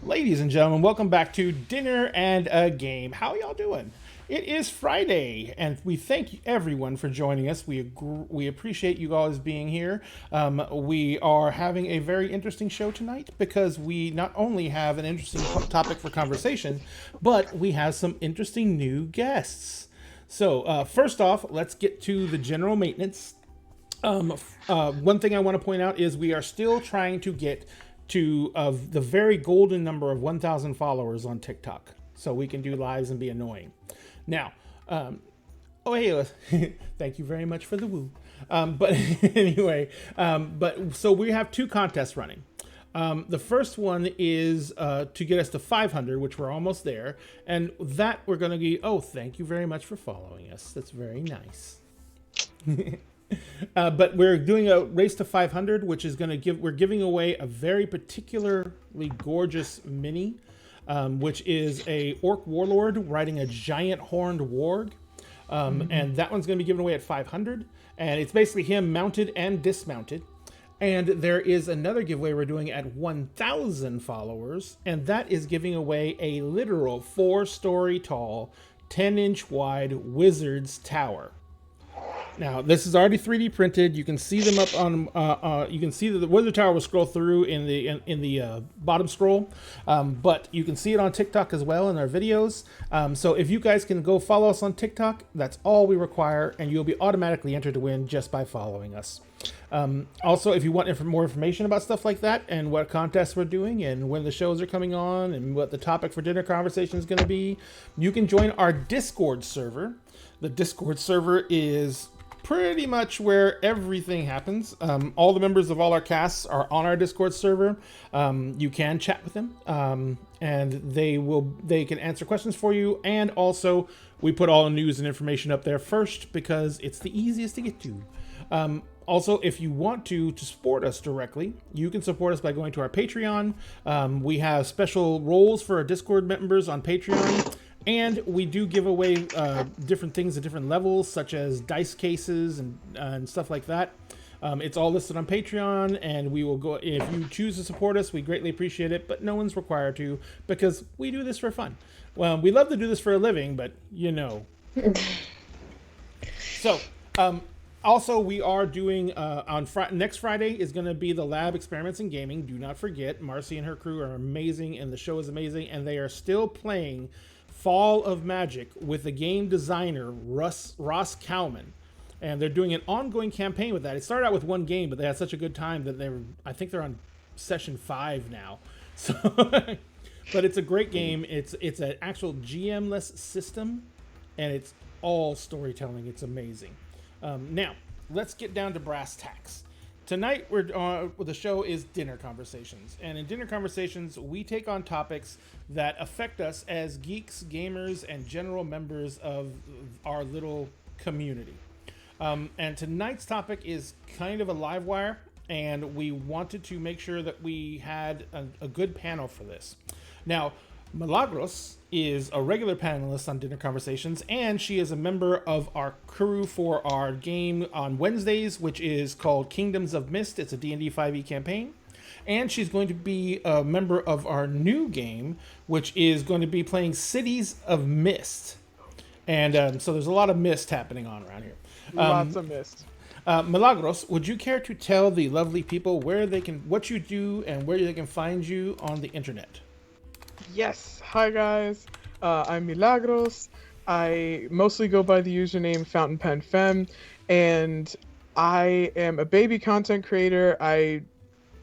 Ladies and gentlemen, welcome back to Dinner and a Game. How y'all doing? It is Friday, and we thank everyone for joining us. We appreciate you guys being here. We are having a very interesting show tonight because we not only have an interesting topic for conversation, but we have some interesting new guests. So, first off, let's get to the general maintenance. One thing I want to point out is we are still trying to get to the very golden number of 1,000 followers on TikTok, so we can do lives and be annoying. Now, oh hey, thank you very much for the woo. But anyway, but so we have two contests running. The first one is to get us to 500, which we're almost there, and that we're going to be. Oh, thank you very much for following us. That's very nice. But we're doing a race to 500, which is going to we're giving away a very particularly gorgeous mini, which is a orc warlord riding a giant horned warg. And that one's going to be given away at 500. And it's basically him mounted and dismounted. And there is another giveaway we're doing at 1,000 followers. And that is giving away a literal 4-story tall, 10-inch wide wizard's tower. Now, this is already 3D printed. You can see them up on. You can see that the Wizard Tower will scroll through in the bottom scroll, but you can see it on TikTok as well in our videos. So if you guys can go follow us on TikTok, that's all we require, and you'll be automatically entered to win just by following us. Also, if you want more information about stuff like that and what contests we're doing and when the shows are coming on and what the topic for dinner conversation is going to be, you can join our Discord server. The Discord server is pretty much where everything happens. All the members of all our casts are on our Discord server. You can chat with them, and they can answer questions for you. And also, we put all the news and information up there first because it's the easiest to get to. Also, if you want to support us directly, you can support us by going to our Patreon. We have special roles for our Discord members on Patreon. And we do give away different things at different levels, such as dice cases and stuff like that. It's all listed on Patreon, and we will go. If you choose to support us, we greatly appreciate it, but no one's required to because we do this for fun. Well, we love to do this for a living, but you know. So, also, we are doing next Friday is going to be the Lab Experiments in Gaming. Do not forget, Marcy and her crew are amazing, and the show is amazing, and they are still playing Fall of Magic with the game designer Ross Cowman, and they're doing an ongoing campaign with that. It started out with one game, but they had such a good time that I think they're on session 5 now. So, but it's a great game. It's an actual GM-less system, and it's all storytelling. It's amazing. Now let's get down to brass tacks. Tonight, the show is Dinner Conversations. And in Dinner Conversations, we take on topics that affect us as geeks, gamers, and general members of our little community. And tonight's topic is kind of a live wire, and we wanted to make sure that we had a good panel for this. Now, Milagros is a regular panelist on Dinner Conversations, and she is a member of our crew for our game on Wednesdays, which is called Kingdoms of Mist. It's a D&D 5e campaign. And she's going to be a member of our new game, which is going to be playing Cities of Mist. And so there's a lot of mist happening on around here. Lots of mist. Milagros, would you care to tell the lovely people what you do and where they can find you on the internet? Yes. Hi, guys. I'm Milagros. I mostly go by the username Fountain Pen Femme, and I am a baby content creator. I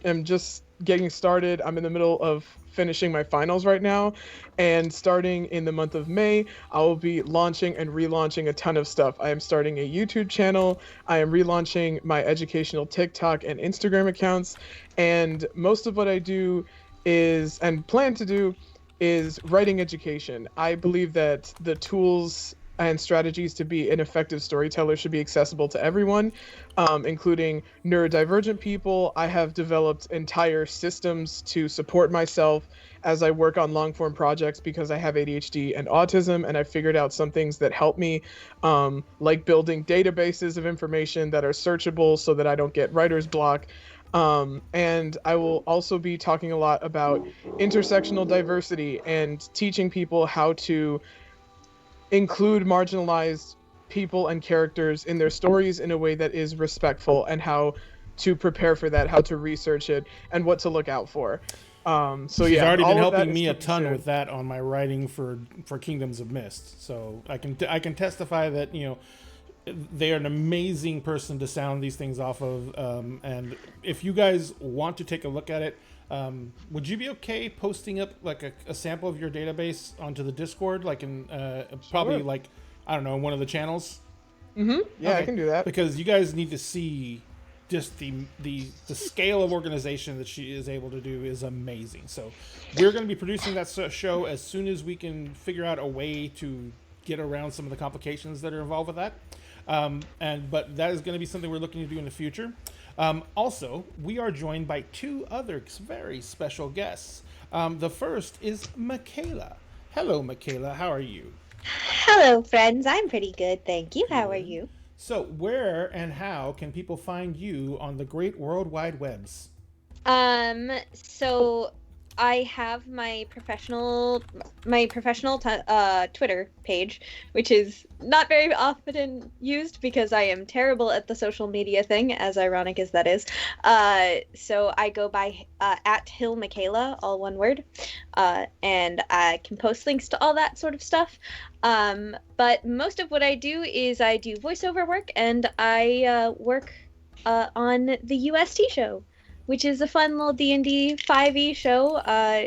am just getting started. I'm in the middle of finishing my finals right now, and starting in the month of May, I will be launching and relaunching a ton of stuff. I am starting a YouTube channel. I am relaunching my educational TikTok and Instagram accounts, and most of what I do and plan to do is writing education. I believe that the tools and strategies to be an effective storyteller should be accessible to everyone, including neurodivergent people. I have developed entire systems to support myself as I work on long form projects because I have ADHD and autism, and I figured out some things that help me, like building databases of information that are searchable so that I don't get writer's block. And I will also be talking a lot about intersectional diversity and teaching people how to include marginalized people and characters in their stories in a way that is respectful, and how to prepare for that, how to research it, and what to look out for. So She's yeah, already been all of that helping is me a coming ton soon. with that on my writing for Kingdoms of Mist. So I can testify that they are an amazing person to sound these things off of. And if you guys want to take a look at it, would you be okay posting up like a sample of your database onto the Discord, like in probably Sure. like I don't know, one of the channels? Yeah, I Okay, can do that. because you guys need to see just the scale of organization that she is able to do is amazing. So we're going to be producing that show as soon as we can figure out a way to get around some of the complications that are involved with that. But that is going to be something we're looking to do in the future. Also, we are joined by two other very special guests. The first is Michaela. Hello, Michaela. How are you? Hello, friends. I'm pretty good, thank you. How are you? So, where and how can people find you on the great world wide webs? So I have my professional Twitter page, which is not very often used because I am terrible at the social media thing, as ironic as that is. So I go by at Hill Michaela, all one word, and I can post links to all that sort of stuff. But most of what I do is I do voiceover work, and I work on the UST show, which is a fun little D&D 5e show.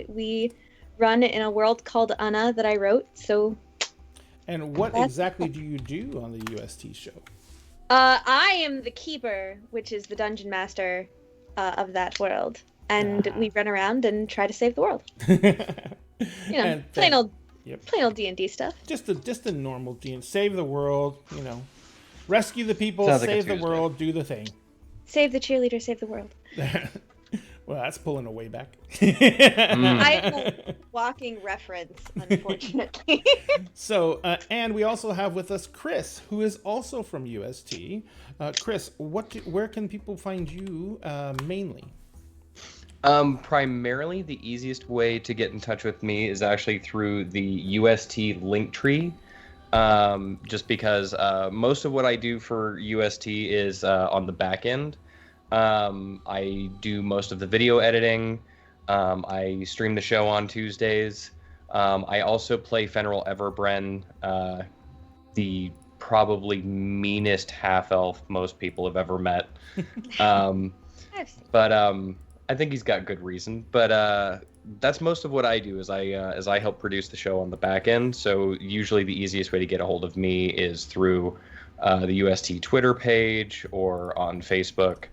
We run in a world called Anna that I wrote. So, And what exactly do you do on the UST show? I am the keeper, which is the dungeon master of that world, and we run around and try to save the world. Plain old D&D stuff. Just a normal D&D. Save the world. Rescue the people, Sounds like a save the Tuesday. world, do the thing. Save the cheerleader, save the world. Well, that's pulling away back. I'm a walking reference, unfortunately. So, and we also have with us Chris, who is also from UST. Chris, where can people find you mainly? Primarily, the easiest way to get in touch with me is actually through the UST link tree. Just because most of what I do for UST is on the back end. I do most of the video editing. I stream the show on Tuesdays. I also play Fenrir Everbren, the probably meanest half-elf most people have ever met. But I think he's got good reason. But that's most of what I do is I help produce the show on the back end. So usually the easiest way to get a hold of me is through the UST Twitter page or on Facebook.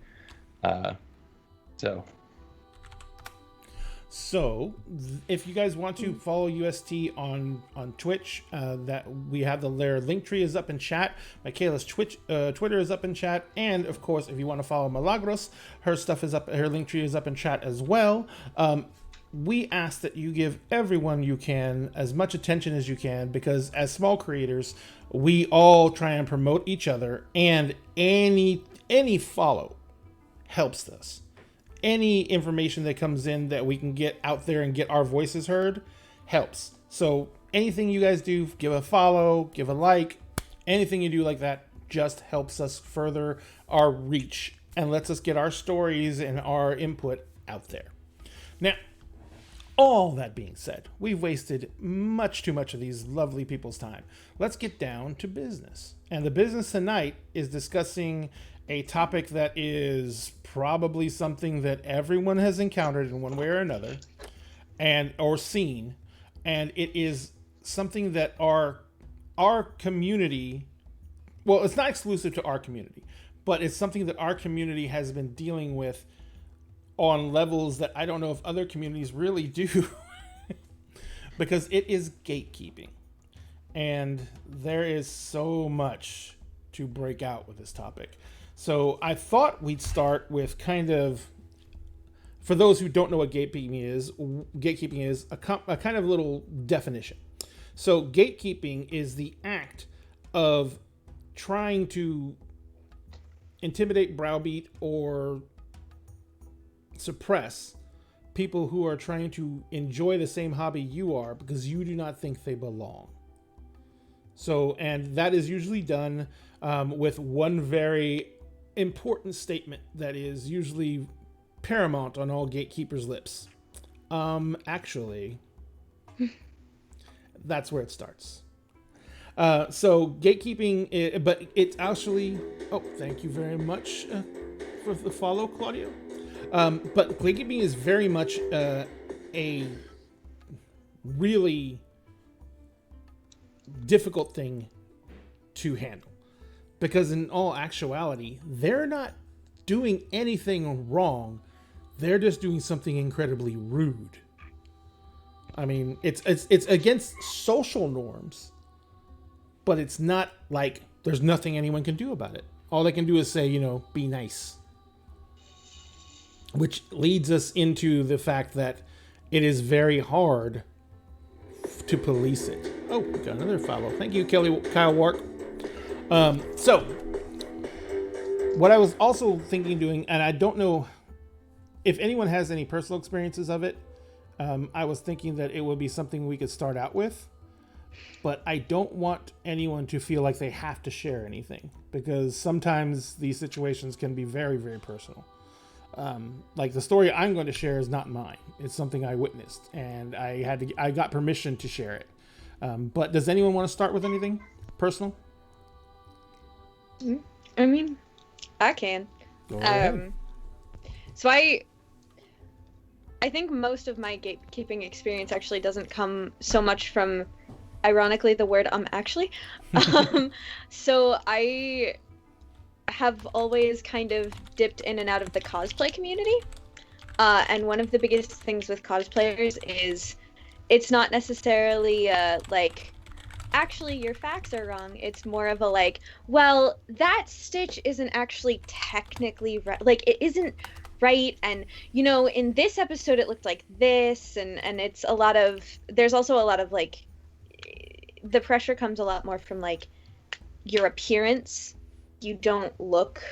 So, if you guys want to follow UST on Twitch, that we have their link tree is up in chat. Michaela's Twitter is up in chat, and of course, if you want to follow Milagros, her stuff is up. Her link tree is up in chat as well. We ask that you give everyone you can as much attention as you can, because as small creators, we all try and promote each other, and any follow helps us. Any information that comes in that we can get out there and get our voices heard helps. So anything you guys do, give a follow, give a like, anything you do like that just helps us further our reach and lets us get our stories and our input out there. Now, all that being said, we've wasted much too much of these lovely people's time. Let's get down to business. And the business tonight is discussing a topic that is probably something that everyone has encountered in one way or another or seen, and it is something that our community, well, it's not exclusive to our community, but it's something that our community has been dealing with on levels that I don't know if other communities really do. Because it is gatekeeping, and there is so much to break out with this topic. So I thought we'd start with kind of, for those who don't know what gatekeeping is a kind of little definition. So gatekeeping is the act of trying to intimidate, browbeat, or suppress people who are trying to enjoy the same hobby you are because you do not think they belong. So, and that is usually done with one very important statement that is usually paramount on all gatekeepers' lips. Actually, that's where it starts. So gatekeeping, but it's actually, oh, thank you very much for the follow, Claudio. But gatekeeping is very much a really difficult thing to handle, because in all actuality, they're not doing anything wrong. They're just doing something incredibly rude. I mean, it's against social norms, but it's not like there's nothing anyone can do about it. All they can do is say, be nice. Which leads us into the fact that it is very hard to police it. Oh, we got another follow. Thank you, Kyle Wark. So, what I was also thinking doing, and I don't know if anyone has any personal experiences of it, I was thinking that it would be something we could start out with, but I don't want anyone to feel like they have to share anything, because sometimes these situations can be very, very personal. Like the story I'm going to share is not mine. It's something I witnessed, and I got permission to share it. But does anyone want to start with anything personal? I mean, I can. Go ahead. So I think most of my gatekeeping experience actually doesn't come so much from, ironically, the word actually. So I have always kind of dipped in and out of the cosplay community. And one of the biggest things with cosplayers is it's not necessarily like, actually your facts are wrong. It's more of a like, well, that stitch isn't actually technically right. Like, it isn't right. And, in this episode it looked like this, and it's a lot of, there's also a lot of like, the pressure comes a lot more from like your appearance. You don't look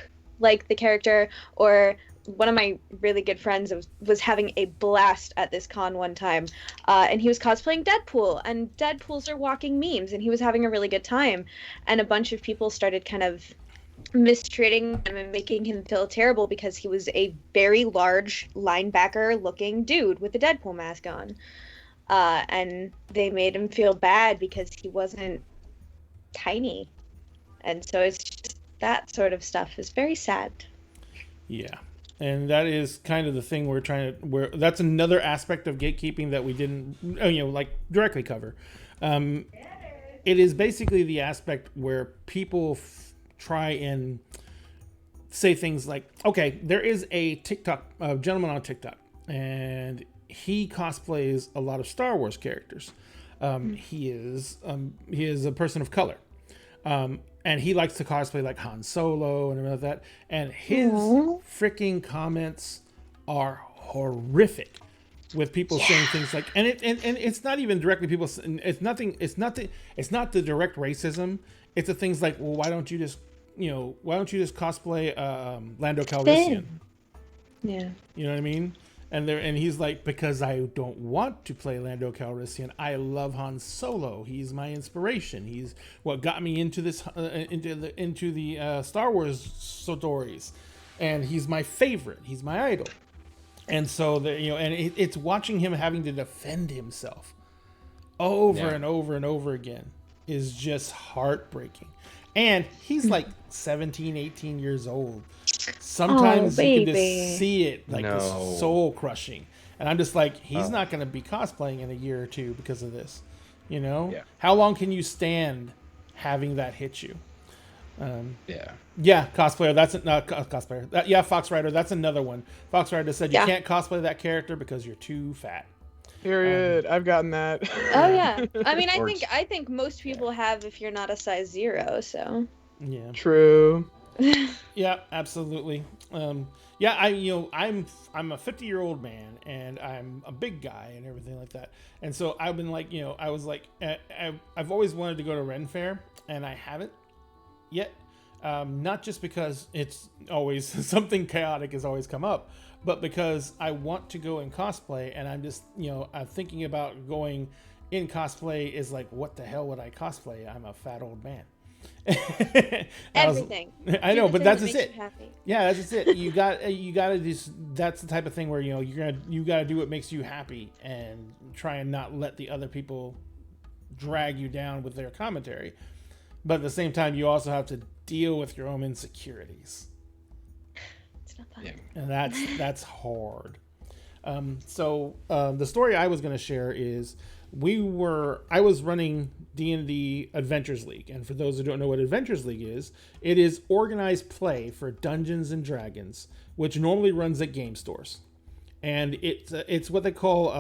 like the character. Or one of my really good friends was having a blast at this con one time, and he was cosplaying Deadpool, and Deadpools are walking memes, and he was having a really good time, and a bunch of people started kind of mistreating him and making him feel terrible because he was a very large linebacker looking dude with a Deadpool mask on, and they made him feel bad because he wasn't tiny. And so it's just, that sort of stuff is very sad. Yeah. And that is kind of the thing that's another aspect of gatekeeping that we didn't, like directly cover. It is basically the aspect where people try and say things like, okay, there is a gentleman on TikTok, and he cosplays a lot of Star Wars characters. He is a person of color. And he likes to cosplay like Han Solo and everything like that. And his freaking comments are horrific, with people saying things like, and it's not even directly people. It's not the direct racism. It's the things like, well, why don't you just cosplay Lando Calrissian? Yeah. You know what I mean? And he's like, because I don't want to play Lando Calrissian. I love Han Solo. He's my inspiration. He's what got me into this into the Star Wars stories, and he's my favorite. He's my idol. And so it's watching him having to defend himself over and over and over again is just heartbreaking. And he's like 17, 18 years old. Sometimes you can just see it, like it's soul crushing. And I'm just like, he's not going to be cosplaying in a year or two because of this. How long can you stand having that hit you? Cosplayer. That's not cosplayer. Fox Rider. That's another one. Fox Rider said you can't cosplay that character because you're too fat. Period. I've gotten that. Oh yeah. I mean, I think most people have if you're not a size 0. So. Yeah. True. Yeah, absolutely. I'm a 50-year-old man, and I'm a big guy and everything like that. And so I've been like, I've always wanted to go to Ren Fair, and I haven't yet. Not just because it's always something chaotic has always come up, but because I want to go in cosplay, and I'm just, I'm thinking about going in cosplay is like, what the hell would I cosplay? I'm a fat old man. Everything. I know, Do the but thing that's that just makes it. you happy. Yeah, that's just it. You gotta just, that's the type of thing where, you gotta do what makes you happy and try and not let the other people drag you down with their commentary. But at the same time, you also have to deal with your own insecurities. It's not fun. Yeah. And that's hard. So the story I was going to share is I was running D&D Adventures League, and for those who don't know what Adventures League is, it is organized play for Dungeons and Dragons, which normally runs at game stores, and it's what they call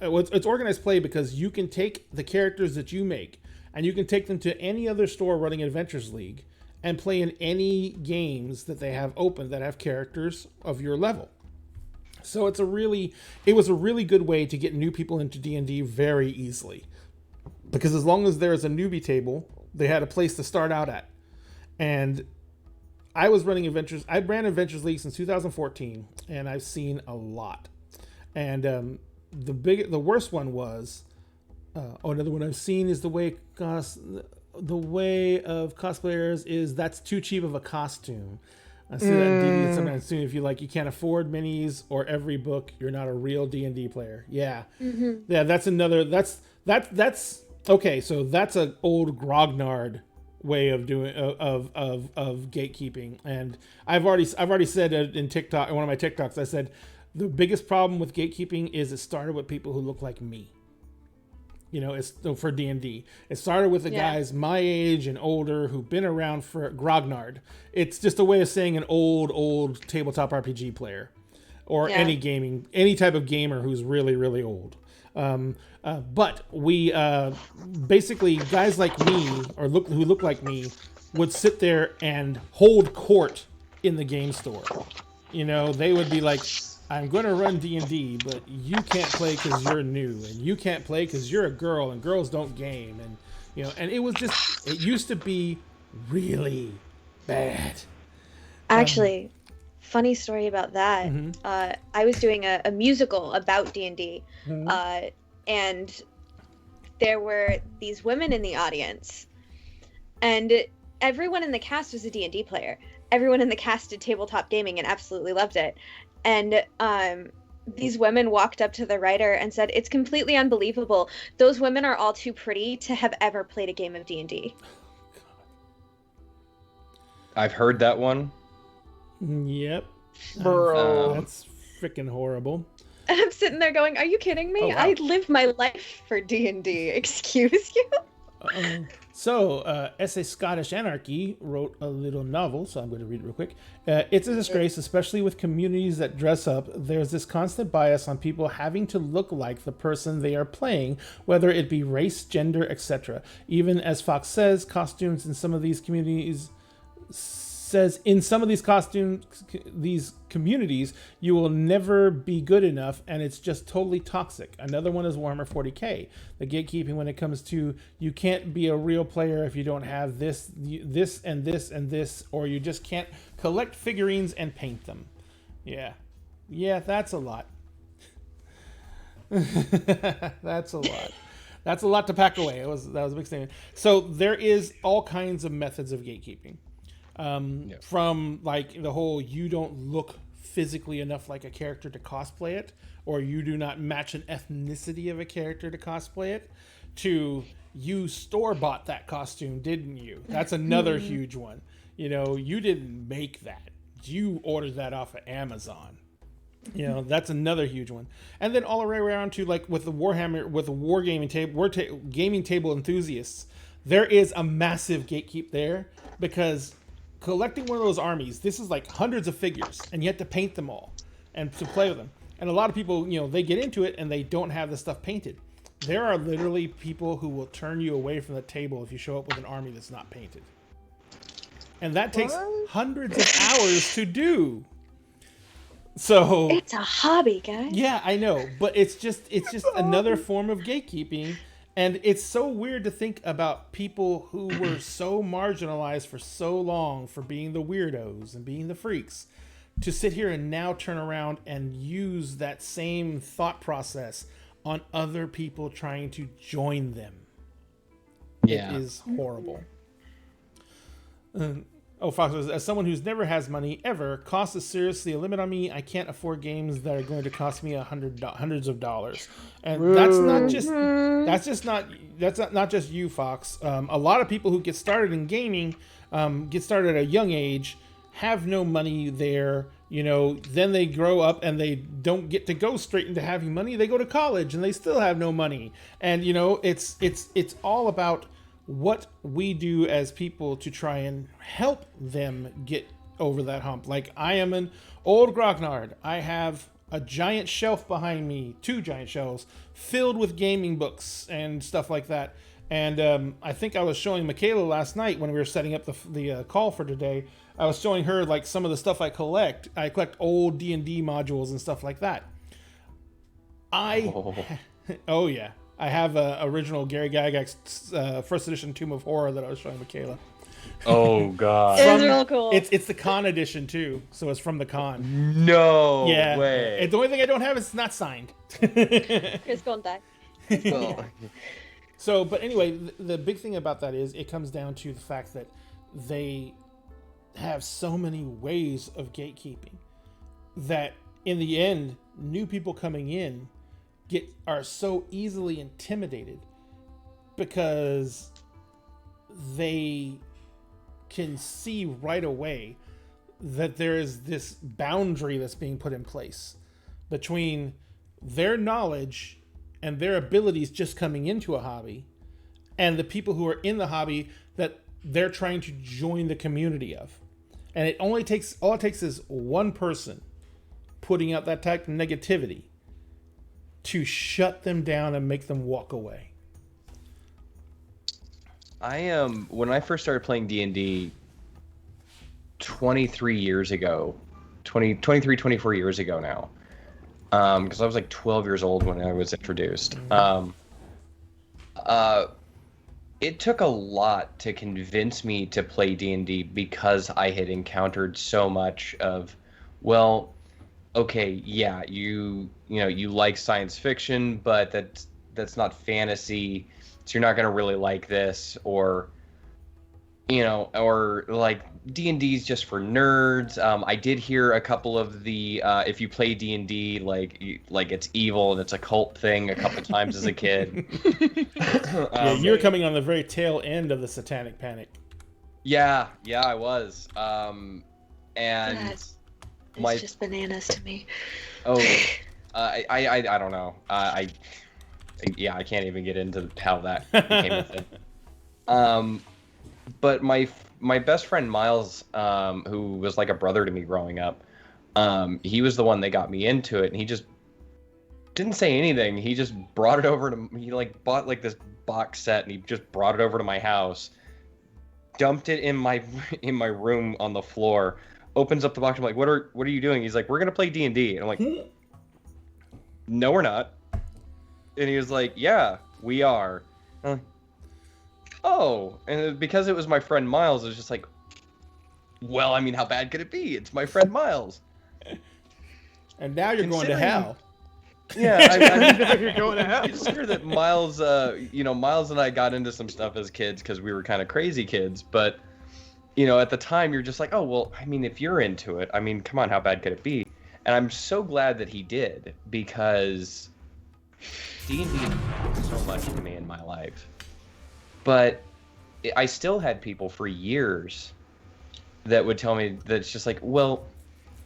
it's organized play because you can take the characters that you make and you can take them to any other store running Adventures League and play in any games that they have open that have characters of your level. So it was a really good way to get new people into D&D very easily. Because as long as there's a newbie table, they had a place to start out at. And I ran Adventures League since 2014, and I've seen a lot. And the worst one was another one I've seen is the way of cosplayers is that's too cheap of a costume. I see that in D&D sometimes too. If you can't afford minis or every book, you're not a real D&D player. Yeah, yeah. That's another. That's okay. So that's an old grognard way of doing of gatekeeping. And I've already said in TikTok, in one of my TikToks, I said the biggest problem with gatekeeping is it started with people who look like me. It's for D&D. It started with the guys my age and older who've been around for grognard. It's just a way of saying an old tabletop RPG player, or any type of gamer who's really, really old. But we basically guys like me who look like me would sit there and hold court in the game store. They would be like, I'm going to run D&D, but you can't play because you're new, and you can't play because you're a girl, and girls don't game, and and it used to be really bad. Actually, funny story about that. I was doing a musical about D&D, and there were these women in the audience, and everyone in the cast was a D&D player. Everyone in the cast did tabletop gaming and absolutely loved it. And these women walked up to the writer and said, "It's completely unbelievable. Those women are all too pretty to have ever played a game of D&D." I've heard that one. Yep. Bro. That's freaking horrible. And I'm sitting there going, "Are you kidding me? Oh, wow. I live my life for D&D. Excuse you?" So, S.A. Scottish Anarchy wrote a little novel, so I'm going to read it real quick. It's a disgrace, especially with communities that dress up. There's this constant bias on people having to look like the person they are playing, whether it be race, gender, etc. Even as Fox says, costumes in some of these communities these communities, you will never be good enough, and it's just totally toxic. Another one is Warhammer 40k. The gatekeeping when it comes to you can't be a real player if you don't have this and this and this, or you just can't collect figurines and paint them. Yeah, that's a lot. That's a lot. That's a lot to pack away. That was a big statement. So there is all kinds of methods of gatekeeping. From like the whole you don't look physically enough like a character to cosplay it, or you do not match an ethnicity of a character to cosplay it, to you store-bought that costume, didn't you? That's another huge one. You didn't make that. You ordered that off of Amazon. That's another huge one. And then all the way around to like with the Warhammer, with the wargaming table, gaming table enthusiasts, there is a massive gatekeep there because collecting one of those armies, this is like hundreds of figures, and you have to paint them all and to play with them. And a lot of people, they get into it and they don't have the stuff painted. There are literally people who will turn you away from the table if you show up with an army that's not painted. And that takes hundreds of hours to do. So it's a hobby, guys. Yeah, I know, but it's just another form of gatekeeping. And it's so weird to think about people who were so marginalized for so long for being the weirdos and being the freaks to sit here and now turn around and use that same thought process on other people trying to join them. Yeah. It is horrible. Fox says, as someone who's never has money ever, cost is seriously a limit on me. I can't afford games that are going to cost me hundreds of dollars, and that's not just you, Fox. A lot of people who get started in gaming, get started at a young age, have no money there. Then they grow up and they don't get to go straight into having money. They go to college and they still have no money. And it's all about what we do as people to try and help them get over that hump. Like, I am an old grognard. I have a giant shelf behind me, 2 giant shelves filled with gaming books and stuff like that. And I think I was showing Michaela last night when we were setting up the call for today. I was showing her like some of the stuff I collect. I collect old D&D modules and stuff like that. Oh yeah. I have original Gary Gygax's first edition Tomb of Horror that I was showing Michaela. Oh god. It's real cool. It's the con edition too, so it's from the con. No Yeah. way. The only thing I don't have is it's not signed. Chris Contact. Oh. So, but anyway, the big thing about that is it comes down to the fact that they have so many ways of gatekeeping that in the end, new people coming in are so easily intimidated because they can see right away that there is this boundary that's being put in place between their knowledge and their abilities just coming into a hobby and the people who are in the hobby that they're trying to join the community of. And all it takes is one person putting out that type of negativity to shut them down and make them walk away. When I first started playing D&D 23 years ago, 24 years ago now, because I was like 12 years old when I was introduced. It took a lot to convince me to play D&D because I had encountered so much of, well, okay, yeah, you like science fiction, but that's not fantasy, so you're not gonna really like this, or like D&D's just for nerds. I did hear a couple of the if you play D&D, like it's evil and it's a cult thing a couple times as a kid. You're coming on the very tail end of the Satanic Panic. Yeah, I was. And it's just bananas to me. Oh, I don't know. I can't even get into how that became a thing. But my best friend Miles, who was like a brother to me growing up, he was the one that got me into it, and he just didn't say anything. He just brought it over to he bought like this box set, and he just brought it over to my house, dumped it in my room on the floor, opens up the box. I'm like, what are you doing? He's like, we're gonna play D&D. And I'm like, no, we're not. And he was like, yeah, we are. I'm like, oh, and because it was my friend Miles, it was just like, well, I mean, how bad could it be? It's my friend Miles. And now you're going to hell. Yeah, I mean, You're going to hell. Consider that Miles, Miles and I got into some stuff as kids because we were kind of crazy kids, but at the time you're just like, oh, well, I mean, if you're into it, I mean, come on, how bad could it be? And I'm so glad that he did, because D&D meant so much to me in my life. But I still had people for years that would tell me that it's just like, well,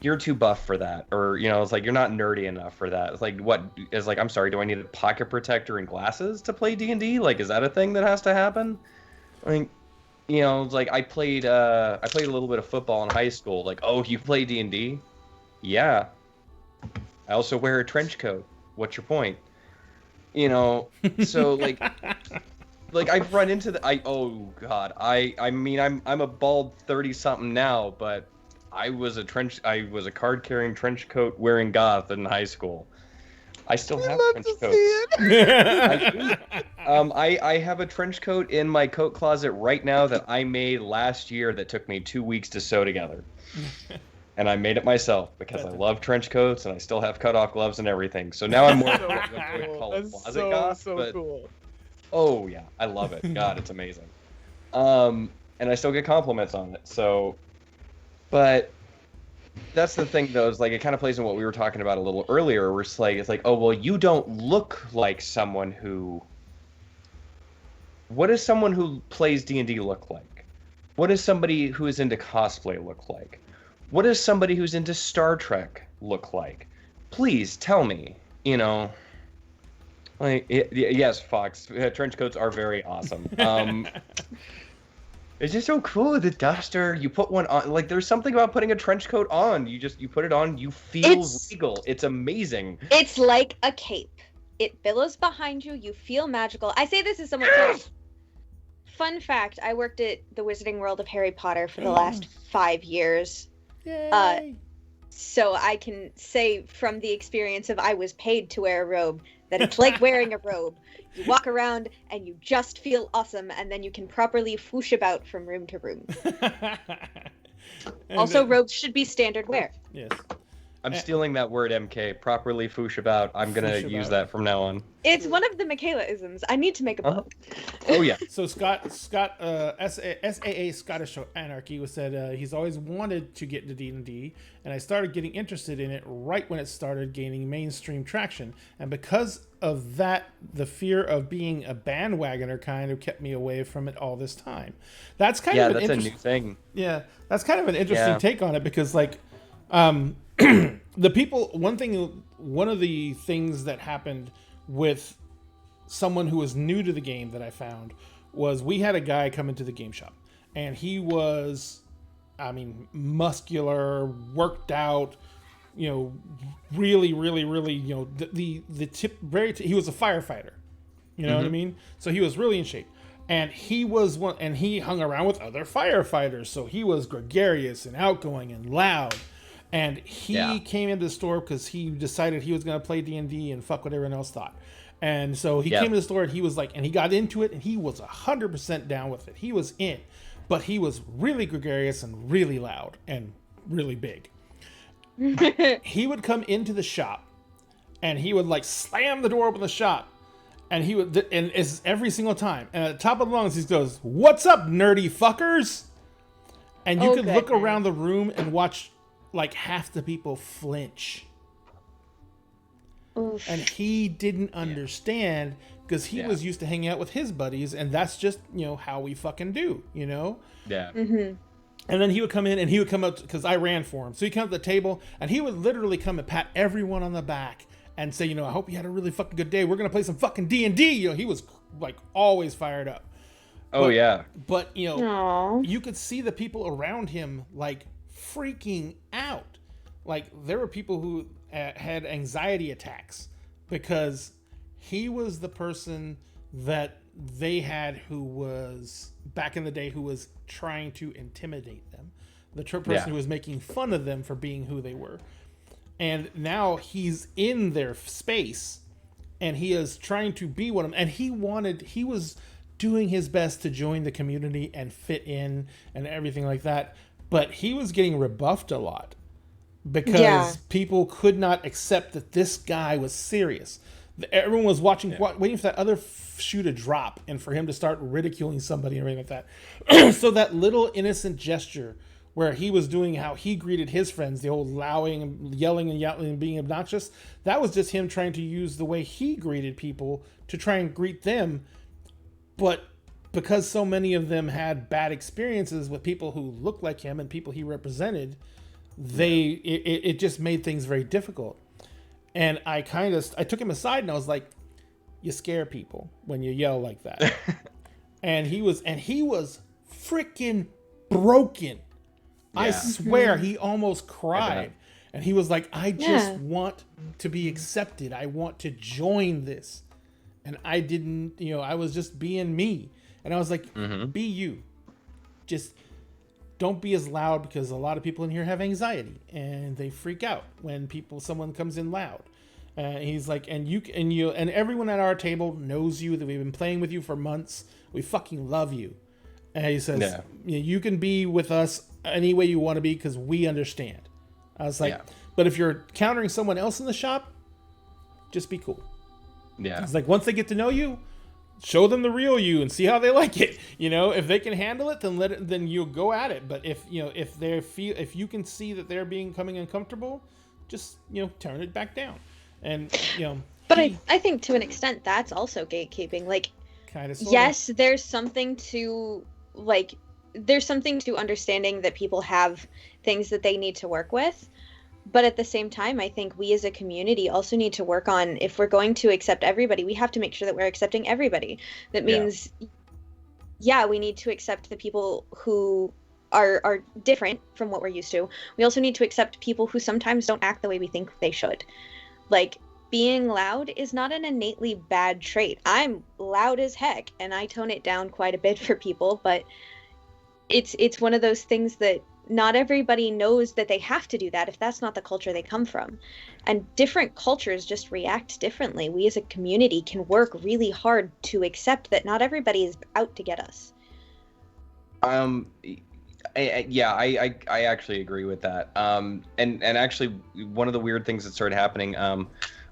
you're too buff for that. Or, it's like, you're not nerdy enough for that. It's like, what? It's like, I'm sorry, do I need a pocket protector and glasses to play D&D? Like, is that a thing that has to happen? I mean, it's like, I played a little bit of football in high school. Like, oh, you play D&D? Yeah. I also wear a trench coat. What's your point? So like... Like, I've run into I mean, I'm a bald 30-something now, but I was a card-carrying trench coat wearing goth in high school. I still have Love trench to see coats. it. I have a trench coat in my coat closet right now that I made last year that took me 2 weeks to sew together. And I made it myself because I love trench coats and I still have cut-off gloves and everything. So now I'm more of what I would call a That's closet so goth, so but cool. oh yeah, I love it. God, it's amazing. And I still get compliments on it. So, but that's the thing though, is like it kind of plays in what we were talking about a little earlier, where it's like, oh well, you don't look like someone who. What does someone who plays D&D look like? What does somebody who is into cosplay look like? What does somebody who's into Star Trek look like? Please tell me. You know, like yes, Fox. Trench coats are very awesome. It's just so cool. The duster, you put one on. Like there's something about putting a trench coat on. You put it on, you feel regal. It's amazing. It's like a cape. It billows behind you. You feel magical. I say this as someone. Fun fact: I worked at the Wizarding World of Harry Potter for the last 5 years. Yay. So I can say from the experience of I was paid to wear a robe that it's like wearing a robe. You walk around and you just feel awesome, and then you can properly whoosh about from room to room. Also, robes should be standard wear. Yes. I'm stealing that word, MK. Properly foosh about. I'm gonna Foosh use about. that from now on. It's one of the Michaela-isms. I need to make a book. Oh yeah. So SAA Scottish Anarchy was said he's always wanted to get into D&D, and I started getting interested in it right when it started gaining mainstream traction. And because of that, the fear of being a bandwagoner kind of kept me away from it all this time. That's kind of that's a new thing. Yeah, that's kind of an interesting Yeah. take on it because, like, the people. One of the things that happened with someone who was new to the game that I found was we had a guy come into the game shop, and he was, I mean, muscular, worked out, you know, really, really, really, you know, the tip he was a firefighter, you know what I mean? So he was really in shape. And he was one, and he hung around with other firefighters, so he was gregarious and outgoing and loud. And he came into the store because he decided he was going to play D&D and fuck what everyone else thought. And so he came to the store and he was like, and he got into it and he was 100% down with it. He was in, but he was really gregarious and really loud and really big. He would come into the shop and he would like slam the door open the shop. And he would, and it's every single time. And at the top of the lungs, he goes, "What's up, nerdy fuckers?" And you could look around the room and watch like half the people flinch. Oof. And he didn't understand because he was used to hanging out with his buddies, and that's just, you know, how we fucking do, you know? Yeah. Mm-hmm. And then he would come in and he would come up because I ran for him. So he'd come to the table and he would literally come and pat everyone on the back and say, you know, I hope you had a really fucking good day. We're going to play some fucking D&D. You know, he was like always fired up. Oh yeah. But, you know, Aww. you could see the people around him like freaking out. Like there were people who had anxiety attacks because he was the person that they had who was back in the day who was trying to intimidate them, the person who was making fun of them for being who they were. And now he's in their space and he is trying to be one of them, and he was doing his best to join the community and fit in and everything like that, but he was getting rebuffed a lot because people could not accept that this guy was serious. Everyone was watching, waiting for that other shoe to drop and for him to start ridiculing somebody and everything like that. So that little innocent gesture where he was doing how he greeted his friends, the old yelling and being obnoxious, that was just him trying to use the way he greeted people to try and greet them. But because so many of them had bad experiences with people who looked like him and people he represented, it just made things very difficult. And I took him aside and I was like, you scare people when you yell like that. and he was freaking broken. Yeah. I swear he almost cried. And he was like, I just want to be accepted. I want to join this. And I didn't, you know, I was just being me. And I was like, be you. Just don't be as loud, because a lot of people in here have anxiety and they freak out when someone comes in loud. He's like, and everyone at our table knows you, that we've been playing with you for months. We fucking love you. And he says, you can be with us any way you want to be because we understand. I was like, but if you're countering someone else in the shop, just be cool. Yeah. It's like, once they get to know you, show them the real you and see how they like it. If they can handle it, then you go at it. But if you can see that they're becoming uncomfortable, just turn it back down. And But I think to an extent that's also gatekeeping. Like, kind of. Yes, there's something to understanding that people have things that they need to work with. But at the same time, I think we as a community also need to work on, if we're going to accept everybody, we have to make sure that we're accepting everybody. That means, we need to accept the people who are different from what we're used to. We also need to accept people who sometimes don't act the way we think they should. Like, being loud is not an innately bad trait. I'm loud as heck, and I tone it down quite a bit for people, but it's one of those things that not everybody knows that they have to do that if that's not the culture they come from. And different cultures just react differently. We as a community can work really hard to accept that not everybody is out to get us. I actually agree with that. And actually, one of the weird things that started happening,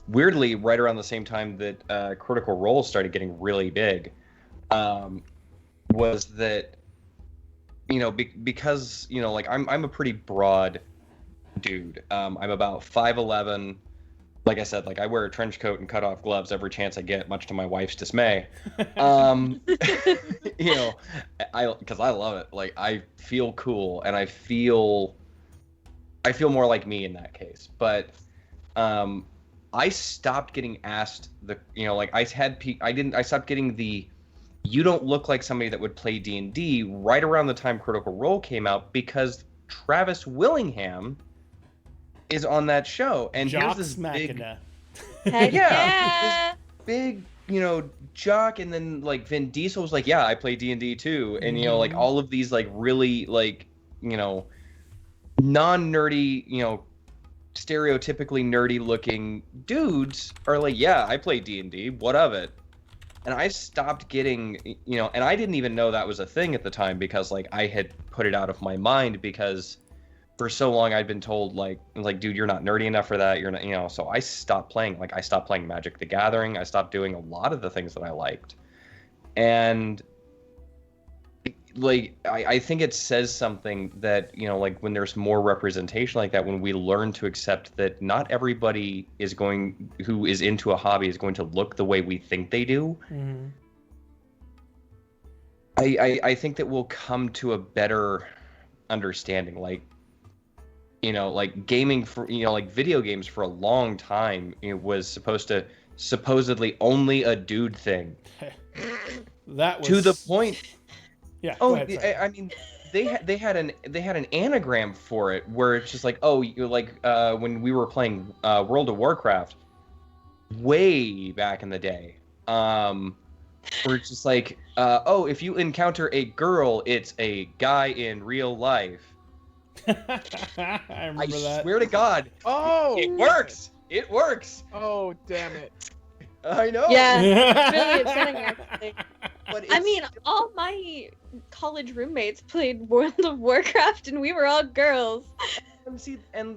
weirdly, right around the same time that Critical Role started getting really big, was that, because, like, I'm a pretty broad dude. I'm about 5'11". Like I said, like, I wear a trench coat and cut off gloves every chance I get, much to my wife's dismay. Because I love it. Like, I feel cool, and I feel more like me in that case. But I stopped getting asked I stopped getting the, you don't look like somebody that would play D&D right around the time Critical Role came out, because Travis Willingham is on that show, and here's this big, this big, jock, and then like Vin Diesel was like, I play D&D too, and like all of these like really like non-nerdy, stereotypically nerdy looking dudes are like, I play D&D, what of it? And I stopped getting, and I didn't even know that was a thing at the time, because like I had put it out of my mind, because for so long I'd been told like, dude, you're not nerdy enough for that. You're not, so I stopped playing. Like, I stopped playing Magic the Gathering. I stopped doing a lot of the things that I liked. And like, I think it says something that, like, when there's more representation like that, when we learn to accept that not everybody who is into a hobby is going to look the way we think they do. Mm-hmm. I think that we'll come to a better understanding. Like, like gaming for, like video games for a long time, it was supposedly only a dude thing. That was... To the point... Yeah. Oh, I mean, they had an anagram for it, where it's just like, when we were playing World of Warcraft way back in the day, where it's just like, if you encounter a girl, it's a guy in real life. I remember that. I swear to God. Oh, it works. It works. Oh, damn it. I know. Yeah, it's really upsetting, actually. But I mean, all my college roommates played World of Warcraft, and we were all girls. And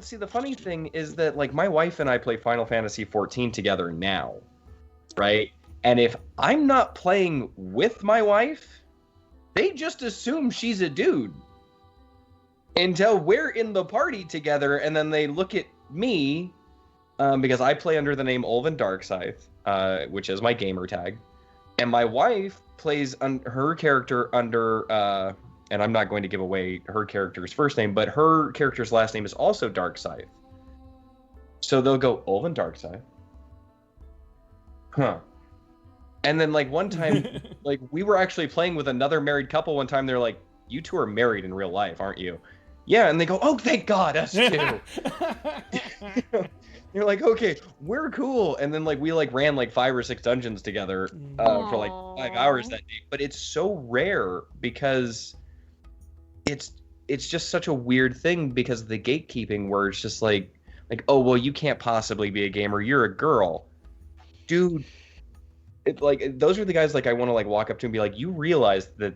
see, the funny thing is that, like, my wife and I play Final Fantasy XIV together now, right? And if I'm not playing with my wife, they just assume she's a dude until we're in the party together, and then they look at me, because I play under the name Ulven Darkscythe, which is my gamer tag, and my wife plays her character under, and I'm not going to give away her character's first name, but her character's last name is also Darkscythe. So they'll go, Ulven Darkscythe. Huh. And then, like, one time, like, we were actually playing with another married couple one time. They're like, you two are married in real life, aren't you? Yeah, and they go, oh, thank God, us too. You're like, okay, we're cool. And then, like, we, like, ran, like, 5 or 6 dungeons together for, like, 5 hours that day. But it's so rare, because it's just such a weird thing, because of the gatekeeping, where it's just like, Like, oh well, you can't possibly be a gamer. You're a girl, dude. Like those are the guys like I want to like walk up to and be like, you realize that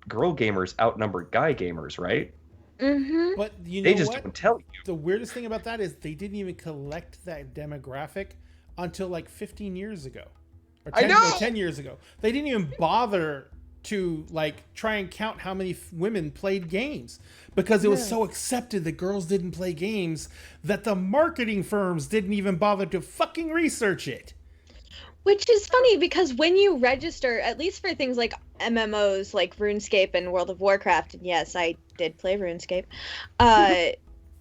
girl gamers outnumber guy gamers, right? Mm-hmm. But you know They just what? don't tell you. The weirdest thing about that is they didn't even collect that demographic until like 15 years ago. Or I 10, know! no, 10 years ago. They didn't even bother to like try and count how many women played games because it was so accepted that girls didn't play games that the marketing firms didn't even bother to fucking research it. Which is funny because when you register, at least for things like MMOs like RuneScape and World of Warcraft, and yes, I did play RuneScape,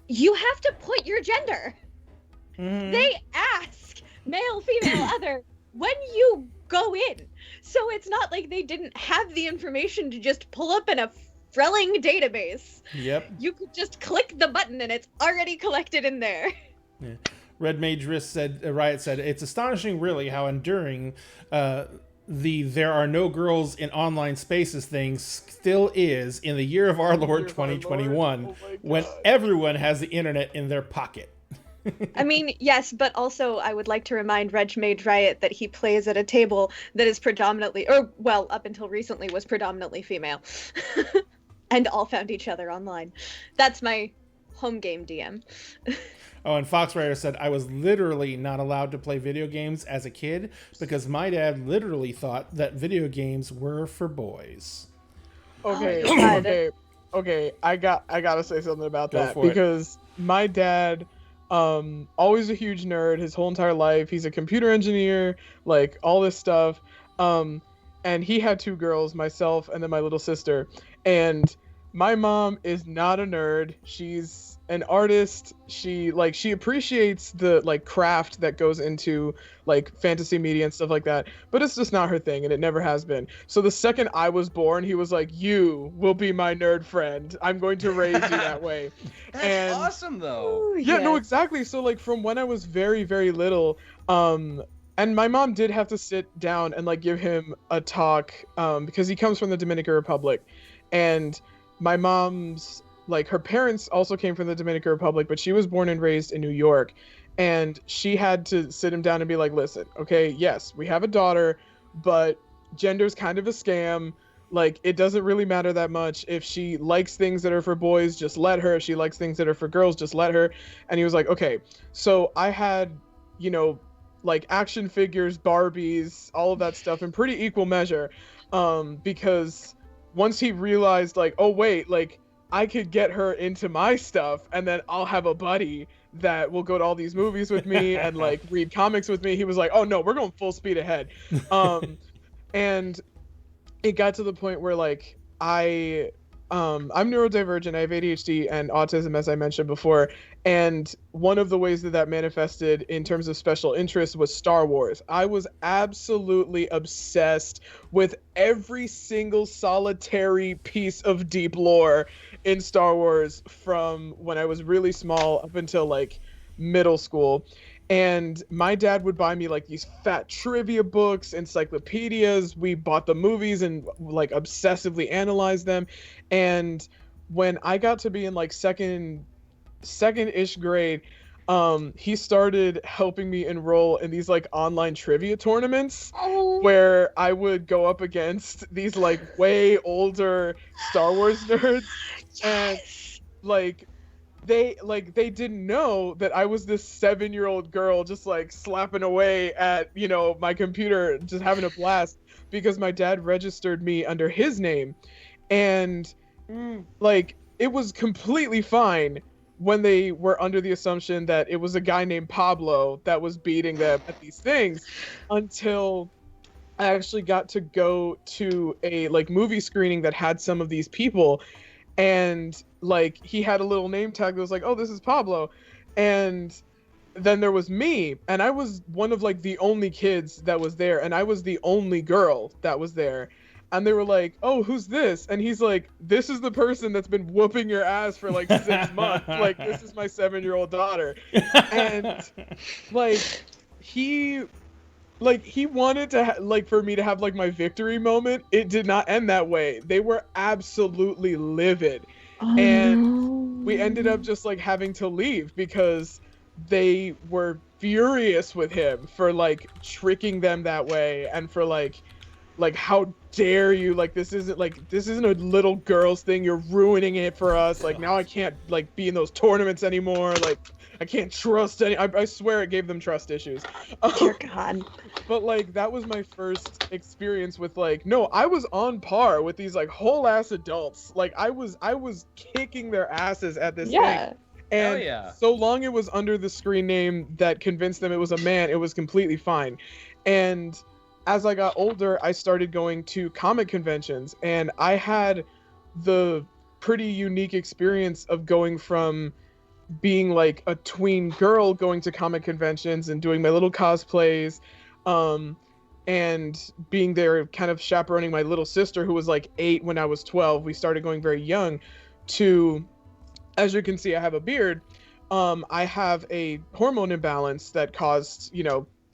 you have to put your gender. Mhm. They ask male, female, other when you go in. So it's not like they didn't have the information to just pull up in a Frelling database. Yep. You could just click the button and it's already collected in there. Yeah. Red Mage Risk said, Riot said, it's astonishing really how enduring the there are no girls in online spaces thing still is in the year of our Lord 2021 when everyone has the internet in their pocket. I mean, yes, but also I would like to remind Reg Mage Riot that he plays at a table that is predominantly, or well, up until recently was predominantly female. And all found each other online. That's my home game DM. Oh, and Fox Rider said, I was literally not allowed to play video games as a kid because my dad literally thought that video games were for boys. Okay, Oh, God. okay. I gotta say something about Go that for it. because my dad, always a huge nerd his whole entire life. He's a computer engineer, like all this stuff. And he had two girls, myself and then my little sister. And my mom is not a nerd. She's an artist. She appreciates the like craft that goes into like fantasy media and stuff like that, but it's just not her thing and it never has been. So the second I was born, he was like, you will be my nerd friend. I'm going to raise you that way. That's And- awesome though. Yeah, no, exactly. So like from when I was very, very little, and my mom did have to sit down and like give him a talk, because he comes from the Dominican Republic, and my mom's like her parents also came from the Dominican Republic, but she was born and raised in New York, and she had to sit him down and be like, listen, okay, yes, we have a daughter, but gender's kind of a scam. Like, it doesn't really matter that much. If she likes things that are for boys, just let her. If she likes things that are for girls, just let her. And he was like, okay. So I had, you know, like action figures, Barbies, all of that stuff in pretty equal measure. Because once he realized like, oh wait, like I could get her into my stuff and then I'll have a buddy that will go to all these movies with me and like read comics with me. He was like, oh no, we're going full speed ahead. And it got to the point where like I'm neurodivergent, I have ADHD and autism, as I mentioned before, and one of the ways that manifested in terms of special interest was Star Wars. I was absolutely obsessed with every single solitary piece of deep lore in Star Wars from when I was really small up until like middle school. And my dad would buy me like these fat trivia books, encyclopedias. We bought the movies and like obsessively analyzed them. And when I got to be in like second-ish grade, he started helping me enroll in these like online trivia tournaments where I would go up against these like way older Star Wars nerds. And like they didn't know that I was this 7-year-old girl just like slapping away at, you know, my computer, just having a blast because my dad registered me under his name. And like it was completely fine when they were under the assumption that it was a guy named Pablo that was beating them at these things, until I actually got to go to a like movie screening that had some of these people, and like he had a little name tag that was like, oh, this is Pablo. And then there was me, and I was one of like the only kids that was there, and I was the only girl that was there. And they were like, oh, who's this? And he's like, this is the person that's been whooping your ass for like 6 months. Like, this is my 7-year-old daughter. And like he wanted to like for me to have like my victory moment. It did not end that way. They were absolutely livid. And we ended up just like having to leave because they were furious with him for like tricking them that way, and for like how dare you, like this isn't a little girl's thing, you're ruining it for us, like now I can't like be in those tournaments anymore, like I can't trust any. I swear it gave them trust issues. Dear God. But like that was my first experience with like, no, I was on par with these like whole ass adults. Like I was kicking their asses at this Yeah. thing. And Hell yeah. so long it was under the screen name that convinced them it was a man, it was completely fine. And as I got older, I started going to comic conventions, and I had the pretty unique experience of going from being like a tween girl going to comic conventions and doing my little cosplays, and being there kind of chaperoning my little sister who was like 8 when I was 12. We started going very young, to, as you can see, I have a beard. I have a hormone imbalance that caused,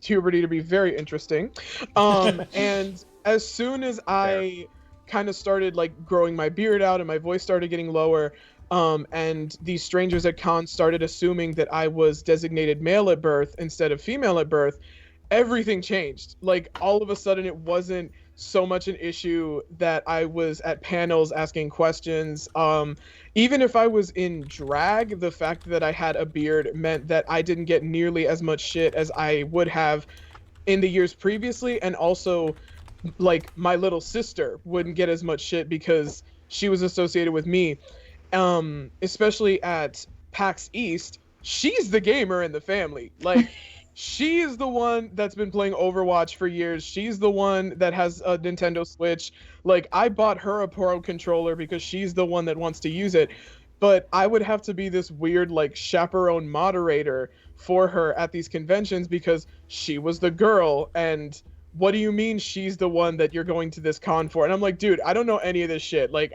puberty to be very interesting. And as soon as I kind of started like growing my beard out and my voice started getting lower, and these strangers at cons started assuming that I was designated male at birth instead of female at birth, everything changed. Like all of a sudden it wasn't so much an issue that I was at panels asking questions. Even if I was in drag, the fact that I had a beard meant that I didn't get nearly as much shit as I would have in the years previously. And also, like, my little sister wouldn't get as much shit because she was associated with me. Especially at PAX East, she's the gamer in the family. Like, she is the one that's been playing Overwatch for years. She's the one that has a Nintendo Switch. Like, I bought her a Pro controller because she's the one that wants to use it. But I would have to be this weird, like, chaperone moderator for her at these conventions because she was the girl. And what do you mean she's the one that you're going to this con for? And I'm like, dude, I don't know any of this shit. Like,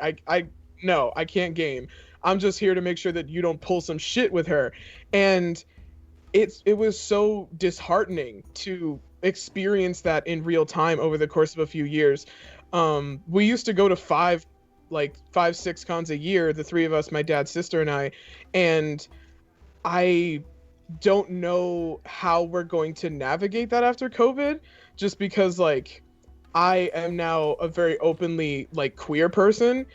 no, I can't game. I'm just here to make sure that you don't pull some shit with her. And it was so disheartening to experience that in real time over the course of a few years. We used to go to 5, 6 cons a year, the three of us, my dad, sister, and I don't know how we're going to navigate that after COVID, just because like I am now a very openly like queer person,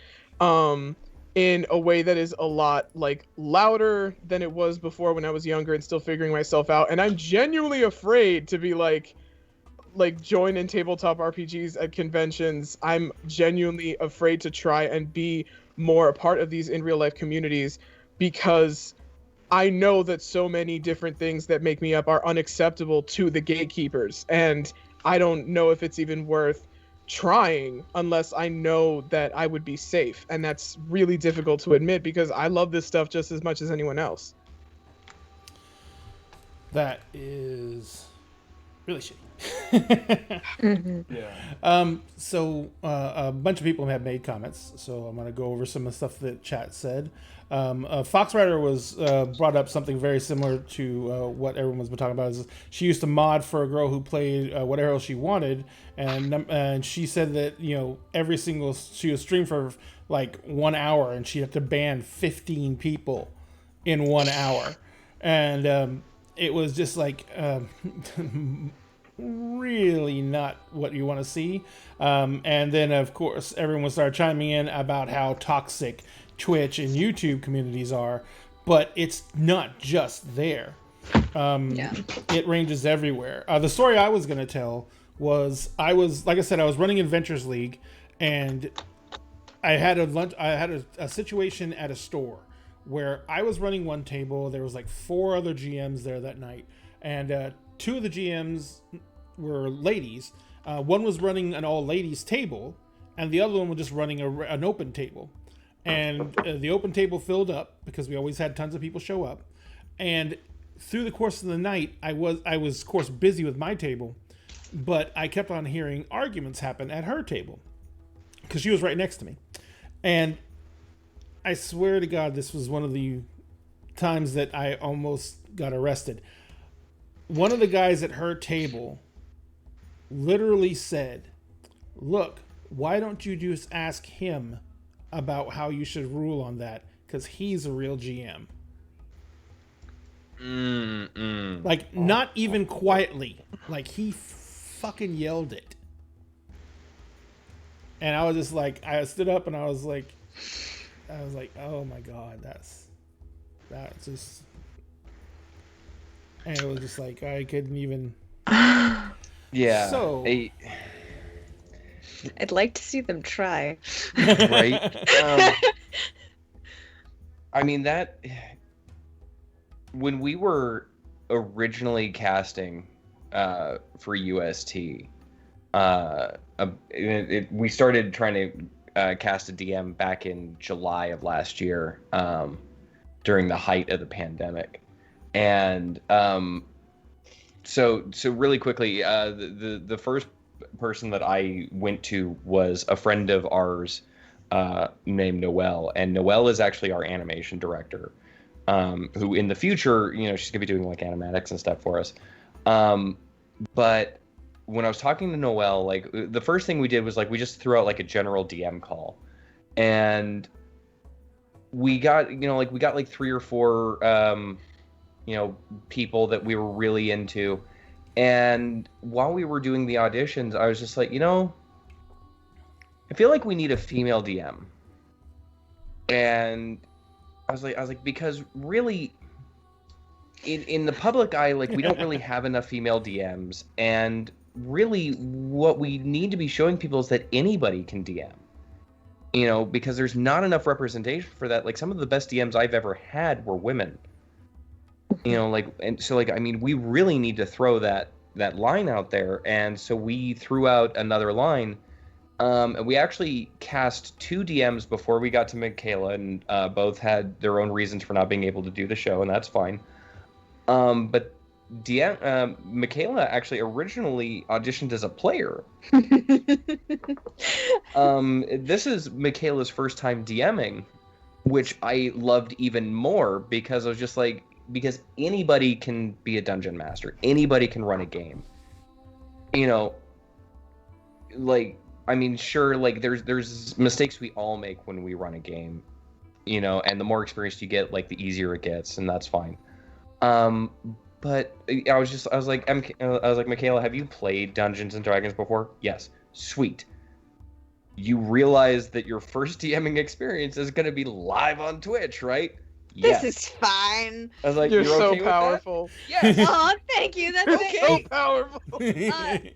in a way that is a lot like louder than it was before when I was younger and still figuring myself out. And I'm genuinely afraid to be like join in tabletop RPGs at conventions. I'm genuinely afraid to try and be more a part of these in real life communities, because I know that so many different things that make me up are unacceptable to the gatekeepers. And I don't know if it's even worth trying unless I know that I would be safe. And that's really difficult to admit because I love this stuff just as much as anyone else. That is really shitty. Mm-hmm. Yeah. So a bunch of people have made comments, so I'm going to go over some of the stuff that chat said. Foxrider was brought up something very similar to what everyone's been talking about. Is she used to mod for a girl who played whatever else she wanted, and she said that she would stream for like 1 hour, and she'd have to ban 15 people in 1 hour, and it was just like really not what you want to see. And then of course everyone started chiming in about how toxic Twitch and YouTube communities are, but it's not just there. It ranges everywhere. The story I was going to tell was I was running Adventures League, and I had a situation at a store where I was running one table. There was like 4 other GMs there that night, and 2 of the GMs were ladies. One was running an all ladies table, and the other one was just running an open table. And the open table filled up because we always had tons of people show up. And through the course of the night, I was of course busy with my table, but I kept on hearing arguments happen at her table because she was right next to me. And I swear to God, this was one of the times that I almost got arrested. One of the guys at her table literally said, "Look, why don't you just ask him about how you should rule on that? Because he's a real GM." Like, not even quietly. Like, he fucking yelled it. And I was just like, I stood up and I was like, oh my God, that's just, and it was just like, I couldn't even. Yeah. So. I'd like to see them try. Right? I mean, when we were originally casting for UST, we started trying to cast a DM back in July of last year, during the height of the pandemic. And so really quickly, the first person that I went to was a friend of ours named Noelle, and Noelle is actually our animation director, who in the future, she's gonna be doing like animatics and stuff for us. But when I was talking to Noelle, like the first thing we did was like we just threw out like a general DM call, and we got like 3 or 4 people that we were really into. And while we were doing the auditions, I was just like, I feel like we need a female DM. And I was like, because really, in the public eye, like we don't really have enough female DMs. And really, what we need to be showing people is that anybody can DM. Because there's not enough representation for that. Like some of the best DMs I've ever had were women. And so I mean, we really need to throw that line out there. And so we threw out another line. And we actually cast 2 DMs before we got to Michaela, and both had their own reasons for not being able to do the show, and that's fine. But Michaela actually originally auditioned as a player. This is Michaela's first time DMing, which I loved even more because I was just like, because anybody can be a dungeon master, anybody can run a game. I mean, sure, like there's mistakes we all make when we run a game, and the more experience you get, like the easier it gets, and that's fine. But I was like, Michaela, have you played Dungeons and Dragons before? Yes. Sweet. You realize that your first DMing experience is going to be live on Twitch, right? Yes. This is fine. I was like, you're so okay powerful. Yes. Oh, thank you. That's okay. So powerful.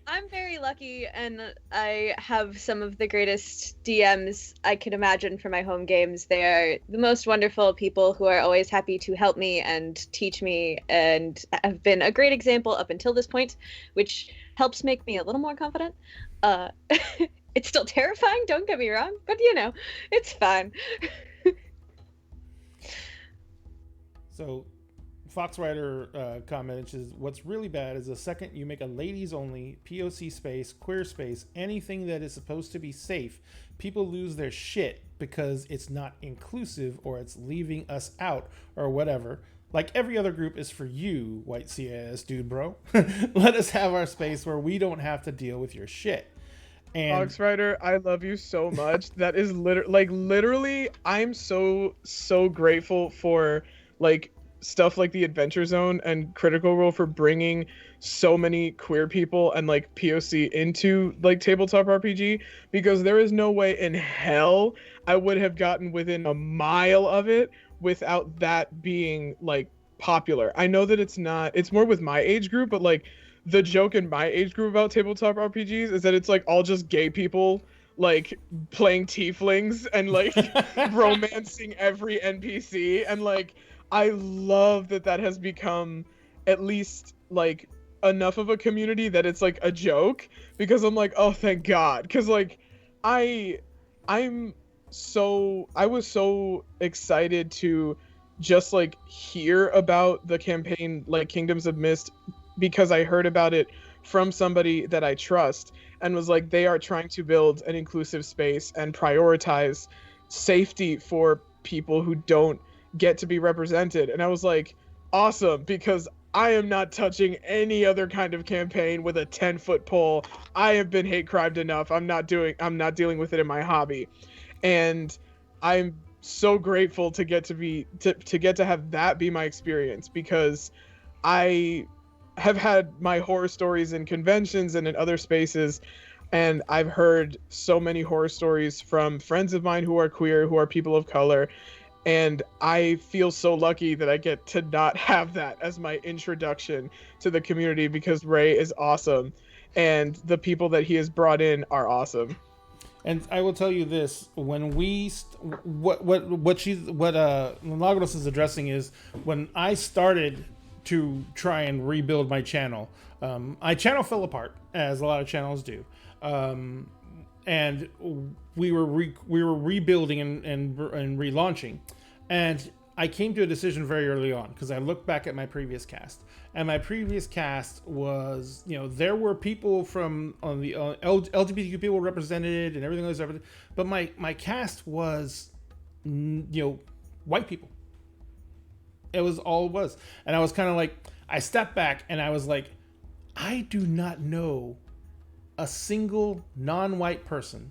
I'm very lucky, and I have some of the greatest DMs I could imagine for my home games. They are the most wonderful people who are always happy to help me and teach me, and have been a great example up until this point, which helps make me a little more confident. It's still terrifying, don't get me wrong, but it's fine. So, Foxrider commented, says, what's really bad is the second you make a ladies only, POC space, queer space, anything that is supposed to be safe, people lose their shit because it's not inclusive or it's leaving us out or whatever. Like every other group is for you, white CIS dude, bro. Let us have our space where we don't have to deal with your shit. And Foxrider, I love you so much. That is literally, I'm so grateful for like stuff like the Adventure Zone and Critical Role for bringing so many queer people and like POC into like tabletop RPG, because there is no way in hell I would have gotten within a mile of it without that being like popular. I know that it's more with my age group, but like the joke in my age group about tabletop RPGs is that it's like all just gay people like playing tieflings and like romancing every NPC, and like I love that has become at least like enough of a community that it's like a joke, because I'm like, oh thank God, because like I was so excited to just like hear about the campaign like Kingdoms of Mist, because I heard about it from somebody that I trust and was like, they are trying to build an inclusive space and prioritize safety for people who don't get to be represented. And I was like, awesome, because I am not touching any other kind of campaign with a 10-foot pole. I have been hate crimed enough. I'm not dealing with it in my hobby. And I'm so grateful to get to have that be my experience, because I have had my horror stories in conventions and in other spaces, and I've heard so many horror stories from friends of mine who are queer, who are people of color, and I feel so lucky that I get to not have that as my introduction to the community, because Ray is awesome and the people that he has brought in are awesome. And I will tell you this: when what Milagros is addressing is when I started to try and rebuild my channel. My channel fell apart, as a lot of channels do, and we were rebuilding and relaunching, and I came to a decision very early on, because I looked back at my previous cast, and my previous cast was, there were people from on the LGBTQ people represented and everything else, but my cast was, white people. It was all it was. And I was kind of like, I stepped back and I was like, I do not know a single non-white person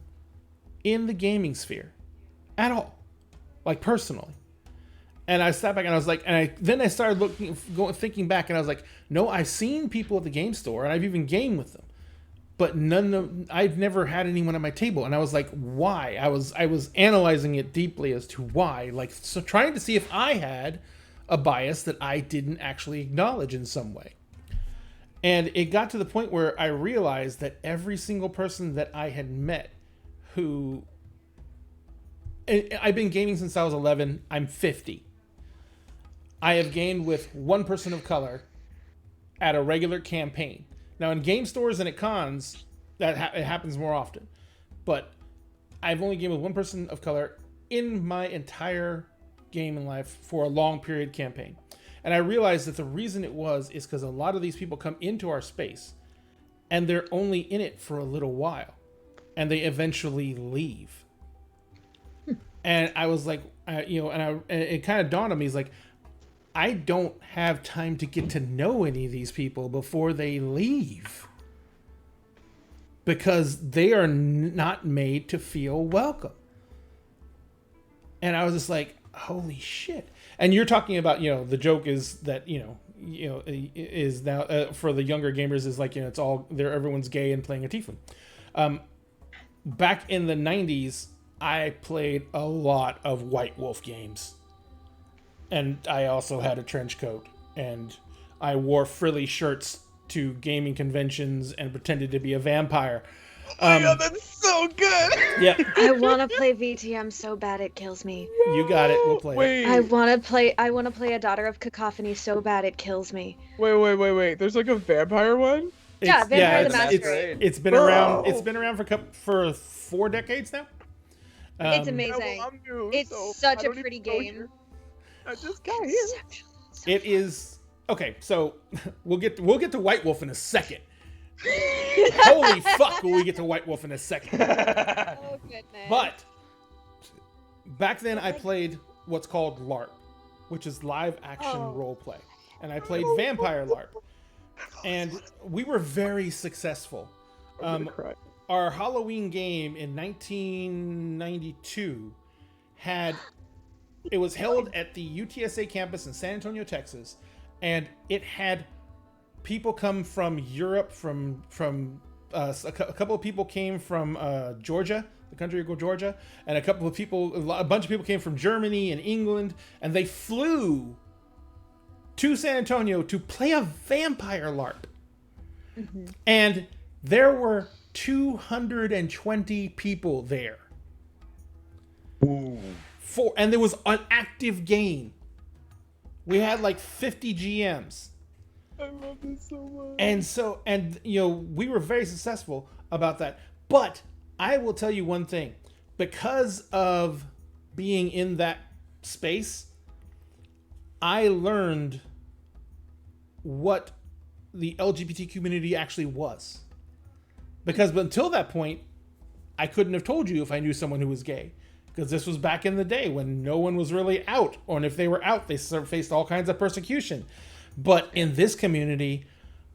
in the gaming sphere at all, like personally. And I stepped back and I was like, then I started thinking back, and I was like, no, I've seen people at the game store and I've even gamed with them, but I've never had anyone at my table. And I was like, why? I was analyzing it deeply as to why, so trying to see if I had a bias that I didn't actually acknowledge in some way. And it got to the point where I realized that every single person that I had met I've been gaming since I was 11. I'm 50. I have gamed with one person of color at a regular campaign. Now, in game stores and at cons, it happens more often. But I've only gamed with one person of color in my entire gaming life for a long period campaign. And I realized that the reason it is because a lot of these people come into our space and they're only in it for a little while, and they eventually leave. And I was like, it kind of dawned on me, it's like, I don't have time to get to know any of these people before they leave, because they are not made to feel welcome. And I was just like, holy shit. And you're talking about, the joke is that, is now for the younger gamers is like, it's all there. Everyone's gay and playing a tiefling. Back in the 90s, I played a lot of White Wolf games. And I also had a trench coat, and I wore frilly shirts to gaming conventions and pretended to be a vampire. Oh my god, that's so good! Yeah. I want to play VTM so bad it kills me. You got it. We'll play Wait. it. I want to play a Daughter of Cacophony so bad it kills me. Wait. There's like a vampire one? Yeah, Vampire the Masquerade. Masquerade. It's been Bro. around. It's been around for 4 decades now. It's Yeah, amazing. well, I'm new, It's so such I a don't pretty even know game. you. I just got here. It is okay. So we'll get to White Wolf in a second. Holy fuck! Will we get to White Wolf in a second? Oh goodness. But back then, I played what's called LARP, which is live action role play, and I played Vampire LARP, and we were very successful. I'm gonna cry. Our Halloween game in 1992 it was held at the UTSA campus in San Antonio, Texas, and it had people come from Europe, from a couple of people came from Georgia, the country of Georgia, and a bunch of people came from Germany and England, and they flew to San Antonio to play a vampire LARP. Mm-hmm. And there were 220 people there. Ooh. And there was an active game. We had like 50 GMs. I love this so much. And we were very successful about that. But I will tell you one thing. Because of being in that space, I learned what the LGBT community actually was. Because until that point, I couldn't have told you if I knew someone who was gay. Because this was back in the day when no one was really out. Or if they were out, they faced all kinds of persecution. But in this community,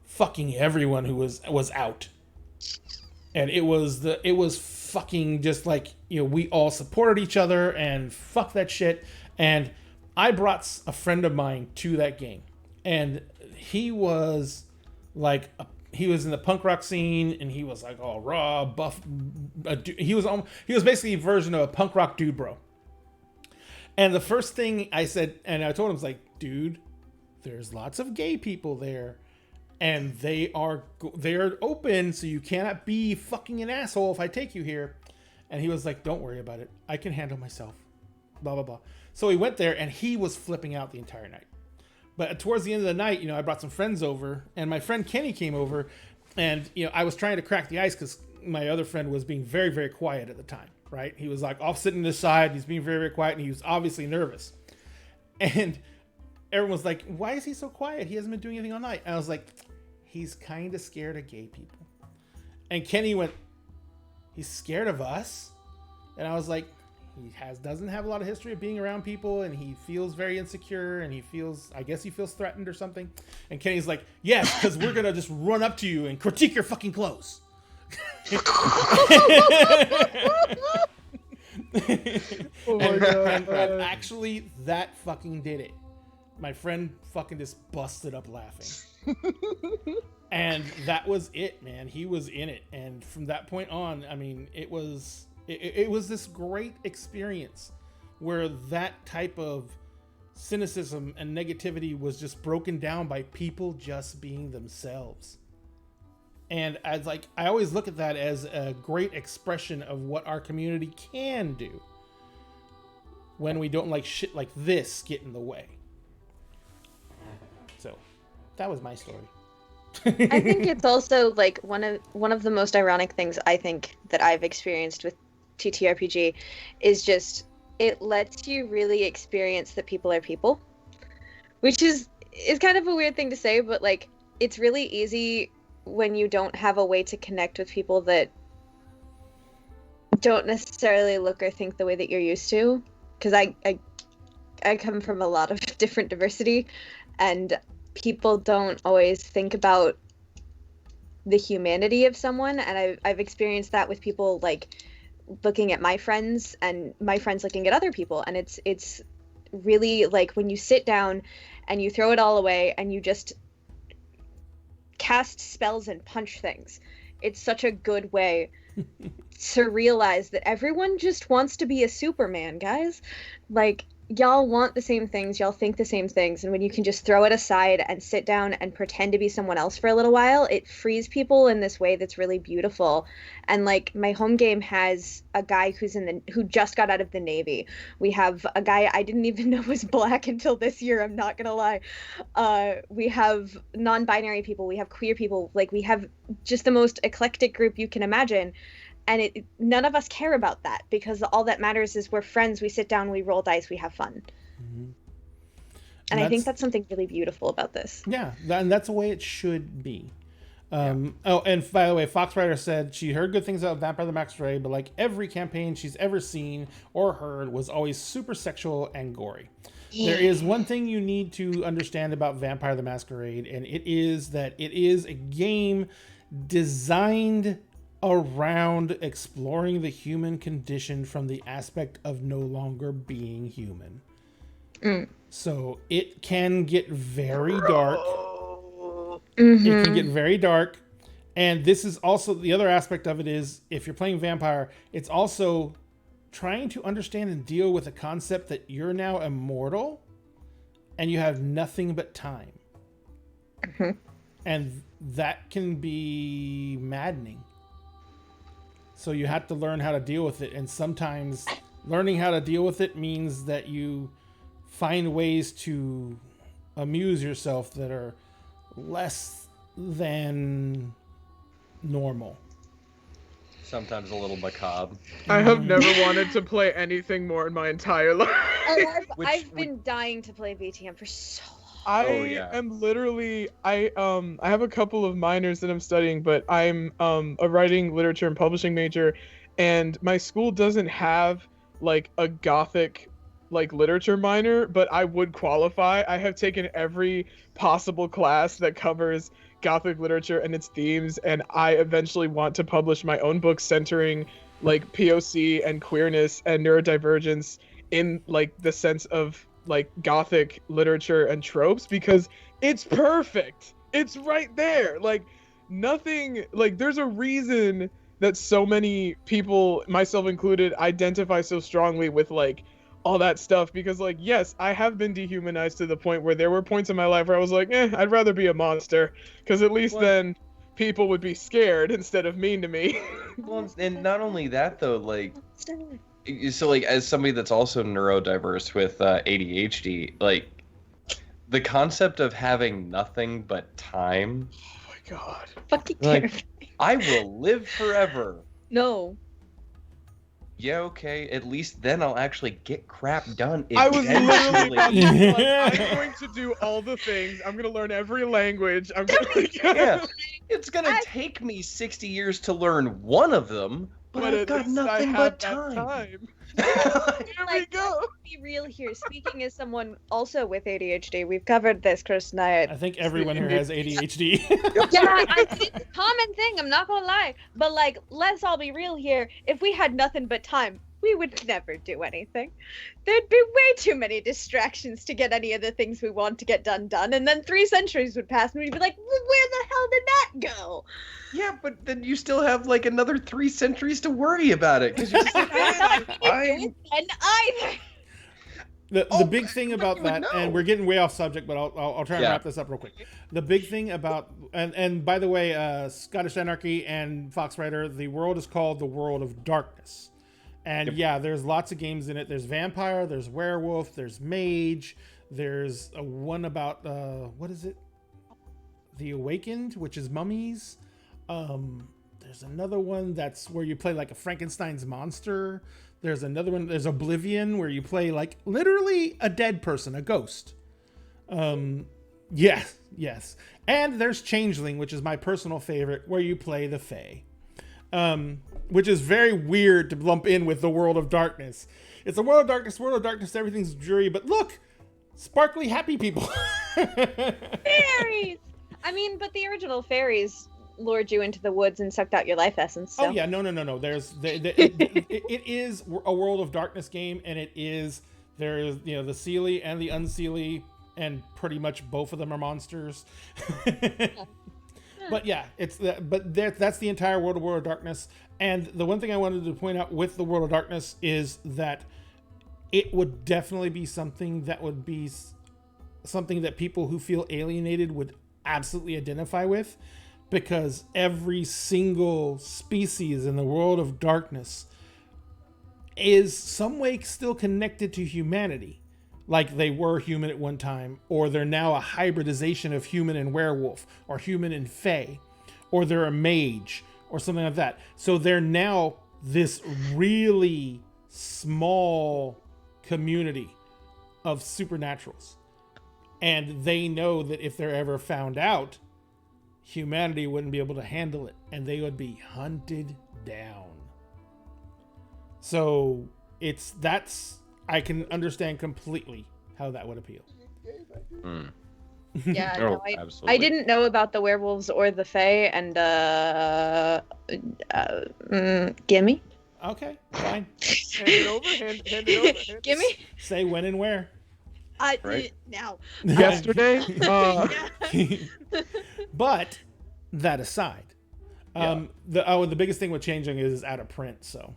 fucking everyone who was out. And it was fucking just like, we all supported each other and fuck that shit. And I brought a friend of mine to that game, and he was like he was in the punk rock scene, and he was like all raw, buff. He was basically a version of a punk rock dude, bro. And the first thing I said, and I told him, was like, dude, there's lots of gay people there, and they're open, so you cannot be fucking an asshole if I take you here. And he was like, don't worry about it. I can handle myself. Blah, blah, blah. So he went there, and he was flipping out the entire night. But towards the end of the night, I brought some friends over, and my friend Kenny came over, and, I was trying to crack the ice because my other friend was being very, very quiet at the time, right? He was like off sitting to the side. He's being very, very quiet, and he was obviously nervous. And everyone was like, why is he so quiet? He hasn't been doing anything all night. And I was like, he's kind of scared of gay people. And Kenny went, he's scared of us? And I was like, doesn't have a lot of history of being around people, and he feels very insecure, and I guess he feels threatened or something. And Kenny's like, yes, because we're gonna just run up to you and critique your fucking clothes. Oh my God. And actually, that fucking did it. My friend fucking just busted up laughing. And that was it, man. He was in it. And from that point on, I mean, it was this great experience where that type of cynicism and negativity was just broken down by people just being themselves. And I always look at that as a great expression of what our community can do when we don't like shit like this get in the way. So that was my story. I think it's also like one of the most ironic things I think that I've experienced with TTRPG is just it lets you really experience that people are people, which is kind of a weird thing to say, but like it's really easy when you don't have a way to connect with people that don't necessarily look or think the way that you're used to, because I come from a lot of different diversity, and people don't always think about the humanity of someone, and I've experienced that with people like looking at my friends and my friends looking at other people, and it's really like when you sit down and you throw it all away and you just cast spells and punch things. It's such a good way to realize that everyone just wants to be a Superman, guys. Like, y'all want the same things, y'all think the same things, and when you can just throw it aside and sit down and pretend to be someone else for a little while, it frees people in this way that's really beautiful. And like my home game has a guy who just got out of the Navy. We have a guy I didn't even know was black until this year, I'm not gonna lie. We have non-binary people, we have queer people, like we have just the most eclectic group you can imagine. And none of us care about that, because all that matters is we're friends, we sit down, we roll dice, we have fun. Mm-hmm. And I think that's something really beautiful about this. Yeah, and that's the way it should be. Oh, and by the way, Foxrider said she heard good things about Vampire the Masquerade, but like every campaign she's ever seen or heard was always super sexual and gory. Yeah. There is one thing you need to understand about Vampire the Masquerade, and it is that it is a game designed around exploring the human condition from the aspect of no longer being human. So it can get very dark. Mm-hmm. It can get very dark. And this is also the other aspect of it is if you're playing Vampire, it's also trying to understand and deal with the concept that you're now immortal and you have nothing but time. Mm-hmm. And that can be maddening. So you have to learn how to deal with it. And sometimes learning how to deal with it means that you find ways to amuse yourself that are less than normal. Sometimes a little macabre. I have never wanted to play anything more in my entire life. I've been dying to play VTM for so long. I am literally I have a couple of minors that I'm studying, but I'm a writing, literature, and publishing major, and my school doesn't have like a gothic like literature minor, but I would qualify. I have taken every possible class that covers gothic literature and its themes, and I eventually want to publish my own book centering like POC and queerness and neurodivergence in like the sense of like gothic literature and tropes, because it's perfect. It's right there. Like nothing, like there's a reason that so many people, myself included, identify so strongly with like all that stuff, because like yes, I have been dehumanized to the point where there were points in my life where I was like, I'd rather be a monster, because at least then people would be scared instead of mean to me. Well, and not only that though, like, so like as somebody that's also neurodiverse with ADHD, like the concept of having nothing but time. Oh my god. Fucking Like, terrifying. I will live forever. No. Yeah, okay. At least then I'll actually get crap done. I was literally about to be like, Yeah. I'm going to do all the things. I'm gonna learn every language. I'm gonna Yeah, it's gonna take me 60 years to learn one of them, but I've at got least I nothing have but that time. Here we go. Let's be real here. Speaking as someone also with ADHD, we've covered this, Chris and I. I think everyone here has ADHD. Yeah, it's a common thing. I'm not gonna lie, but like, let's all be real here. If we had nothing but time, we would never do anything. There'd be way too many distractions to get any of the things we want to get done, and then 3 centuries would pass, and we'd be like, well, where the hell did that go? Yeah, but then you still have like another 3 centuries to worry about it. Because you're just like, I'm... And either. The big thing about you would that, know. and we're getting way off subject, but I'll try and Yeah. wrap this up real quick. The big thing about, and by the way, Scottish Anarchy and Fox Rider, the world is called the World of Darkness. And yeah, there's lots of games in it. There's vampire, there's werewolf, there's mage, there's a one about, what is it? The Awakened, which is mummies. There's another one that's where you play like a Frankenstein's monster. There's another one, there's Oblivion, where you play like literally a dead person, a ghost. Yes. And there's Changeling, which is my personal favorite, where you play the Fae. Which is very weird to lump in with the World of Darkness. It's a World of Darkness, everything's dreary, but look, sparkly happy people. Fairies! I mean, but the original fairies lured you into the woods and sucked out your life essence. So. Oh yeah, no. It is a World of Darkness game, and there's the Seelie and the Unseelie, and pretty much both of them are monsters. But yeah, that's the entire World of Darkness. And the one thing I wanted to point out with the World of Darkness is that it would definitely be something that would be something that people who feel alienated would absolutely identify with, because every single species in the World of Darkness is some way still connected to humanity. Like they were human at one time, or they're now a hybridization of human and werewolf, or human and fae, or they're a mage, or something like that. So they're now this really small community of supernaturals. And they know that if they're ever found out, humanity wouldn't be able to handle it, and they would be hunted down. So I can understand completely how that would appeal. Yeah, Oh, no, absolutely. I didn't know about the werewolves or the fae, and gimme. Okay, fine. Hand it over. Hand it over. Gimme. Say when and where. Right. Now. Yesterday. But that aside, the biggest thing with changing is out of print. So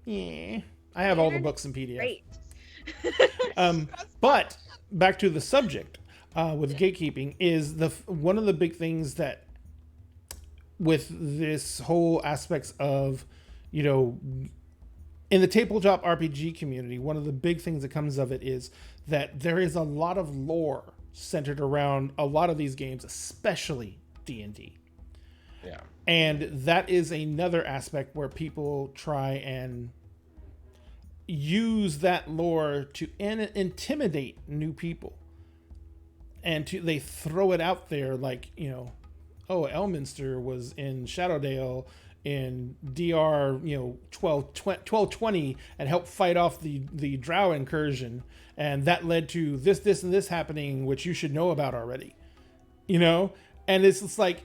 yeah, I have all the books in PDF. Great. But back to the subject with gatekeeping is one of the big things that with this whole aspects of, in the tabletop RPG community, one of the big things that comes of it is that there is a lot of lore centered around a lot of these games, especially D&D. Yeah. And that is another aspect where people try and use that lore to intimidate new people. And they throw it out there like, Elminster was in Shadowdale in DR, 1220 and helped fight off the Drow incursion. And that led to this, and this happening, which you should know about already. And it's just like,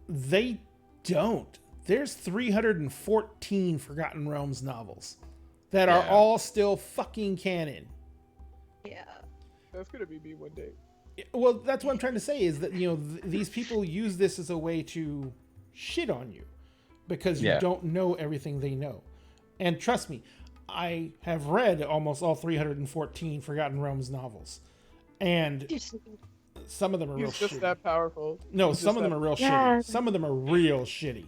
they don't. there's 314 Forgotten Realms novels that are Yeah. all still fucking canon. Yeah. That's gonna be me one day. Well, that's what I'm trying to say is that, these people use this as a way to shit on you because you Yeah. don't know everything they know. And trust me, I have read almost all 314 Forgotten Realms novels. And some of them are real He's just shitty. that powerful. No, He's some just of them that are real Yeah. shitty. Some of them are real shitty.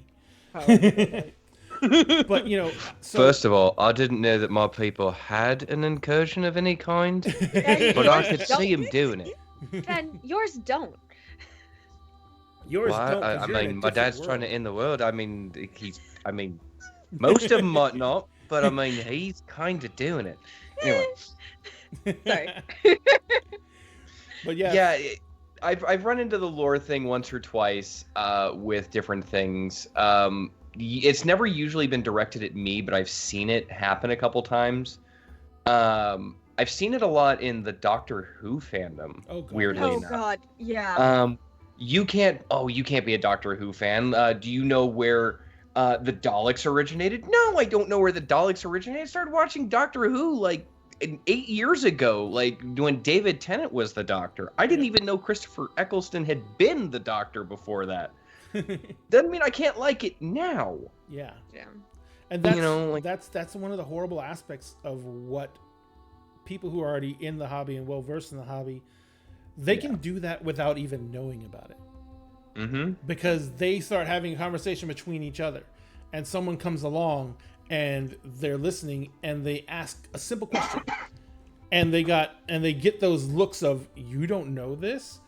powerful. But, so First of all, I didn't know that my people had an incursion of any kind, And but I yours could don't. see him doing it. And yours don't. yours Well, don't. 'cause I you're in a mean, my different dad's trying to world. end the world. I mean, most of them might not, but I mean, he's kind of doing it. Anyway, Sorry. But yeah, yeah, I've run into the lore thing once or twice with different things. It's never usually been directed at me, but I've seen it happen a couple times. I've seen it a lot in the Doctor Who fandom. Oh, God. Weirdly Oh enough. God. Yeah. You can't be a Doctor Who fan. Do you know where the Daleks originated? No, I don't know where the Daleks originated. I started watching Doctor Who like 8 years ago, like when David Tennant was the Doctor. I didn't even know Christopher Eccleston had been the Doctor before that. Doesn't mean I can't like it now. yeah. Yeah. And that's like- that's one of the horrible aspects of what people who are already in the hobby and well versed in the hobby, they can do that without even knowing about it. Mm-hmm. Because they start having a conversation between each other and someone comes along and they're listening and they ask a simple question and they get those looks of, you don't know this?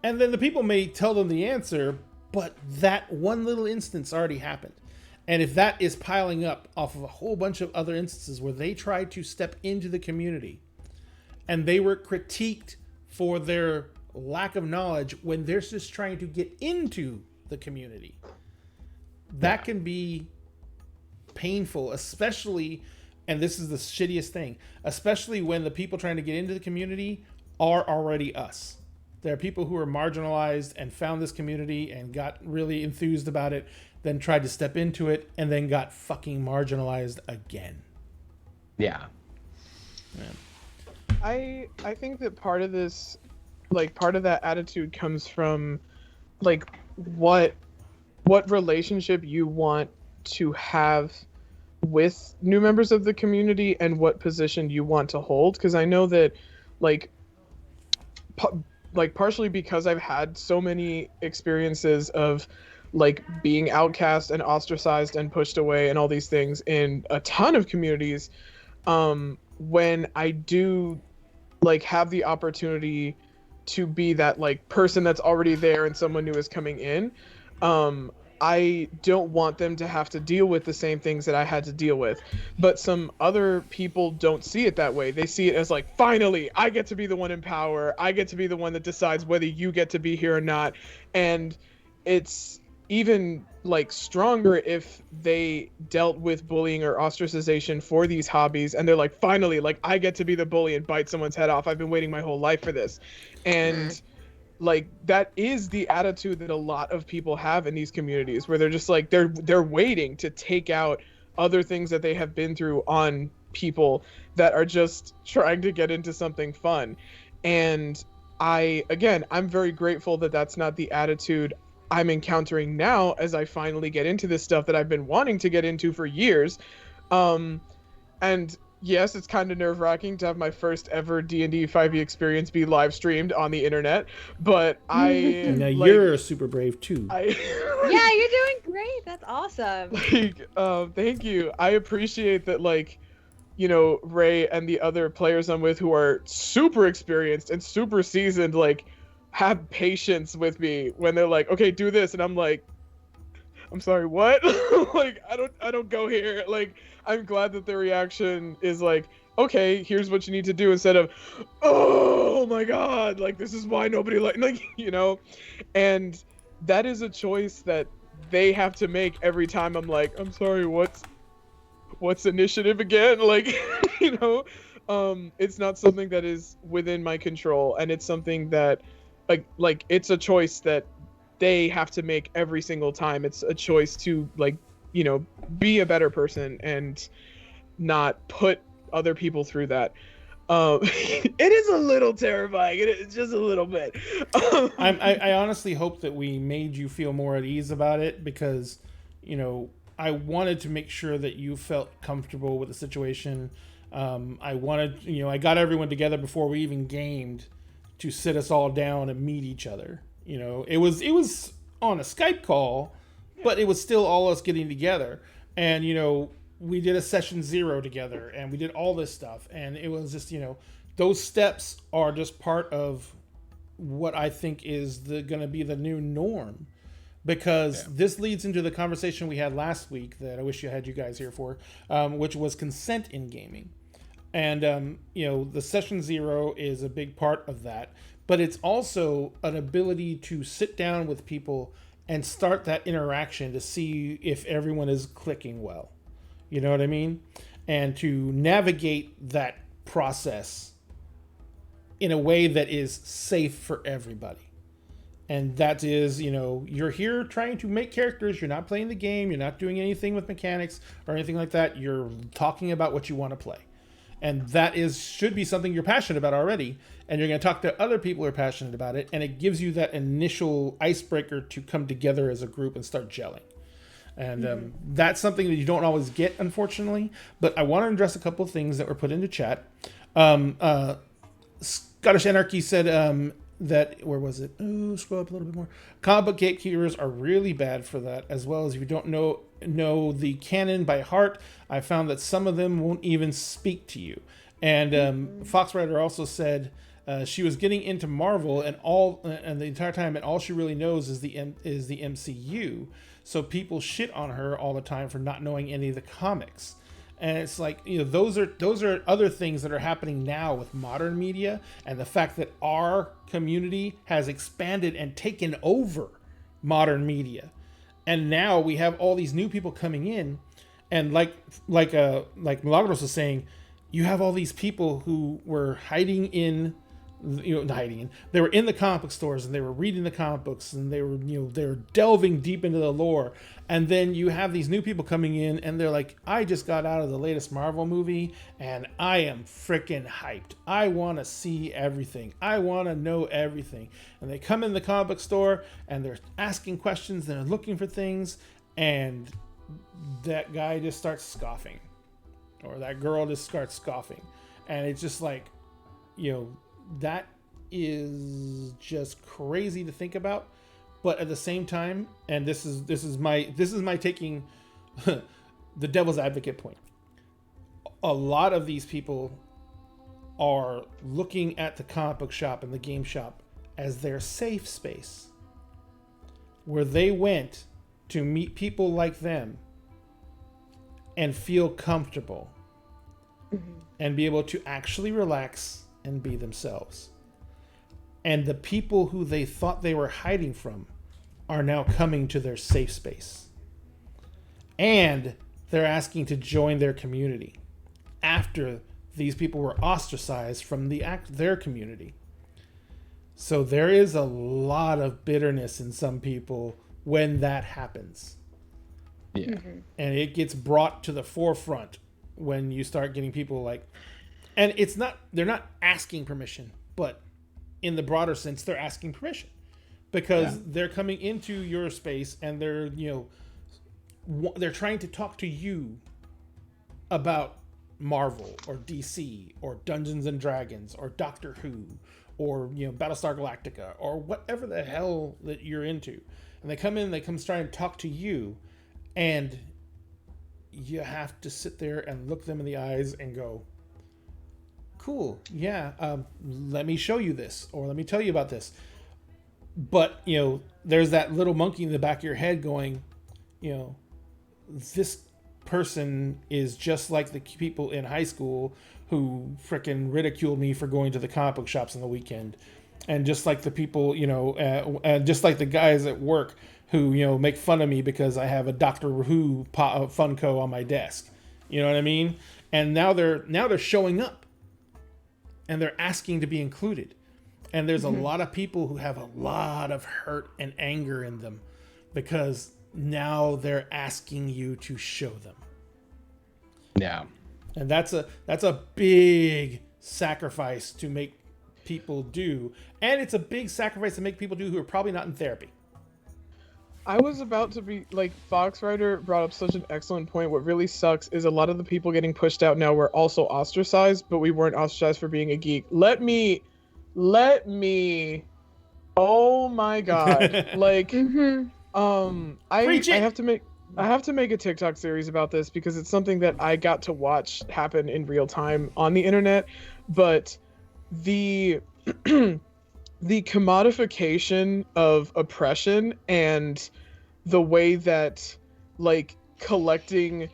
And then the people may tell them the answer, but that one little instance already happened. And if that is piling up off of a whole bunch of other instances where they tried to step into the community and they were critiqued for their lack of knowledge when they're just trying to get into the community, that can be painful, especially, and this is the shittiest thing, especially when the people trying to get into the community are already us. There are people who are marginalized and found this community and got really enthused about it, then tried to step into it, and then got fucking marginalized again. Yeah. I think that part of this, like part of that attitude comes from like what relationship you want to have with new members of the community and what position you want to hold, because I know that like partially because I've had so many experiences of like being outcast and ostracized and pushed away and all these things in a ton of communities, when I do like have the opportunity to be that like person that's already there and someone new is coming in, I don't want them to have to deal with the same things that I had to deal with. But some other people don't see it that way. They see it as like, finally, I get to be the one in power. I get to be the one that decides whether you get to be here or not. And it's even like stronger if they dealt with bullying or ostracization for these hobbies and they're like, finally, like I get to be the bully and bite someone's head off. I've been waiting my whole life for this. And like that is the attitude that a lot of people have in these communities, where they're just like they're waiting to take out other things that they have been through on people that are just trying to get into something fun. And I'm very grateful that that's not the attitude I'm encountering now as I finally get into this stuff that I've been wanting to get into for years. And yes, it's kind of nerve-wracking to have my first ever D&D 5e experience be live streamed on the internet, but Now you're super brave too. Yeah, you're doing great. That's awesome. Thank you. I appreciate that, like, you know, Ray and the other players I'm with who are super experienced and super seasoned, like, have patience with me when they're like, okay, do this, and I'm like, I'm sorry, what? Like, I don't go here. Like, I'm glad that the reaction is like, okay, here's what you need to do, instead of, oh my god, like, this is why nobody like, you know? And that is a choice that they have to make every time I'm like, I'm sorry, what's initiative again? Like, you know, it's not something that is within my control, and it's something that, like, it's a choice that they have to make every single time. It's a choice to, like, you know, be a better person and not put other people through that. It is a little terrifying. It's just a little bit. I honestly hope that we made you feel more at ease about it, because, you know, I wanted to make sure that you felt comfortable with the situation. I wanted, you know, I got everyone together before we even gamed to sit us all down and meet each other. You know, it was on a Skype call, but it was still all us getting together. And, you know, we did a session 0 together, and we did all this stuff. And it was just, you know, those steps are just part of what I think is going to be the new norm. Because this leads into the conversation we had last week that I wish you had you guys here for, which was consent in gaming. And, you know, the session 0 is a big part of that. But it's also an ability to sit down with people and start that interaction to see if everyone is clicking well. You know what I mean? And to navigate that process in a way that is safe for everybody. And that is, you know, you're here trying to make characters. You're not playing the game. You're not doing anything with mechanics or anything like that. You're talking about what you want to play. And that should be something you're passionate about already. And you're going to talk to other people who are passionate about it. And it gives you that initial icebreaker to come together as a group and start gelling. And that's something that you don't always get, unfortunately. But I want to address a couple of things that were put into chat. Scottish Anarchy said that, where was it? Oh, scroll up a little bit more. Comic book gatekeepers are really bad for that, as well as if you don't know the canon by heart. I found that some of them won't even speak to you. And Foxrider also said she was getting into Marvel and the entire time, and all she really knows is the MCU. So people shit on her all the time for not knowing any of the comics. And it's like, you know, those are other things that are happening now with modern media, and the fact that our community has expanded and taken over modern media. And now we have all these new people coming in, and like Milagros was saying, you have all these people who were they were in the comic book stores, and they were reading the comic books, and they were delving deep into the lore. And then you have these new people coming in, and they're like, I just got out of the latest Marvel movie, and I am freaking hyped. I want to see everything. I want to know everything. And they come in the comic book store, and they're asking questions, and they're looking for things, and that guy just starts scoffing, or that girl just starts scoffing. And it's just like, you know, that is just crazy to think about. But at the same time, and this is my taking the devil's advocate point. A lot of these people are looking at the comic book shop and the game shop as their safe space, where they went to meet people like them and feel comfortable and be able to actually relax and be themselves. And the people who they thought they were hiding from are now coming to their safe space. And they're asking to join their community after these people were ostracized from their community. So there is a lot of bitterness in some people when that happens. Yeah. And it gets brought to the forefront when you start getting people like, and they're not asking permission, but in the broader sense, they're asking permission because they're coming into your space, and they're trying to talk to you about Marvel or DC or Dungeons and Dragons or Doctor Who or, you know, Battlestar Galactica or whatever the hell that you're into. And they come trying to talk to you, and you have to sit there and look them in the eyes and go, cool, yeah, let me show you this, or let me tell you about this. But, you know, there's that little monkey in the back of your head going, you know, this person is just like the people in high school who frickin' ridiculed me for going to the comic book shops on the weekend. And just like the people, you know, just like the guys at work who, you know, make fun of me because I have a Doctor Who Funko on my desk. You know what I mean? And now they're showing up, and they're asking to be included. And there's a lot of people who have a lot of hurt and anger in them because now they're asking you to show them. Yeah. And that's a big sacrifice to make people do. And it's a big sacrifice to make people do who are probably not in therapy. I was about to be like, Foxrider brought up such an excellent point. What really sucks is a lot of the people getting pushed out now were also ostracized, but we weren't ostracized for being a geek. Let me oh my god. Like Preach it. I have to make a TikTok series about this because it's something that I got to watch happen in real time on the internet. But the the commodification of oppression and the way that like collecting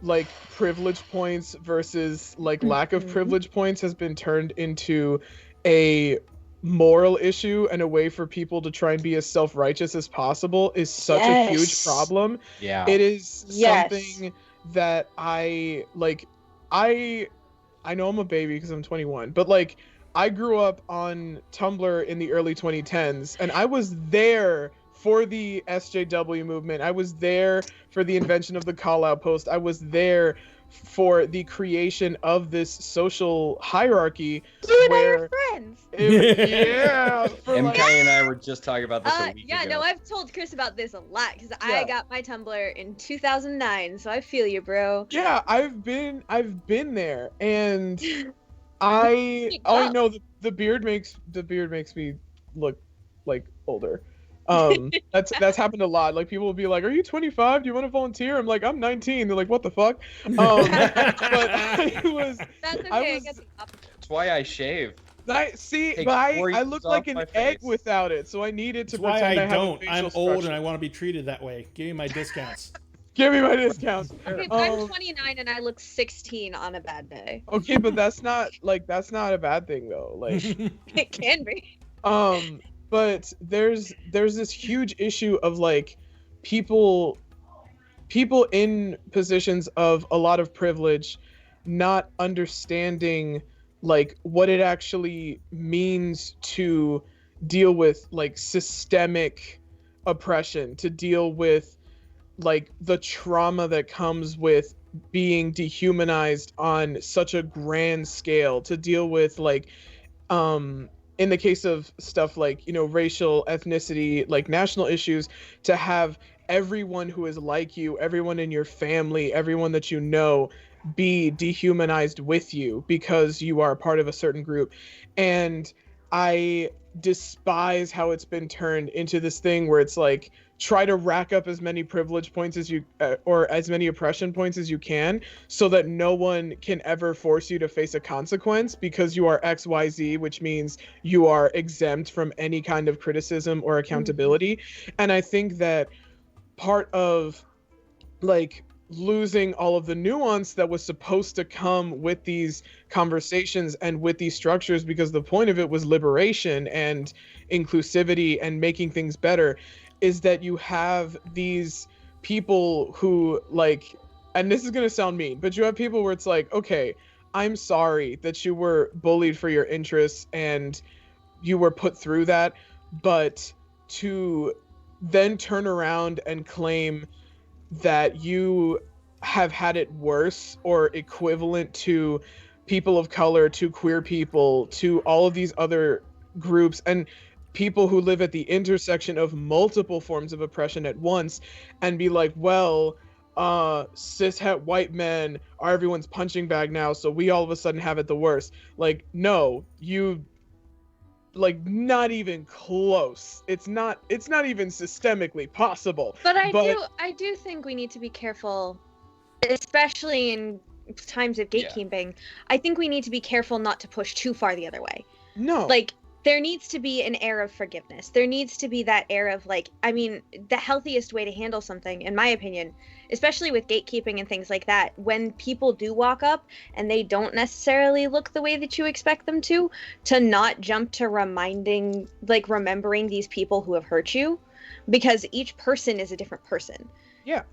like privilege points versus like lack of privilege points has been turned into a moral issue and a way for people to try and be as self-righteous as possible is such a huge problem. Yeah. It is something that I know I'm a baby because I'm 21, but like I grew up on Tumblr in the early 2010s and I was there for the SJW movement. I was there for the invention of the call out post. I was there for the creation of this social hierarchy. You and I are friends. MK and I were just talking about this a week ago. No, I've told Chris about this a lot because I got my Tumblr in 2009, so I feel you, bro. Yeah, I've been there, and I know the beard makes me look like older. That's happened a lot. Like people will be like, "Are you 25? Do you want to volunteer?" I'm like, "I'm 19." They're like, "What the fuck?" But That's okay. I got the opposite. That's why I shave. I look like an egg face. without it, so I needed to That's why pretend I I have a don't. facial I'm old structure. and I want to be treated that way. Give me my discounts. Give me my discounts. Okay, but I'm 29 and I look 16 on a bad day. Okay, but that's not a bad thing though. Like It can be. but there's this huge issue of like people in positions of a lot of privilege not understanding like what it actually means to deal with like systemic oppression, to deal with like the trauma that comes with being dehumanized on such a grand scale, to deal with like in the case of stuff like, you know, racial, ethnicity, like national issues, to have everyone who is like you, everyone in your family, everyone that you know, be dehumanized with you because you are a part of a certain group. And I despise how it's been turned into this thing where it's like, try to rack up as many privilege points as you or as many oppression points as you can so that no one can ever force you to face a consequence because you are XYZ, which means you are exempt from any kind of criticism or accountability. And I think that part of like losing all of the nuance that was supposed to come with these conversations and with these structures, because the point of it was liberation and inclusivity and making things better, is that you have these people who like, and this is going to sound mean, but you have people where it's like, okay, I'm sorry that you were bullied for your interests and you were put through that, but to then turn around and claim that you have had it worse or equivalent to people of color, to queer people, to all of these other groups and people who live at the intersection of multiple forms of oppression at once, and be like, well, cishet white men are everyone's punching bag now, so we all of a sudden have it the worst. Like, no, you, like, not even close. It's not even systemically possible. But I do think we need to be careful, especially in times of gatekeeping. Yeah. I think we need to be careful not to push too far the other way. No. Like, there needs to be an air of forgiveness. There needs to be that air of like, I mean, the healthiest way to handle something, in my opinion, especially with gatekeeping and things like that, when people do walk up and they don't necessarily look the way that you expect them to not jump to remembering these people who have hurt you, because each person is a different person.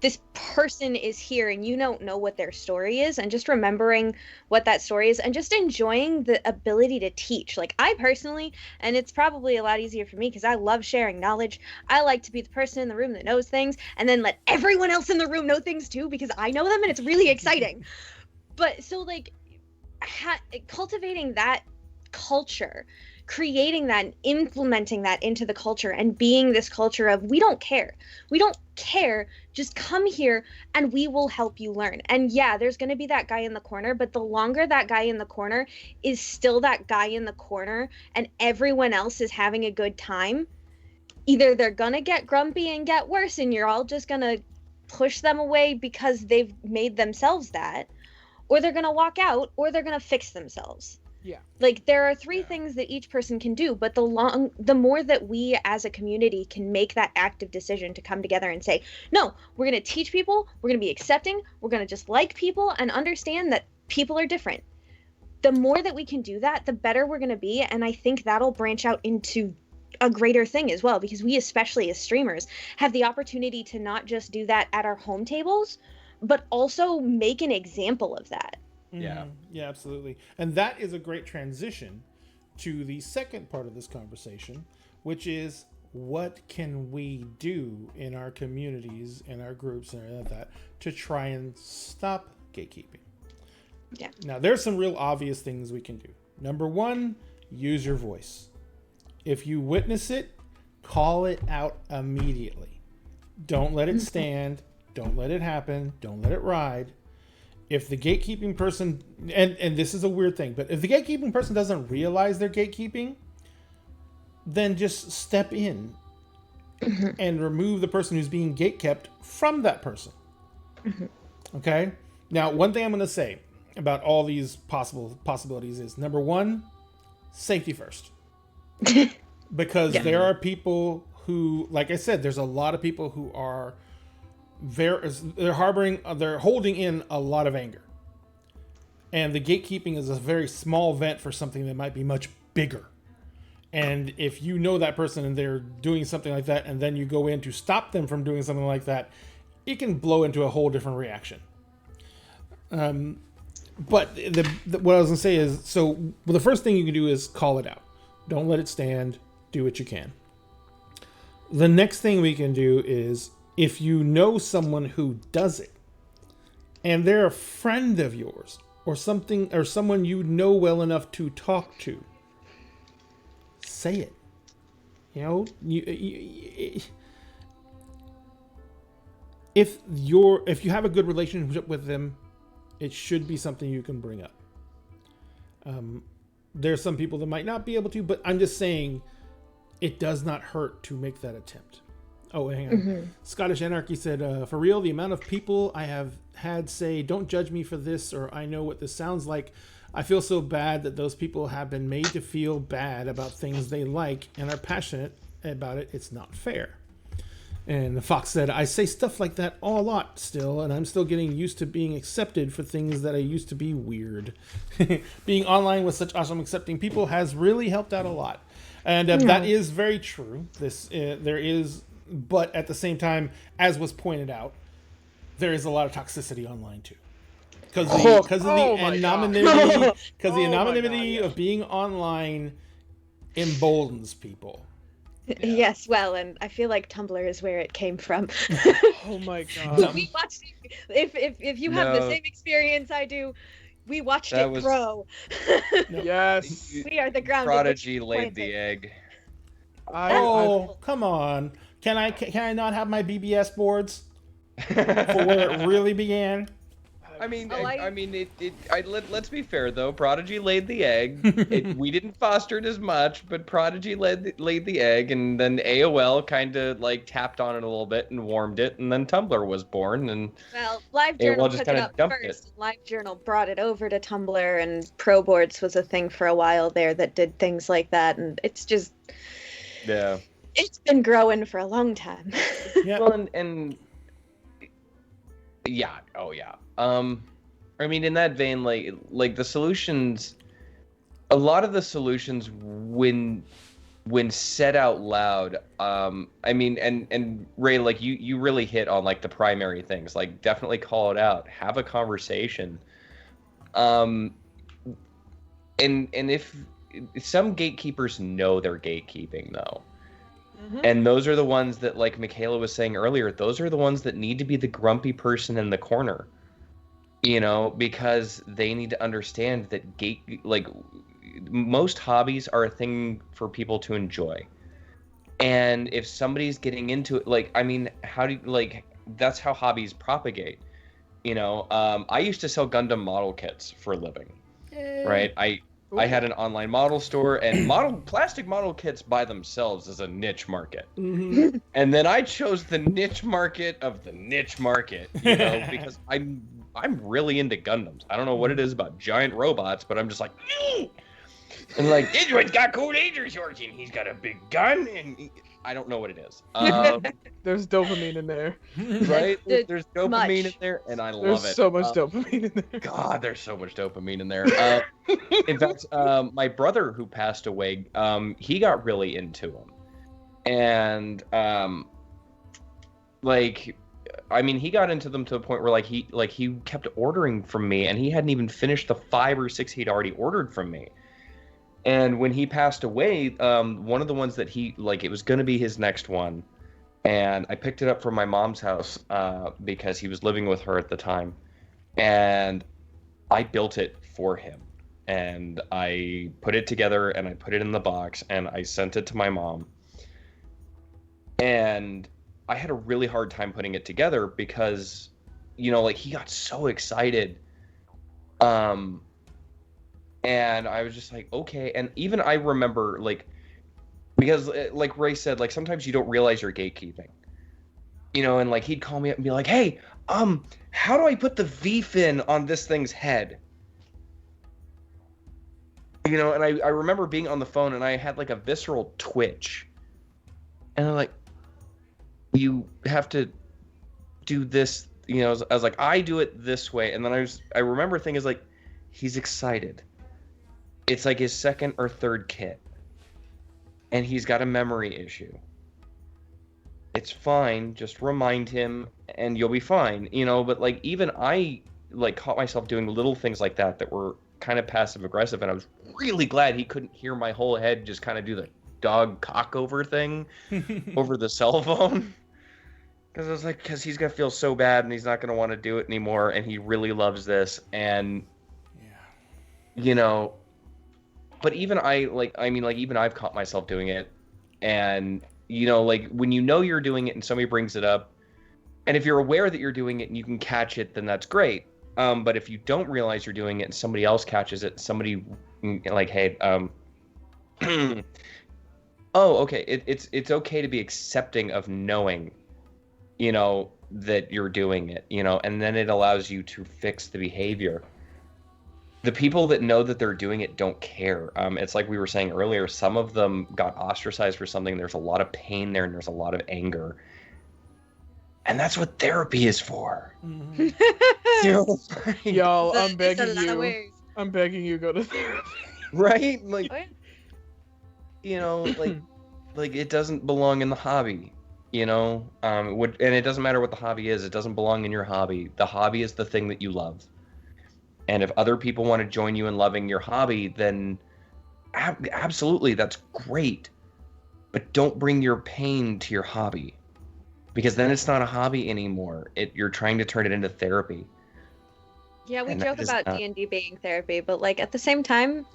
this person is here and you don't know what their story is, and just remembering what that story is and just enjoying the ability to teach. Like, I personally, and it's probably a lot easier for me because I love sharing knowledge. I like to be the person in the room that knows things and then let everyone else in the room know things too, because I know them and it's really exciting. But so like cultivating that culture, creating that and implementing that into the culture, and being this culture of we don't care, just come here and we will help you learn. And yeah, there's going to be that guy in the corner, but the longer that guy in the corner is still that guy in the corner and everyone else is having a good time, either they're going to get grumpy and get worse and you're all just going to push them away because they've made themselves that, or they're going to walk out, or they're going to fix themselves. Yeah. Like, there are three things that each person can do, but the more that we as a community can make that active decision to come together and say, no, we're going to teach people, we're going to be accepting, we're going to just like people and understand that people are different. The more that we can do that, the better we're going to be. And I think that'll branch out into a greater thing as well, because we, especially as streamers, have the opportunity to not just do that at our home tables, but also make an example of that. Yeah. Yeah, absolutely. And that is a great transition to the second part of this conversation, which is what can we do in our communities, in our groups, and like that to try and stop gatekeeping. Yeah. Now, there's some real obvious things we can do. Number one, use your voice. If you witness it, call it out immediately. Don't let it stand. Don't let it happen. Don't let it ride. If the gatekeeping person, and this is a weird thing, but if the gatekeeping person doesn't realize they're gatekeeping, then just step in and remove the person who's being gatekept from that person. Okay? Now, one thing I'm going to say about all these possibilities is, number one, safety first. Because there are people who, like I said, there's a lot of people who are they're holding in a lot of anger, and the gatekeeping is a very small vent for something that might be much bigger. And if you know that person and they're doing something like that, and then you go in to stop them from doing something like that, it can blow into a whole different reaction. But what I was gonna say is, so the first thing you can do is call it out. Don't let it stand. Do what you can. The next thing we can do is, if you know someone who does it, and they're a friend of yours, or something, or someone you know well enough to talk to, say it. You know, if you have a good relationship with them, it should be something you can bring up. There's some people that might not be able to, but I'm just saying, it does not hurt to make that attempt. Oh, hang on. Scottish Anarchy said, for real, the amount of people I have had say, don't judge me for this, or I know what this sounds like. I feel so bad that those people have been made to feel bad about things they like and are passionate about it. It's not fair. And the Fox said, I say stuff like that a lot still, and I'm still getting used to being accepted for things that I used to be weird. Being online with such awesome accepting people has really helped out a lot. And that is very true. There is... But at the same time, as was pointed out, there is a lot of toxicity online too, because the anonymity of being online emboldens people. Yeah. Yes, well, and I feel like Tumblr is where it came from. Oh my god! We watched it. If you have the same experience I do, we watched it grow. Yes, we are the ground. Prodigy laid the egg. Come on! Can I not have my BBS boards for where it really began? I mean, let's be fair though. Prodigy laid the egg. We didn't foster it as much, but Prodigy laid the egg, and then AOL kind of like tapped on it a little bit and warmed it, and then Tumblr was born. And LiveJournal took it up first. LiveJournal brought it over to Tumblr, and ProBoards was a thing for a while there that did things like that, and it's just it's been growing for a long time. Yeah. Well, and yeah, oh yeah. I mean, in that vein, like the solutions, a lot of the solutions when when said out loud, I mean, and Ray, like you really hit on like the primary things. Like, definitely call it out, have a conversation. And if some gatekeepers know they're gatekeeping though, and those are the ones that, like Michaela was saying earlier, those are the ones that need to be the grumpy person in the corner, you know, because they need to understand that most hobbies are a thing for people to enjoy. And if somebody's getting into it, like, I mean, how do you, like, that's how hobbies propagate, you know. I used to sell Gundam model kits for a living, right? I had an online model store, and plastic model kits by themselves is a niche market. Mm-hmm. And then I chose the niche market of the niche market, you know, because I'm really into Gundams. I don't know what it is about giant robots, but I'm just like, and like, Idris got cool laser swords, and he's got a big gun, and I don't know what it is. There's dopamine in there. Right? There's dopamine Much. in there, and I love There's it. so much dopamine in there. God, there's so much dopamine in there. In fact, my brother who passed away, he got really into them. And, like, I mean, he got into them to the point where, he kept ordering from me, and he hadn't even finished the 5 or 6 he'd already ordered from me. And when he passed away, one of the ones that it was going to be his next one. And I picked it up from my mom's house because he was living with her at the time. And I built it for him. And I put it together, and I put it in the box, and I sent it to my mom. And I had a really hard time putting it together because, you know, like, he got so excited. And I was just like, okay. And even I remember, like, because like Ray said, like, sometimes you don't realize you're gatekeeping, you know, and like, he'd call me up and be like, hey, how do I put the V fin on this thing's head? You know, and I remember being on the phone, and I had like a visceral twitch, and I'm like, you have to do this, you know. I was like, I do it this way. And then I remember thinking, like, he's excited. It's like his second or third kit, and he's got a memory issue. It's fine, just remind him and you'll be fine, you know. But like, even I like caught myself doing little things like that were kind of passive aggressive, and I was really glad he couldn't hear my whole head just kind of do the dog cock over thing over the cell phone. Because I was like, because he's gonna feel so bad, and he's not gonna want to do it anymore, and he really loves this. And you know, but even even I've caught myself doing it. And you know, like, when you know you're doing it and somebody brings it up, and if you're aware that you're doing it and you can catch it, then that's great. But if you don't realize you're doing it and somebody else catches it, somebody like, hey, oh, okay, it's okay to be accepting of knowing, you know, that you're doing it, you know, and then it allows you to fix the behavior. The people that know that they're doing it don't care. It's like we were saying earlier, some of them got ostracized for something. There's a lot of pain there, and there's a lot of anger. And that's what therapy is for. Mm-hmm. You know, Y'all, I'm It's a begging lot of you. ways. I'm begging you, go to therapy. right? Like, Oh, yeah. you know, like it doesn't belong in the hobby, you know? And it doesn't matter what the hobby is. It doesn't belong in your hobby. The hobby is the thing that you love. And if other people want to join you in loving your hobby, then absolutely, that's great. But don't bring your pain to your hobby, because then it's not a hobby anymore. You're trying to turn it into therapy. Yeah, we And joke that is about not- D&D being therapy, but like at the same time,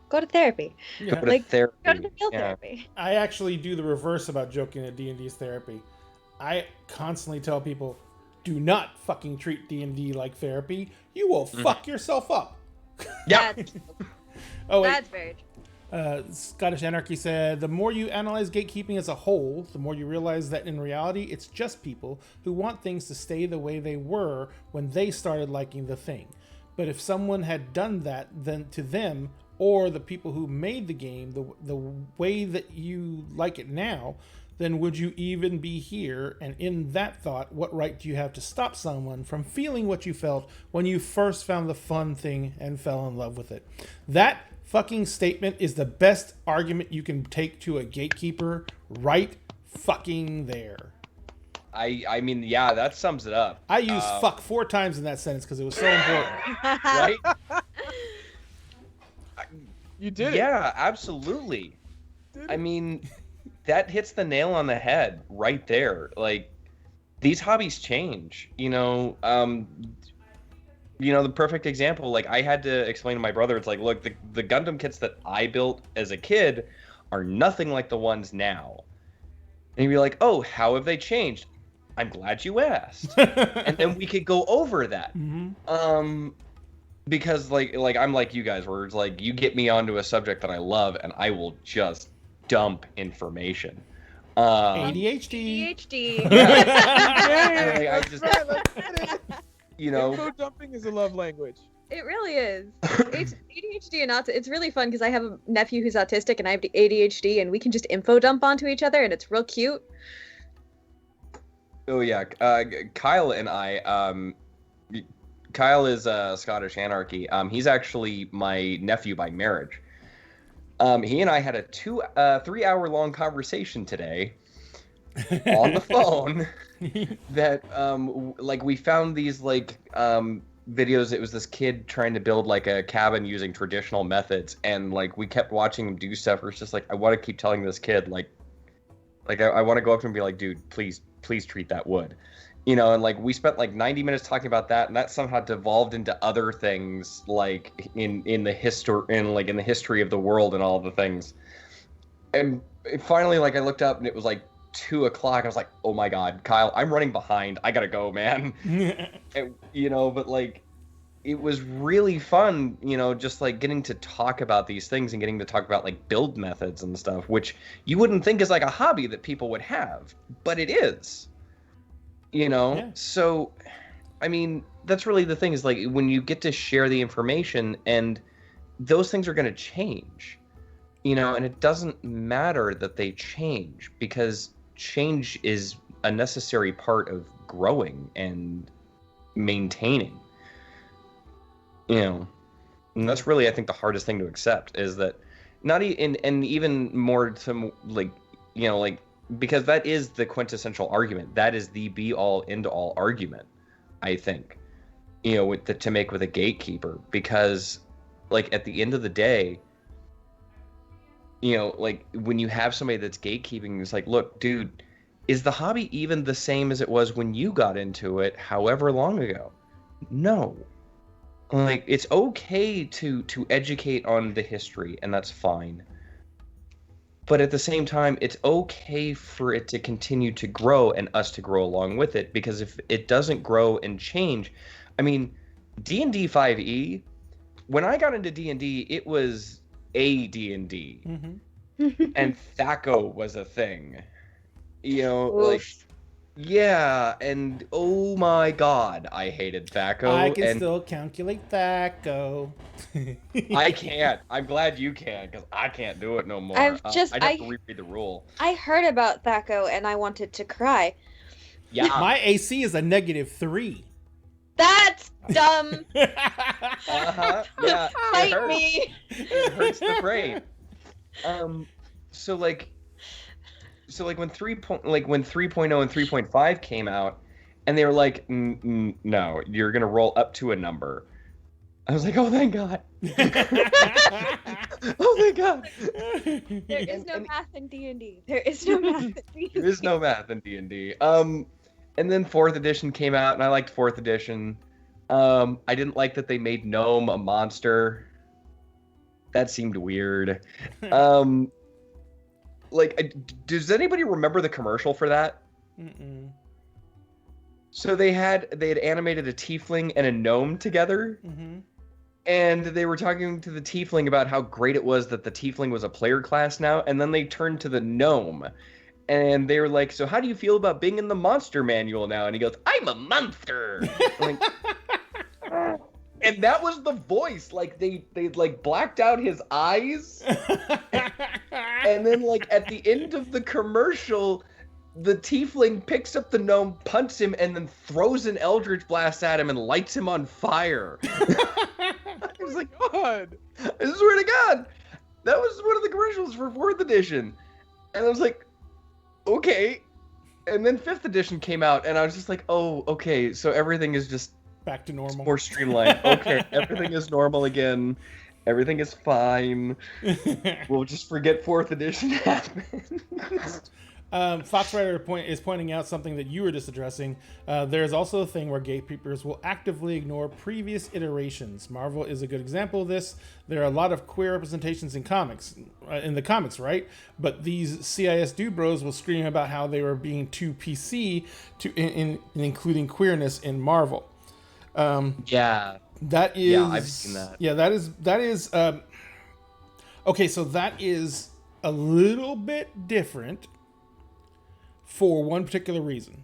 go to therapy. Yeah. Go to Like, therapy. Go to the real Yeah. therapy. I actually do the reverse about joking that D&D is therapy. I constantly tell people, do not fucking treat D&D like therapy. You will fuck yourself up. Yeah. That's, Oh, wait. that's very true. Scottish Anarchy said, the more you analyze gatekeeping as a whole, the more you realize that in reality, it's just people who want things to stay the way they were when they started liking the thing. But if someone had done that then to them, or the people who made the game the way that you like it now, then would you even be here? And in that thought, what right do you have to stop someone from feeling what you felt when you first found the fun thing and fell in love with it? That fucking statement is the best argument you can take to a gatekeeper right fucking there. I mean, yeah, that sums it up. I used fuck 4 times in that sentence because it was so important. Right? You did it. Yeah, absolutely. I mean, that hits the nail on the head right there. Like, these hobbies change, the perfect example, like, I had to explain to my brother, it's like, look, the Gundam kits that I built as a kid are nothing like the ones now. And he'd be like, oh, how have they changed? I'm glad you asked. And then we could go over that. Mm-hmm. Because like I'm like you guys, where it's like, you get me onto a subject that I love and I will just dump information. ADHD. ADHD. I just, Right, let's get it. Info dumping is a love language. It really is. ADHD and it's really fun because I have a nephew who's autistic and I have ADHD, and we can just info dump onto each other, and it's real cute. Oh yeah, Kyle and I. Kyle is Scottish Anarchy. He's actually my nephew by marriage. He and I had a 3-hour long conversation today on the phone. That we found these videos. It was this kid trying to build like a cabin using traditional methods, and like we kept watching him do stuff. It's just like, I want to keep telling this kid I want to go up to him and be like, dude, please treat that wood, and like we spent like 90 minutes talking about that, and that somehow devolved into other things like in the history of the world and all the things. And finally, like, I looked up and it was like 2:00. I was like, oh my god, Kyle, I'm running behind, I gotta go, man. And, but like, it was really fun, just like getting to talk about these things and getting to talk about like build methods and stuff, which you wouldn't think is like a hobby that people would have, but it is, Yeah. So I mean, that's really the thing, is like when you get to share the information, and those things are going to change, and it doesn't matter that they change, because change is a necessary part of growing and maintaining. And that's really, I think, the hardest thing to accept, is that and even more to because that is the quintessential argument. That is the be all end all argument, I think, to make with a gatekeeper, because like at the end of the day, like when you have somebody that's gatekeeping, it's like, look, dude, is the hobby even the same as it was when you got into it however long ago? No. Like, it's okay to educate on the history, and that's fine. But at the same time, it's okay for it to continue to grow and us to grow along with it, because if it doesn't grow and change, I mean, D&D 5e, when I got into D&D, it was a D&D. Mm-hmm. And THAC0 was a thing. Oof. Yeah, and oh my god, I hated THAC0. I can still calculate THAC0. I can't. I'm glad you can, because I can't do it no more. I'd have to reread the rule. I heard about THAC0 and I wanted to cry. Yeah. My AC is a -3. That's dumb. Uh-huh. Yeah. Fight hurts. me. It hurts the brain. So when 3.0 and 3.5 came out, and they were like, no, you're gonna roll up to a number. I was like, oh, thank God. Oh, thank God. There is no math in D&D. There is no math in D&D. There is no math in D&D. And then 4th edition came out, and I liked 4th edition. I didn't like that they made Gnome a monster. That seemed weird. Does anybody remember the commercial for that? Mm-mm. So they had animated a tiefling and a gnome together. Mm-hmm. And they were talking to the tiefling about how great it was that the tiefling was a player class now, and then they turned to the gnome, and they were like, so how do you feel about being in the monster manual now? And he goes, I'm a monster. And that was the voice. Like, they like blacked out his eyes. And then like at the end of the commercial, the tiefling picks up the gnome, punts him, and then throws an eldritch blast at him and lights him on fire. was like, God. I swear to God, that was one of the commercials for 4th edition. And I was like, okay. And then 5th edition came out, and I was just like, oh, okay, so everything is just Back to normal. more streamlined. Okay, everything is normal again. Everything is fine. We'll just forget 4th edition happened. Foxrider is pointing out something that you were just addressing. There's also a thing where gatekeepers will actively ignore previous iterations. Marvel is a good example of this. There are a lot of queer representations in the comics, right? But these CIS dude bros will scream about how they were being too PC in including queerness in Marvel. Yeah. That is. Yeah, I've seen that. Yeah, that is. Okay, so that is a little bit different. For one particular reason.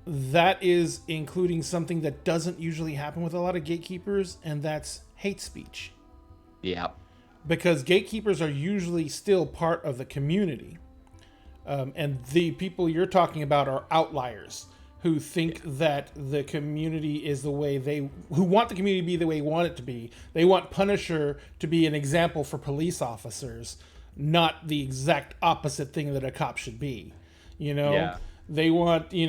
That is including something that doesn't usually happen with a lot of gatekeepers, and that's hate speech. Yeah. Because gatekeepers are usually still part of the community. And the people you're talking about are outliers who think that the community is the way who want the community to be the way they want it to be. They want Punisher to be an example for police officers, not the exact opposite thing that a cop should be. They want their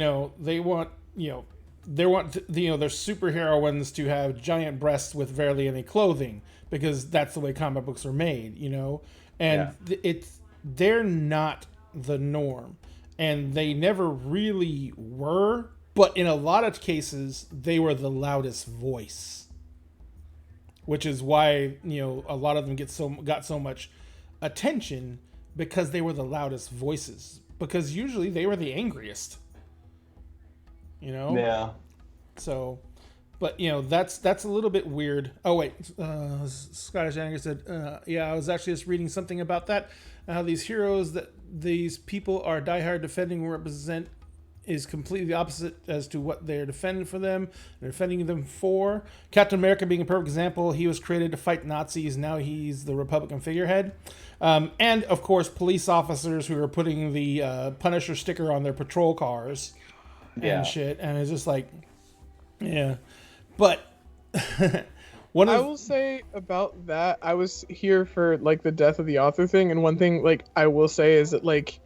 superheroines to have giant breasts with barely any clothing because that's the way comic books are made, and they're not the norm, and they never really were, but in a lot of cases they were the loudest voice, which is why a lot of them got so much attention because they were the loudest voices. Because usually they were the angriest, Yeah. So, but that's a little bit weird. Oh wait, Scottish Anger said, I was actually just reading something about that. How these heroes that these people are diehard defending represent is completely opposite as to what they're defending for them. They're defending them for. Captain America being a perfect example. He was created to fight Nazis. Now he's the Republican figurehead. And of course, police officers who are putting the Punisher sticker on their patrol cars and shit. And it's just like, yeah. But I will say about that, I was here for like the death of the author thing, and one thing like I will say is that like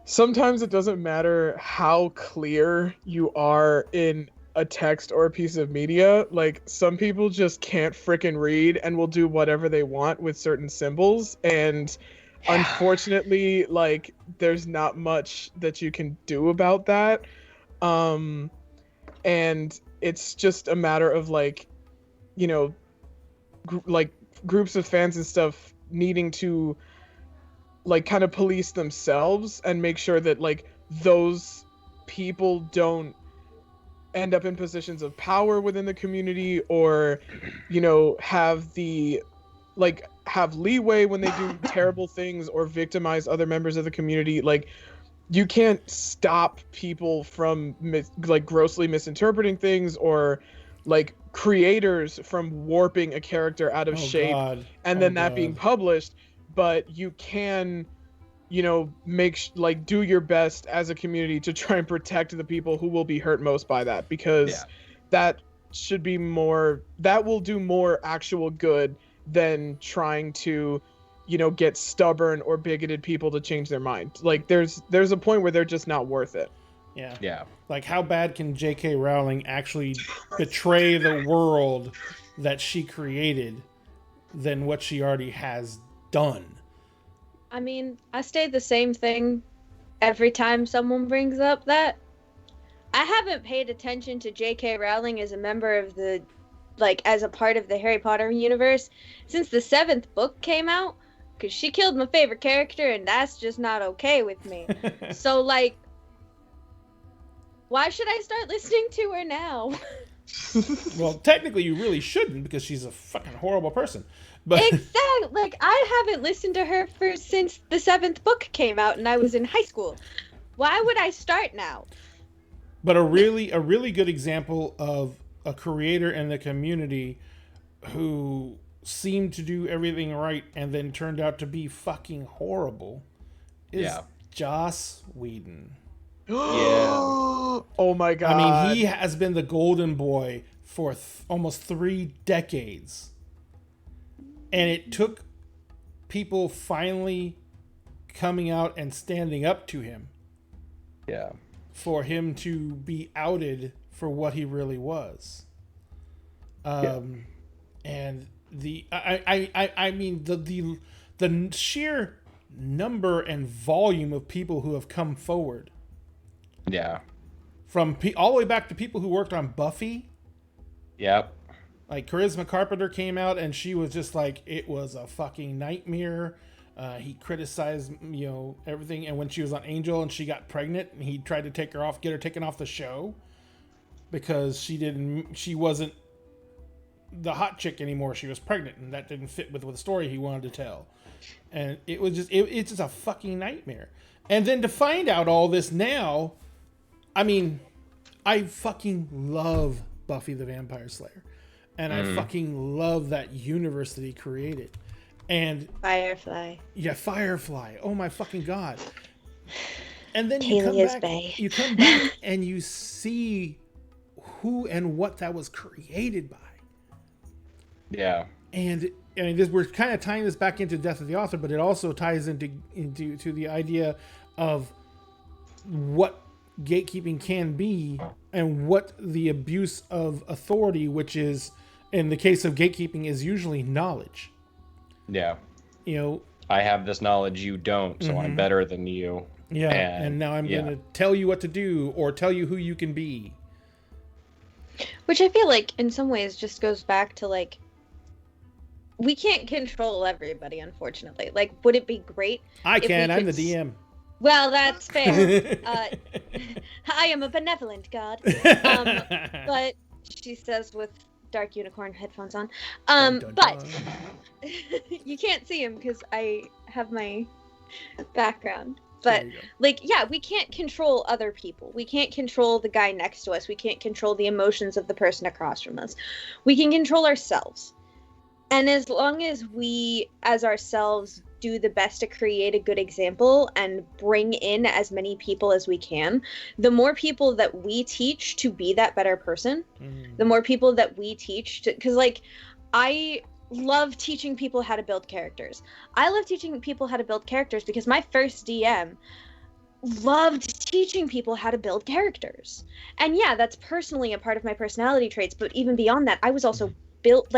sometimes it doesn't matter how clear you are in a text or a piece of media. Like some people just can't frickin' read and will do whatever they want with certain symbols, and unfortunately like there's not much that you can do about that. And it's just a matter of like groups of fans and stuff needing to like kind of police themselves and make sure that like those people don't end up in positions of power within the community, or have leeway when they do terrible things or victimize other members of the community. Like you can't stop people from grossly misinterpreting things, or like creators from warping a character out of shape and then that being published. But you can, do your best as a community to try and protect the people who will be hurt most by that, because that should be that will do more actual good than trying to, get stubborn or bigoted people to change their mind. Like there's a point where they're just not worth it. Yeah. Like how bad can J.K. Rowling actually betray the world that she created than what she already has done? I mean, I say the same thing every time someone brings up that. I haven't paid attention to J.K. Rowling as a member of as a part of the Harry Potter universe since the 7th book came out, because she killed my favorite character, and that's just not okay with me. So, why should I start listening to her now? Well, technically you really shouldn't, because she's a fucking horrible person. But exactly. I haven't listened to her since the 7th book came out and I was in high school. Why would I start now? But a really good example of a creator in the community who seemed to do everything right and then turned out to be fucking horrible is Joss Whedon. Oh my god. I mean, he has been the golden boy for almost 3 decades. And it took people finally coming out and standing up to him Yeah. for him to be outed for what he really was. And I mean the sheer number and volume of people who have come forward, Yeah. from all the way back to people who worked on Buffy. Yep. Like Charisma Carpenter came out and she was just like, it was a fucking nightmare. He criticized, everything. And when she was on Angel and she got pregnant, and he tried to get her taken off the show because she wasn't the hot chick anymore. She was pregnant, and that didn't fit with the story he wanted to tell. And it was just, it's just a fucking nightmare. And then to find out all this now, I mean, I fucking love Buffy the Vampire Slayer. And I fucking love that universe that he created. And Firefly. yeah, Firefly. Oh my fucking God. And then Talia's Bay. you come back and you see who and what that was created by. Yeah. And I mean, we're kind of tying this back into Death of the Author, but it also ties into the idea of what gatekeeping can be and what the abuse of authority, which is, in the case of gatekeeping, is usually knowledge. Yeah. You I have this knowledge, you don't, so I'm better than you. know, and now I'm going to tell you what to do or tell you who you can be. Which I feel like in some ways just goes back to like, we can't control everybody, unfortunately. Like, would it be great? I can. I'm the could DM. Well, that's fair. I am a benevolent god. But she says with dark unicorn headphones on. Dun, dun, but dun. you can't see him because I have my background. But There you go. like, yeah, we can't control other people. We can't control the guy next to us. We can't control the emotions of the person across from us. We can control ourselves. And as long as we, as ourselves, do the best to create a good example and bring in as many people as we can, the more people that we teach to be that better person, the more people that we teach to, because like, I love teaching people how to build characters. I love teaching people how to build characters because my first DM loved teaching people how to build characters. And yeah, that's personally a part of my personality traits, but even beyond that, I was also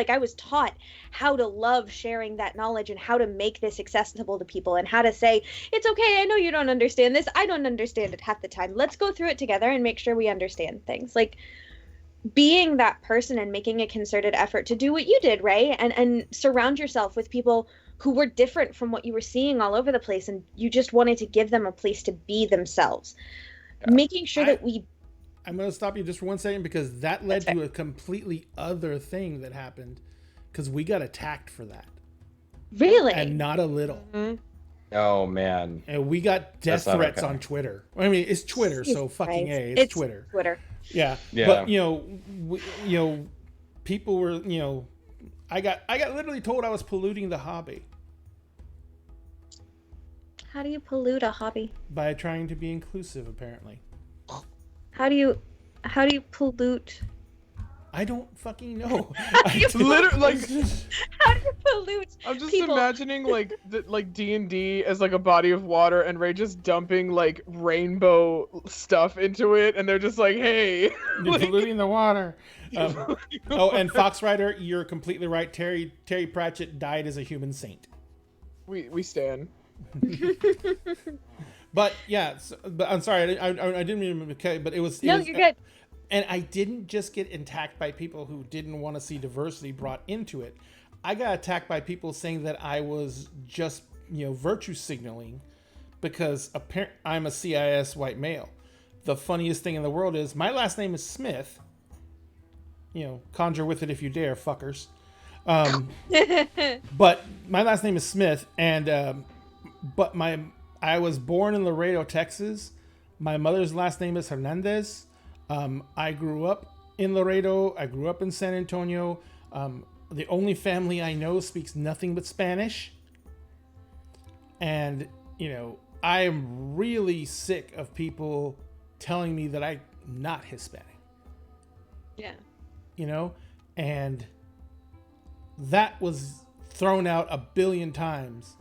I was taught how to love sharing that knowledge and how to make this accessible to people and how to say, it's okay, I know you don't understand this. I don't understand it half the time. Let's go through it together and make sure we understand things. Like, being that person and making a concerted effort to do what you did, right? And surround yourself with people who were different from what you were seeing all over the place, and you just wanted to give them a place to be themselves. Yeah. Making sure that I'm going to stop you just for 1 second because that led to a completely other thing that happened because we got attacked for that. Really? And not a little. Mm-hmm. Oh, man. And we got death threats on Twitter. I mean, it's Twitter, so fucking A. It's Twitter. Yeah. But, people were, I got literally told I was polluting the hobby. How do you pollute a hobby? By trying to be inclusive, apparently. How do you pollute? I don't fucking know. Literally, like, how do you pollute? I'm just people? imagining like D&D as like a body of water, and Ray just dumping like rainbow stuff into it, and they're just like, "Hey, you're polluting the water." And Fox Rider, you're completely right. Terry Pratchett died as a human saint. We stand. But yeah, but I'm sorry, I didn't mean to, but it was. You're good. And I didn't just get attacked by people who didn't want to see diversity brought into it. I got attacked by people saying that I was just, virtue signaling because I'm a CIS white male. The funniest thing in the world is my last name is Smith. Conjure with it if you dare, fuckers. But my last name is Smith, and I was born in Laredo, Texas. My mother's last name is Hernandez. I grew up in Laredo. I grew up in San Antonio. The only family I know speaks nothing but Spanish. And, I am really sick of people telling me that I'm not Hispanic. Yeah. you know, and that was thrown out a billion times.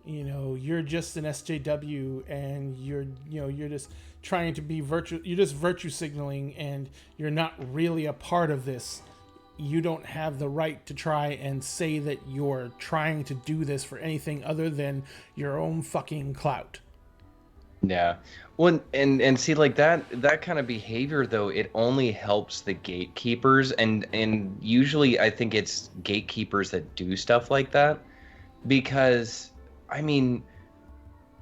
You know, you're just an SJW, and you're just trying to be you're just virtue signaling, and you're not really a part of this. You don't have the right to try and say that you're trying to do this for anything other than your own fucking clout. Yeah. Well, and see, like that kind of behavior, though, it only helps the gatekeepers, and usually I think it's gatekeepers that do stuff like that, because I mean,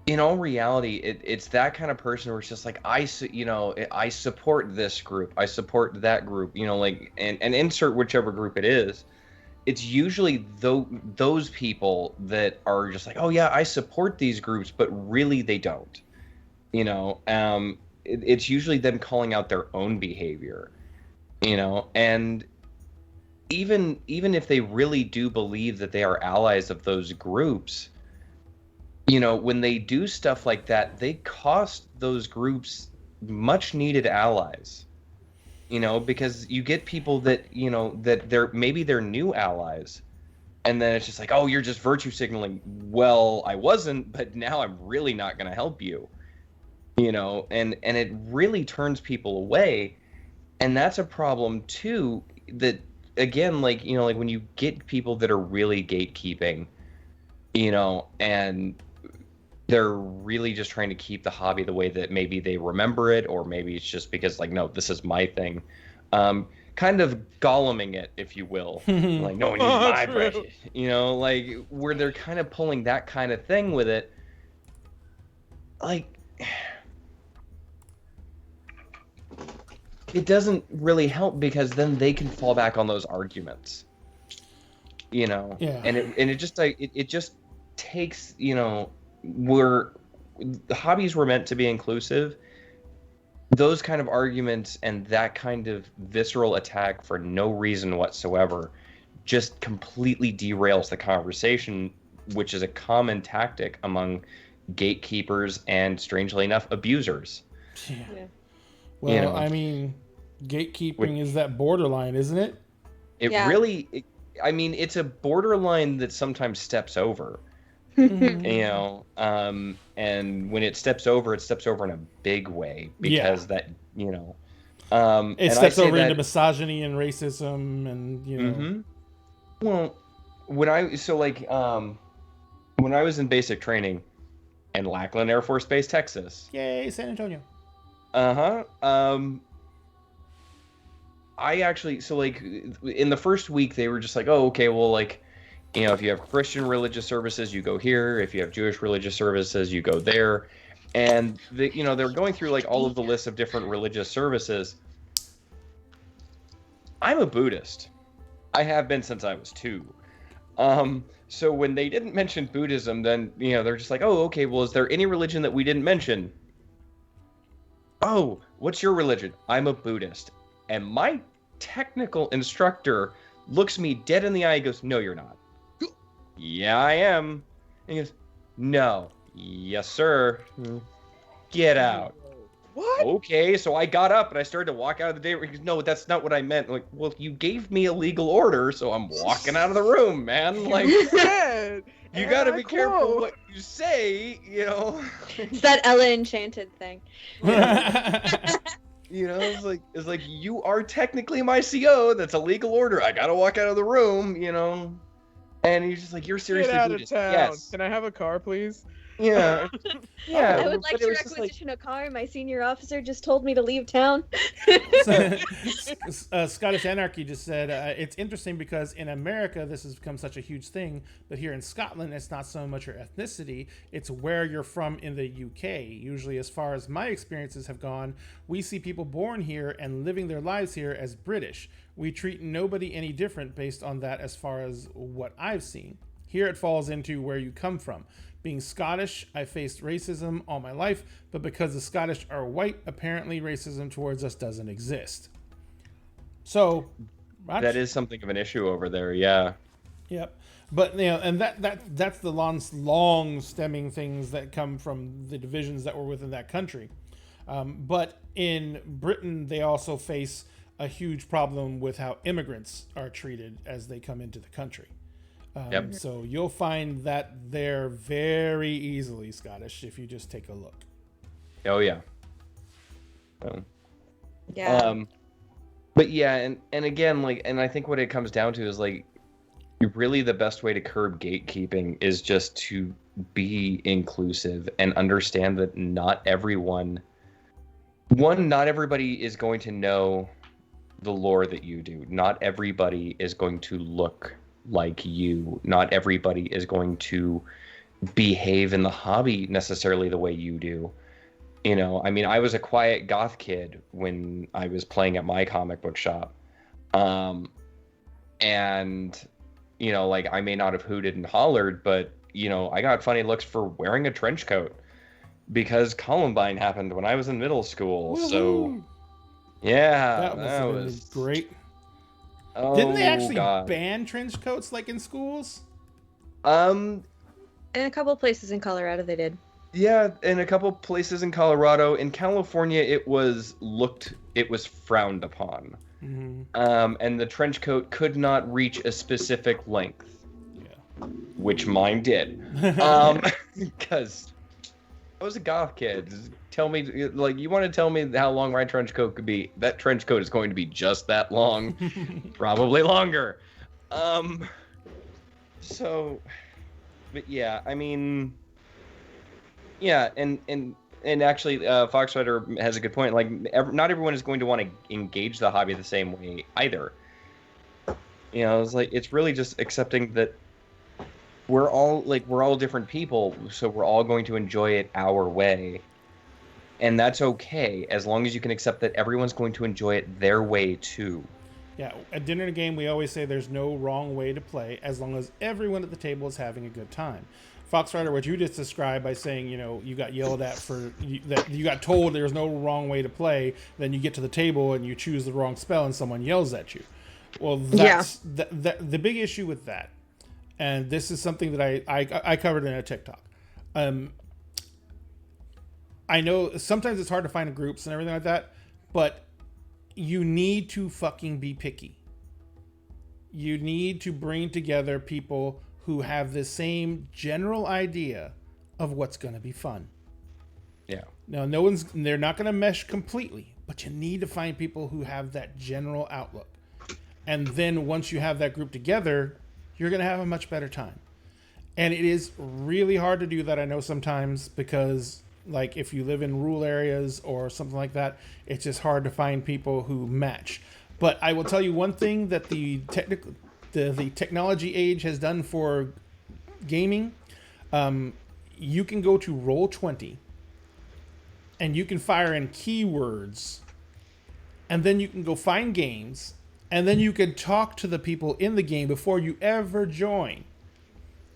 in all reality, it's that kind of person where it's just like, I support this group, I support that group, you know, like, and insert whichever group it is. It's usually those people that are just like, oh yeah, I support these groups, but really they don't. You know, it's usually them calling out their own behavior, you know, and even if they really do believe that they are allies of those groups, you know, when they do stuff like that, they cost those groups much needed allies, you know, because you get people that, you know, that they're new allies. And then it's just like, oh, you're just virtue signaling. Well, I wasn't, but now I'm really not going to help you, you know, and it really turns people away. And that's a problem too, that again, like, you know, like when you get people that are really gatekeeping, you know, and they're really just trying to keep the hobby the way that maybe they remember it, or maybe it's just because, like, no, this is my thing. Kind of Golluming it, if you will. Like, no one needs my precious. You know, like, where they're kind of pulling that kind of thing with it. Like, it doesn't really help, because then they can fall back on those arguments. You know? Yeah. And it just, like, it just takes, you know, the hobbies were meant to be inclusive. Those kind of arguments and that kind of visceral attack for no reason whatsoever just completely derails the conversation, which is a common tactic among gatekeepers and, strangely enough, abusers. Yeah. Yeah. Well, I mean, gatekeeping is that borderline, isn't it? It Yeah. really, I mean, it's a borderline that sometimes steps over. Mhm. You know, and when it steps over in a big way, because that, you know, It and steps I say over that, into misogyny and racism, and you know. Well, when I was in basic training in Lackland Air Force Base, Texas. Yay, San Antonio. I actually, so like in the first week they were just like, oh, okay, well, like, you know, if you have Christian religious services, you go here. If you have Jewish religious services, you go there. And you know, they're going through like all of the lists of different religious services. I'm a Buddhist. I have been since I was 2. So when they didn't mention Buddhism, then, you know, they're just like, oh, okay, well, is there any religion that we didn't mention? Oh, what's your religion? I'm a Buddhist. And my technical instructor looks me dead in the eye and goes, no, you're not. Yeah, I am. And he goes, no. Yes, sir. Get out. What? Okay, so I got up and I started to walk out of the day. He goes, no, that's not what I meant. I'm like, well, you gave me a legal order, so I'm walking out of the room, man. Like, Dead. you gotta And be I careful quote, what you say, you know. It's that Ella Enchanted thing. You know, it's like you are technically my CO. That's a legal order. I gotta walk out of the room, you know. And he's just like, you're seriously Get out of Buddhist? town. Yes. Can I have a car, please? Yeah. Yeah. I would like but to it was just requisition a car. My senior officer just told me to leave town. Scottish Anarchy just said, it's interesting because in America this has become such a huge thing, but here in Scotland it's not so much your ethnicity, it's where you're from in the UK. Usually, as far as my experiences have gone, we see people born here and living their lives here as British. We treat nobody any different based on that as far as what I've seen. Here it falls into where you come from. Being Scottish, I faced racism all my life, but because the Scottish are white, apparently racism towards us doesn't exist. So that is something of an issue over there, yeah. Yep. But you know, and that's the long stemming things that come from the divisions that were within that country. But in Britain, they also face a huge problem with how immigrants are treated as they come into the country. Yep. So you'll find that there very easily, Scottish, if you just take a look. Oh yeah. Yeah. But yeah, and again, like, and I think what it comes down to is like, really the best way to curb gatekeeping is just to be inclusive and understand that not everybody is going to know the lore that you do. Not everybody is going to look like you. Not everybody is going to behave in the hobby necessarily the way you do. You know, I mean, I was a quiet goth kid when I was playing at my comic book shop. And, you know, like, I may not have hooted and hollered, but, you know, I got funny looks for wearing a trench coat because Columbine happened when I was in middle school. Woo-hoo! So, yeah, that was great. Oh, Didn't they actually God. ban trench coats like in schools? In a couple places in Colorado, they did. Yeah, in a couple places in Colorado. In California, it was frowned upon. Mm-hmm. And the trench coat could not reach a specific length. Yeah. Which mine did. Because I was a goth kid. Just tell me, like, you want to tell me how long my trench coat could be? That trench coat is going to be just that long, probably longer. So, but yeah, I mean, yeah, and actually, Fox Rider has a good point. Like, not everyone is going to want to engage the hobby the same way either. You know, it's like, it's really just accepting that we're all different people, so we're all going to enjoy it our way. And that's okay, as long as you can accept that everyone's going to enjoy it their way too. Yeah, at Dinner and a Game, we always say there's no wrong way to play as long as everyone at the table is having a good time. Fox Rider, what you just described by saying, you know, you got yelled at that you got told there's no wrong way to play, then you get to the table and you choose the wrong spell and someone yells at you. Well, that's the big issue with that. And this is something that I covered in a TikTok. I know sometimes it's hard to find groups and everything like that, but you need to fucking be picky. You need to bring together people who have the same general idea of what's going to be fun. Yeah. Now, they're not going to mesh completely, but you need to find people who have that general outlook. And then once you have that group together, you're going to have a much better time. And it is really hard to do that, I know, sometimes, because like if you live in rural areas or something like that, it's just hard to find people who match. But I will tell you one thing that the technology age has done for gaming. You can go to Roll20 and you can fire in keywords, and then you can go find games, and then you can talk to the people in the game before you ever join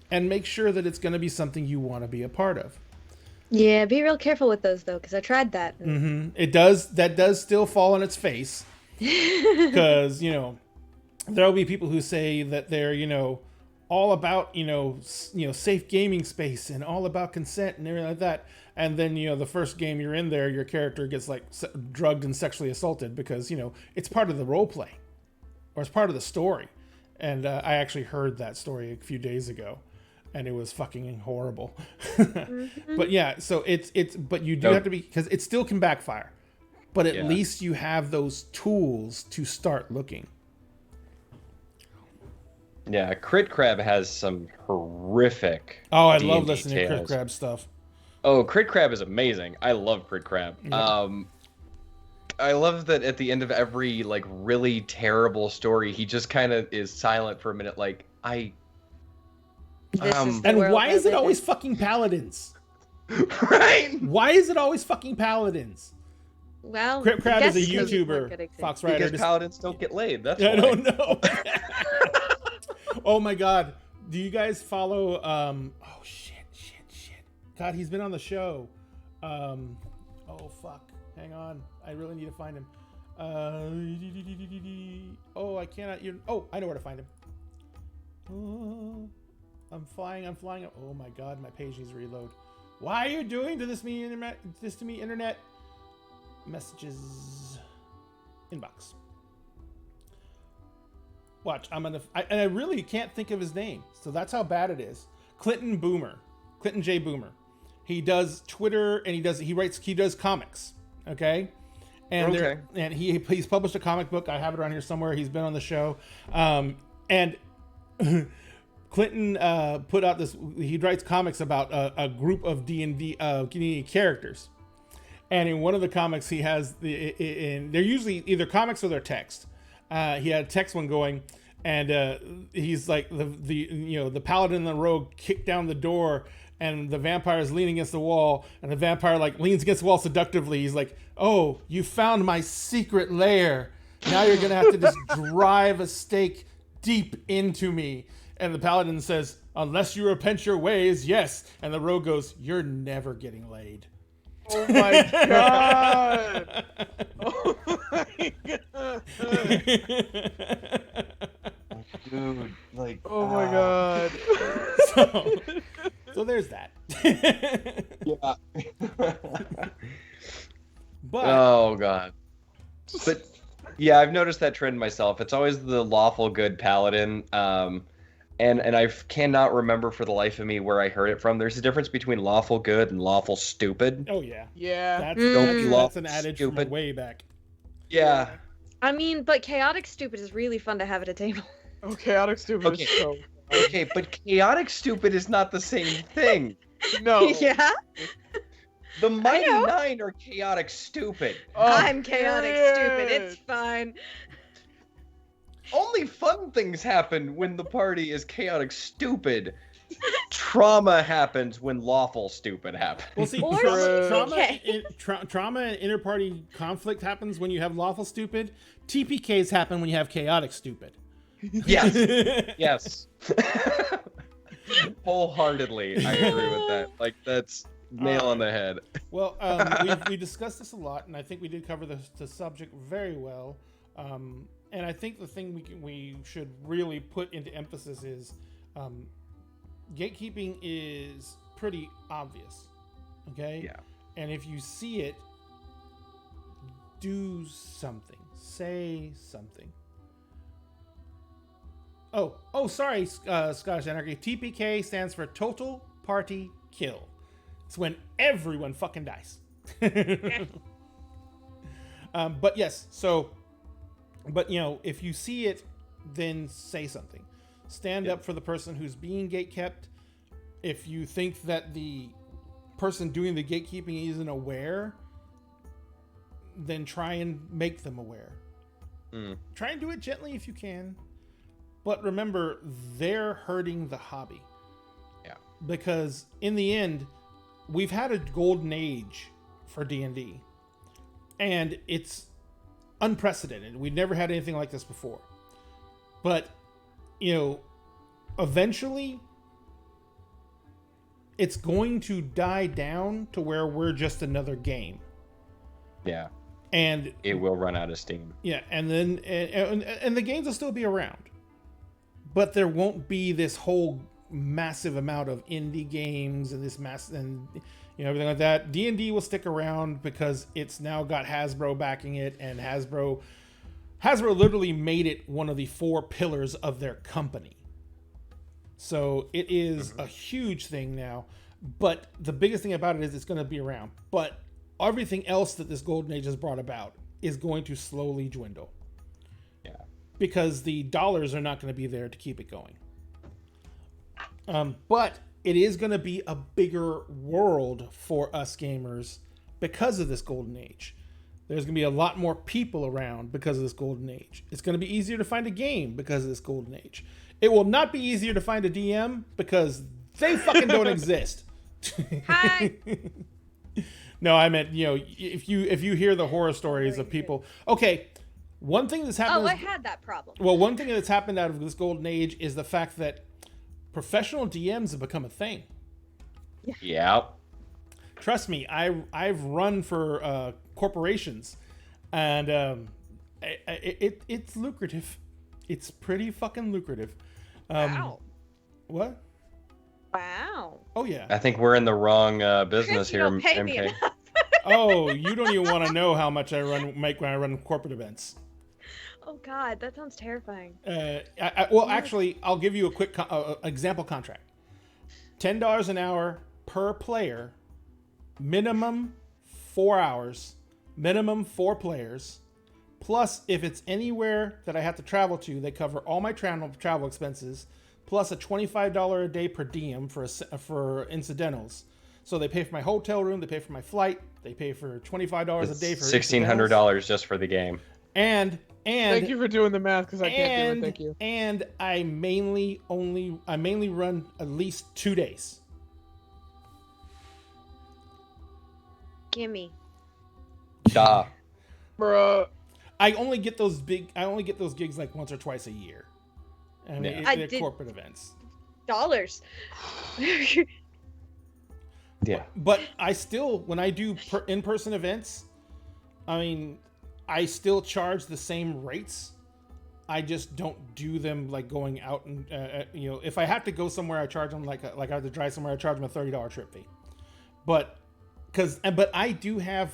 and make sure that it's going to be something you want to be a part of. Yeah, be real careful with those, though, because I tried that. Mm-hmm. That does still fall on its face, because, you know, there'll be people who say that they're, you know, all about, you know, safe gaming space and all about consent and everything like that. And then, you know, the first game you're in there, your character gets like drugged and sexually assaulted because, you know, it's part of the role play or it's part of the story. And I actually heard that story a few days ago, and it was fucking horrible. Mm-hmm. But yeah, so but you do have to be, because it still can backfire, but at least you have those tools to start looking. Yeah, Crit Crab has some horrific. Oh, I love listening to Crit Crab stuff. Oh, Crit Crab is amazing. I love Crit Crab. Yeah. I love that at the end of every like really terrible story, he just kind of is silent for a minute, like and why is it always fucking paladins? Right? Why is it always fucking paladins? Well, Crit Crab is a YouTuber. Fox Rider. Because paladins don't get laid. That's why. I don't know. Oh my god. Do you guys follow oh shit. God, he's been on the show. Oh fuck. Hang on. I really need to find him. Oh, I cannot even. Oh, I know where to find him. Oh, I'm flying. Oh my god, my page needs to reload. Why are you doing this to me, internet? Messages. Inbox. Watch, and I really can't think of his name, so that's how bad it is. Clinton J. Boomer. He does Twitter, and he does comics. Okay, and he's published a comic book. I have it around here somewhere. He's been on the show, and Clinton put out this. He writes comics about a group of D&D characters, and in one of the comics, he has they're usually either comics or they're text. He had a text one going, and he's like the paladin and the rogue kick down the door, and the vampire is leaning against the wall, and the vampire like leans against the wall seductively. He's like, "Oh, you found my secret lair. Now you're gonna have to just drive a stake deep into me." And the paladin says, "Unless you repent your ways, yes." And the rogue goes, "You're never getting laid." Oh my god! Oh my god! Dude, like. Oh my god! So there's that. Yeah. But Oh god. But yeah, I've noticed that trend myself. It's always the lawful good paladin. And I cannot remember for the life of me where I heard it from. There's a difference between lawful good and lawful stupid. oh yeah, Yeah. that's Don't be an adage stupid. from way back. Yeah. I mean, but chaotic stupid is really fun to have at a table. Oh, chaotic stupid Okay. is so. Okay, but chaotic stupid is not the same thing. No. Yeah, The Mighty know. Nine are chaotic stupid. Oh, I'm chaotic stupid. It's period. fine. Only fun things happen when the party is chaotic stupid. Trauma happens when lawful stupid happens. Well, see, Or- Okay. trauma and inter-party conflict happens when you have lawful stupid. TPKs happen when you have chaotic stupid. Yes. Yes. Wholeheartedly, I agree with that. Like, that's nail on the head. Well, we discussed this a lot, and I think we did cover the subject very well. And I think the thing we should really put into emphasis is gatekeeping is pretty obvious. Okay? Yeah. And if you see it, do something. Say something. Sorry, Scottish Anarchy. TPK stands for Total Party Kill. It's when everyone fucking dies. But yes, but if you see it, then say something. Stand up for the person who's being gatekept. If you think that the person doing the gatekeeping isn't aware, then try and make them aware. Try and do it gently if you can. But remember, they're hurting the hobby. Yeah. Because in the end, we've had a golden age for D&D. And it's unprecedented. We've never had anything like this before. But, eventually, it's going to die down to where we're just another game. Yeah. And It will run out of steam. yeah, and then and the games will still be around, but there won't be this whole massive amount of indie games and this and everything like that. D&D will stick around because it's now got Hasbro backing it, and Hasbro literally made it one of the 4 pillars of their company. So it is a huge thing now. But the biggest thing about it is it's going to be around. But everything else that this golden age has brought about is going to slowly dwindle. Yeah. Because the dollars are not going to be there to keep it going. But it is going to be a bigger world for us gamers because of this golden age. There's going to be a lot more people around because of this golden age. It's going to be easier to find a game because of this golden age. It will not be easier to find a DM because they fucking don't exist. Hi. No, I meant, if you hear the horror stories of people. Okay, one thing that's happened. Oh, I had that problem. Well, one thing that's happened out of this golden age is the fact that professional DMs have become a thing. Yeah. Trust me, I've run for corporations, and it's lucrative. It's pretty fucking lucrative. Wow. What? Wow. Oh yeah. I think we're in the wrong business Chris, you here, don't pay me MK. enough. Oh, you don't even want to know how much I make when I run corporate events. Oh God, that sounds terrifying. Well, actually, I'll give you a quick example contract. $10 an hour per player, minimum 4 hours, minimum 4 players. Plus, if it's anywhere that I have to travel to, they cover all my travel expenses, plus a $25 a day per diem for incidentals. So they pay for my hotel room, they pay for my flight, they pay for $25 a day for $1,600 just for the game. And Thank you for doing the math because I can't do it. Thank you. And I mainly run at least 2 days. Gimme. Duh. Bruh. I only get those gigs like once or twice a year. I mean, Yeah. they're corporate events. Dollars. Yeah. But I still, when I do in-person events, I mean, I still charge the same rates. I just don't do them like going out and if I have to go somewhere, I charge them like I have to drive somewhere, I charge them a $30 trip fee. But I do have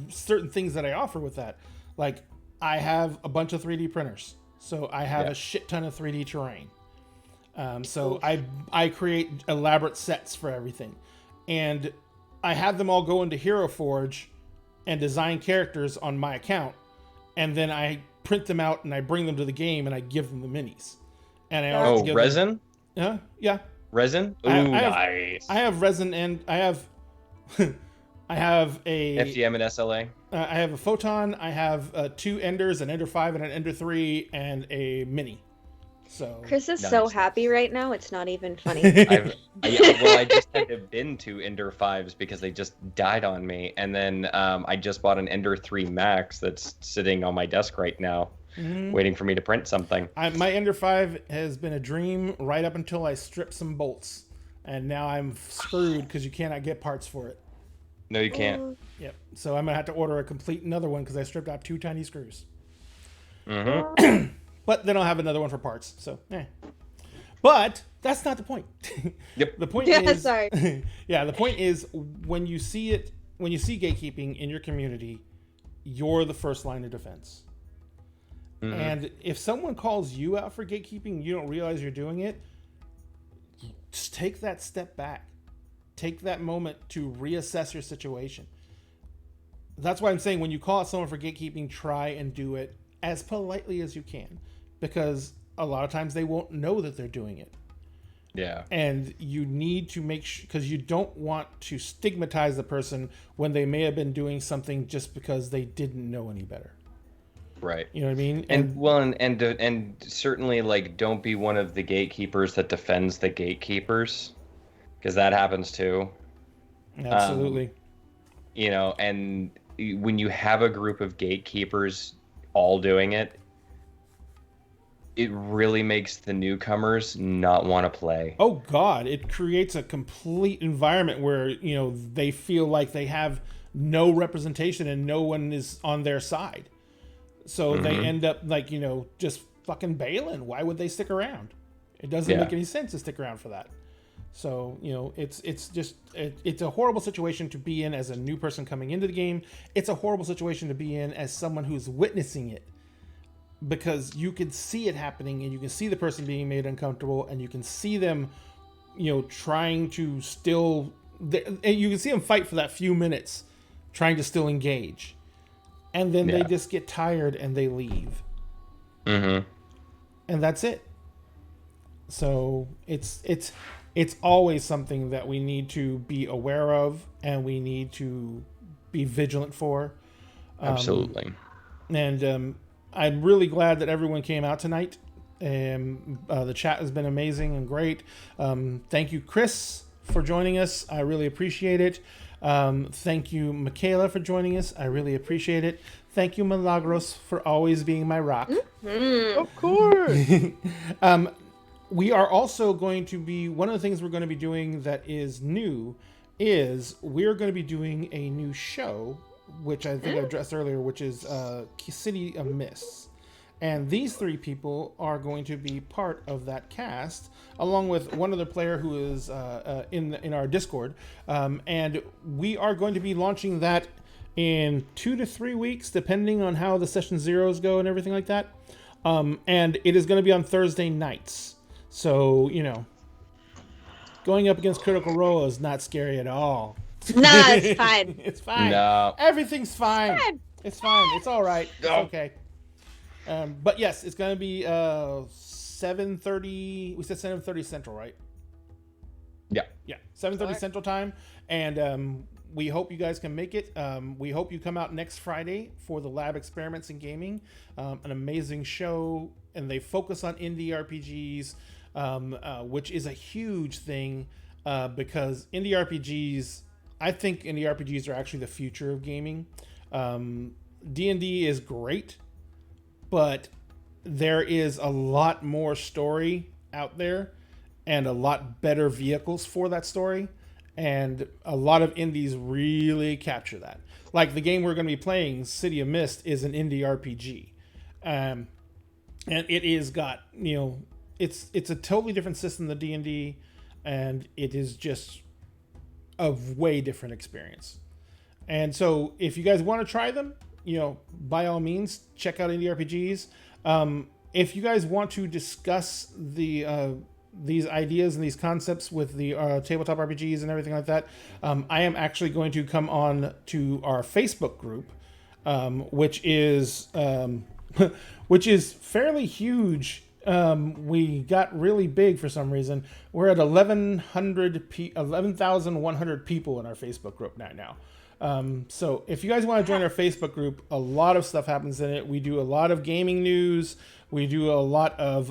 certain things that I offer with that. Like I have a bunch of 3D printers, so I have a shit ton of 3D terrain. So I create elaborate sets for everything, and I have them all go into Hero Forge and design characters on my account, and then I print them out and I bring them to the game and I give them the minis. And I also give resin? Them, yeah. Resin? Ooh, nice. I have resin and I have I have a FDM and SLA. I have a photon. I have 2 Enders, an Ender 5 and an Ender 3, and a mini. So Chris is Nice. so happy right now. It's not even funny. I just had to bin 2 Ender 5s because they just died on me. And then I just bought an Ender 3 Max that's sitting on my desk right now, waiting for me to print something. my Ender 5 has been a dream right up until I stripped some bolts. And now I'm screwed because you cannot get parts for it. No, you can't. Yep. So I'm going to have to order another one because I stripped out 2 tiny screws. Mm-hmm. But then I'll have another one for parts. So, But that's not the point. Yep. The point Yeah, is, sorry. The point is when you see gatekeeping in your community, you're the first line of defense. Mm-hmm. And if someone calls you out for gatekeeping and you don't realize you're doing it, just take that step back. Take that moment to reassess your situation. That's why I'm saying when you call out someone for gatekeeping, try and do it as politely as you can, because a lot of times they won't know that they're doing it. Yeah. And you need to make sure, because you don't want to stigmatize the person when they may have been doing something just because they didn't know any better. Right. You know what I mean? And certainly, like, don't be one of the gatekeepers that defends the gatekeepers, because that happens too. Absolutely. And when you have a group of gatekeepers all doing it, it really makes the newcomers not want to play. Oh God, it creates a complete environment where, they feel like they have no representation and no one is on their side. So they end up like, just fucking bailing. Why would they stick around? It doesn't make any sense to stick around for that. So, it's a horrible situation to be in as a new person coming into the game. It's a horrible situation to be in as someone who's witnessing it, because you can see it happening and you can see the person being made uncomfortable and you can see them, trying to still, and you can see them fight for that few minutes trying to still engage. And then they just get tired and they leave. Mm-hmm. And that's it. So it's always something that we need to be aware of and we need to be vigilant for. Absolutely. And I'm really glad that everyone came out tonight. The chat has been amazing and great. Thank you, Chris, for joining us. I really appreciate it. Thank you, Michaela, for joining us. I really appreciate it. Thank you, Milagros, for always being my rock. Of course. We are also going to be, one of the things we're going to be doing that is new is we're going to be doing a new show, which I think I addressed earlier, which is City of Mists. And these 3 people are going to be part of that cast, along with one other player who is in our Discord. And we are going to be launching that in 2 to 3 weeks, depending on how the session zeros go and everything like that. And it is going to be on Thursday nights. So, going up against Critical Role is not scary at all. Nah, it's fine. It's fine. No. Everything's fine. fine. It's fine. It's all right. It's No. okay. But yes, it's going to be 7:30. We said 7:30 Central, right? Yeah. Yeah, 7:30 Alright. Central Time. And we hope you guys can make it. We hope you come out next Friday for the Lab Experiments in Gaming. An amazing show. And they focus on indie RPGs, which is a huge thing because indie RPGs, I think indie RPGs are actually the future of gaming. D&D is great, but there is a lot more story out there and a lot better vehicles for that story. And a lot of indies really capture that. Like the game we're going to be playing, City of Mist, is an indie RPG. And it is got, it's a totally different system than D&D, and it is just a way different experience. And so if you guys want to try them, by all means, check out indie RPGs. If you guys want to discuss these ideas and these concepts with the tabletop RPGs and everything like that, I am actually going to come on to our Facebook group, which is fairly huge. We got really big for some reason. We're at 11,100 people in our Facebook group now. So if you guys want to join our Facebook group, a lot of stuff happens in it. We do a lot of gaming news. We do a lot of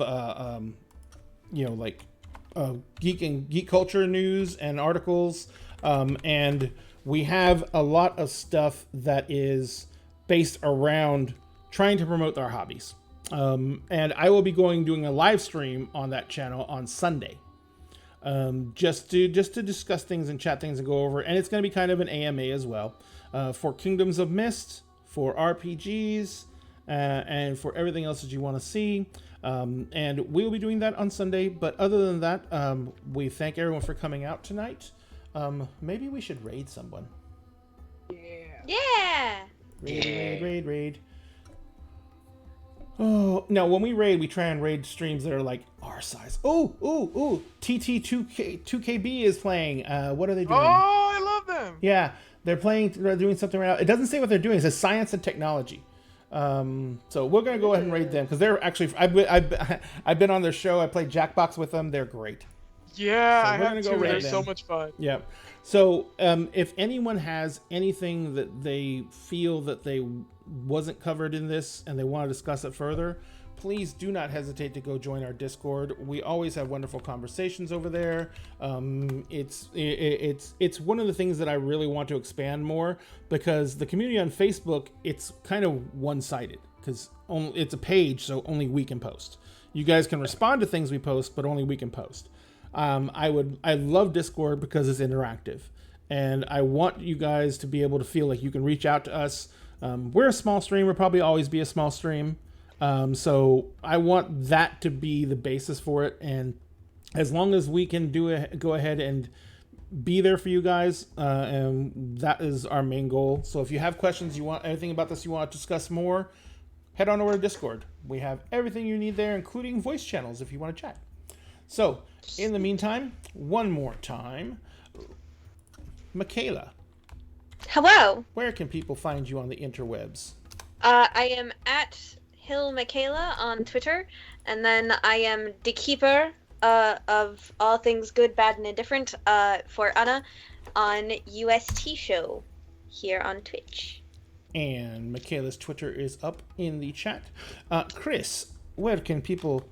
geek culture news and articles, and we have a lot of stuff that is based around trying to promote our hobbies. And I will be doing a live stream on that channel on Sunday, just to discuss things and chat things and go over. And it's going to be kind of an AMA as well, for Kingdoms of Mist, for RPGs, and for everything else that you want to see. And we will be doing that on Sunday. But other than that, we thank everyone for coming out tonight. Maybe we should raid someone. Yeah. Raid. Oh, now when we raid, we try and raid streams that are like our size. Ooh. TT2KB is playing. What are they doing? Oh, I love them. Yeah, they're doing something right now. It doesn't say what they're doing. It says science and technology. So we're gonna go ahead and raid them because they're actually. I've been on their show. I played Jackbox with them. They're great. Yeah, So I we're have gonna go too. raid They're them. so much fun. Yeah. So if anyone has anything that they feel that they wasn't covered in this and they want to discuss it further, please do not hesitate to go join our Discord. We always have wonderful conversations over there. It's one of the things that I really want to expand more, because the community on Facebook, it's kind of one-sided because it's a page, so only we can post. You guys can respond to things we post, but only we can post. I love Discord because it's interactive, and I want you guys to be able to feel like you can reach out to us. We're a small stream. We'll probably always be a small stream. So I want that to be the basis for it. And as long as we can go ahead and be there for you guys, and that is our main goal. So if you have questions, you want anything about this, you want to discuss more, head on over to Discord. We have everything you need there, including voice channels if you want to chat. So in the meantime, one more time, Michaela, Hello. where can people find you on the interwebs? I am at Hill Michaela on Twitter, and then I am the keeper of all things good, bad, and indifferent for Anna on UST Show here on Twitch. And Michaela's Twitter is up in the chat. Chris, where can people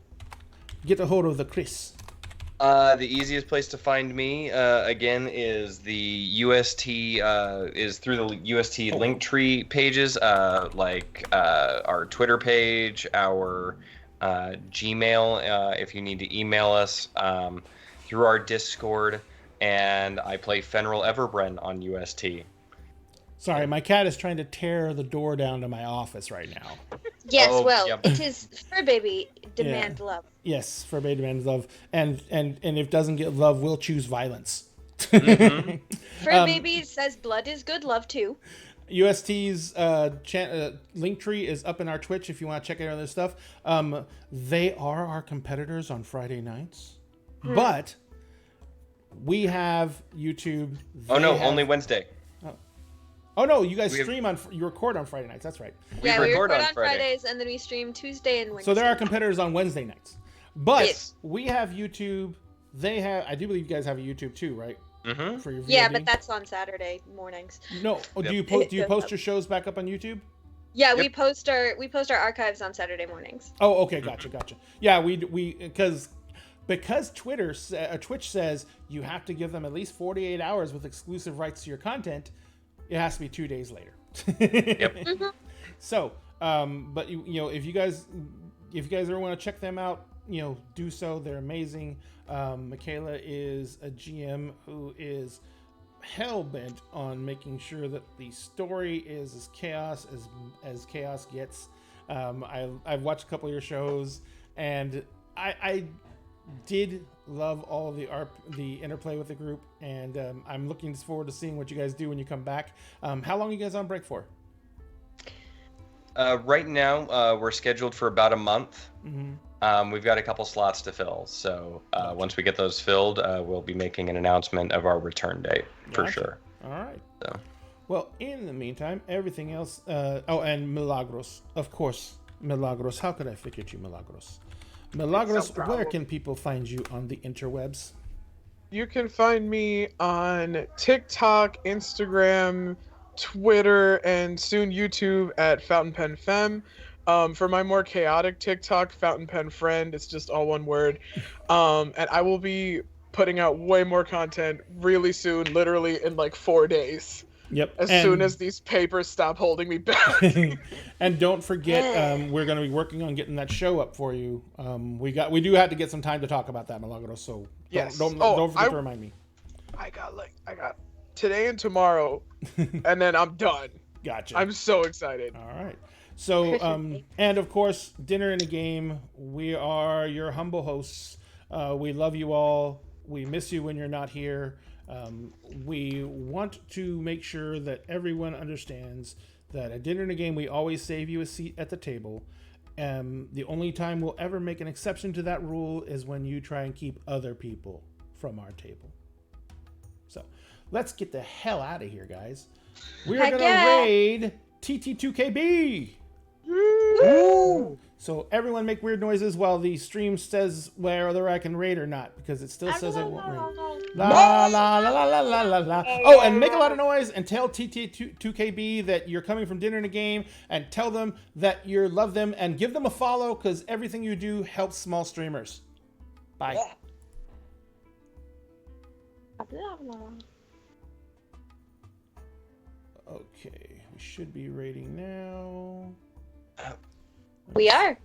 get a hold of the Chris? The easiest place to find me, again, is the UST, is through the UST Linktree pages, like our Twitter page, our Gmail, if you need to email us, through our Discord, and I play Fenrir Everbren on UST. Sorry, my cat is trying to tear the door down to my office right now. Yes, Oh, well, yep. it is Fur Baby demand love. Yes, for Beta Man's love. And if it doesn't get love, we'll choose violence. Fur Baby says blood is good love too. UST's link tree is up in our Twitch if you want to check out their stuff. They are our competitors on Friday nights, but we have YouTube. Oh no, only Wednesday. Oh no, you guys you record on Friday nights. That's right. We record on Fridays and then we stream Tuesday and Wednesday. So there are competitors on Wednesday nights, but Yes. we have YouTube. They have. I do believe you guys have a YouTube too, right? Mm-hmm. For your VOD? Yeah, but that's on Saturday mornings. No. Oh, do you post your shows back up on YouTube? Yeah, we post our archives on Saturday mornings. Oh, okay, gotcha. Yeah, we because Twitch says you have to give them at least 48 hours with exclusive rights to your content. It has to be 2 days later. Yep. Mm-hmm. So, but you know, if you guys ever want to check them out, you know, do so. They're amazing. Michaela is a GM who is hell bent on making sure that the story is as chaos gets. I've watched a couple of your shows, and I did love all of the interplay with the group, and I'm looking forward to seeing what you guys do when you come back. How long are you guys on break for? Right now, we're scheduled for about a month. Mm-hmm. We've got a couple slots to fill, so once we get those filled, we'll be making an announcement of our return date for sure. All right. So. Well, in the meantime, everything else. And Milagros, of course. Milagros. How could I forget you, Milagros? Milagros, where can people find you on the interwebs? You can find me on TikTok, Instagram, Twitter, and soon YouTube at Fountain Pen Femme. For my more chaotic TikTok, Fountain Pen Friend, it's just all one word. And I will be putting out way more content really soon, literally in like 4 days. Yep. As soon as these papers stop holding me back. And don't forget, we're going to be working on getting that show up for you. We do have to get some time to talk about that, Milagros. So yes. don't forget to remind me. I got today and tomorrow, and then I'm done. Gotcha. I'm so excited. All right. So, and of course, Dinner and a Game. We are your humble hosts. We love you all. We miss you when you're not here. We want to make sure that everyone understands that at Dinner and a Game, we always save you a seat at the table. The only time we'll ever make an exception to that rule is when you try and keep other people from our table. So let's get the hell out of here, guys. We are going to raid TT2KB. Woo! So everyone make weird noises while the stream says whether I can raid or not, because it still says I won't raid. La la la la la la la la. Oh, and make a lot of noise and tell TT2KB that you're coming from Dinner and a Game, and tell them that you love them, and give them a follow, because everything you do helps small streamers. Bye. Okay, we should be raiding now. We are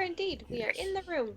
indeed. We are Yes. in the room.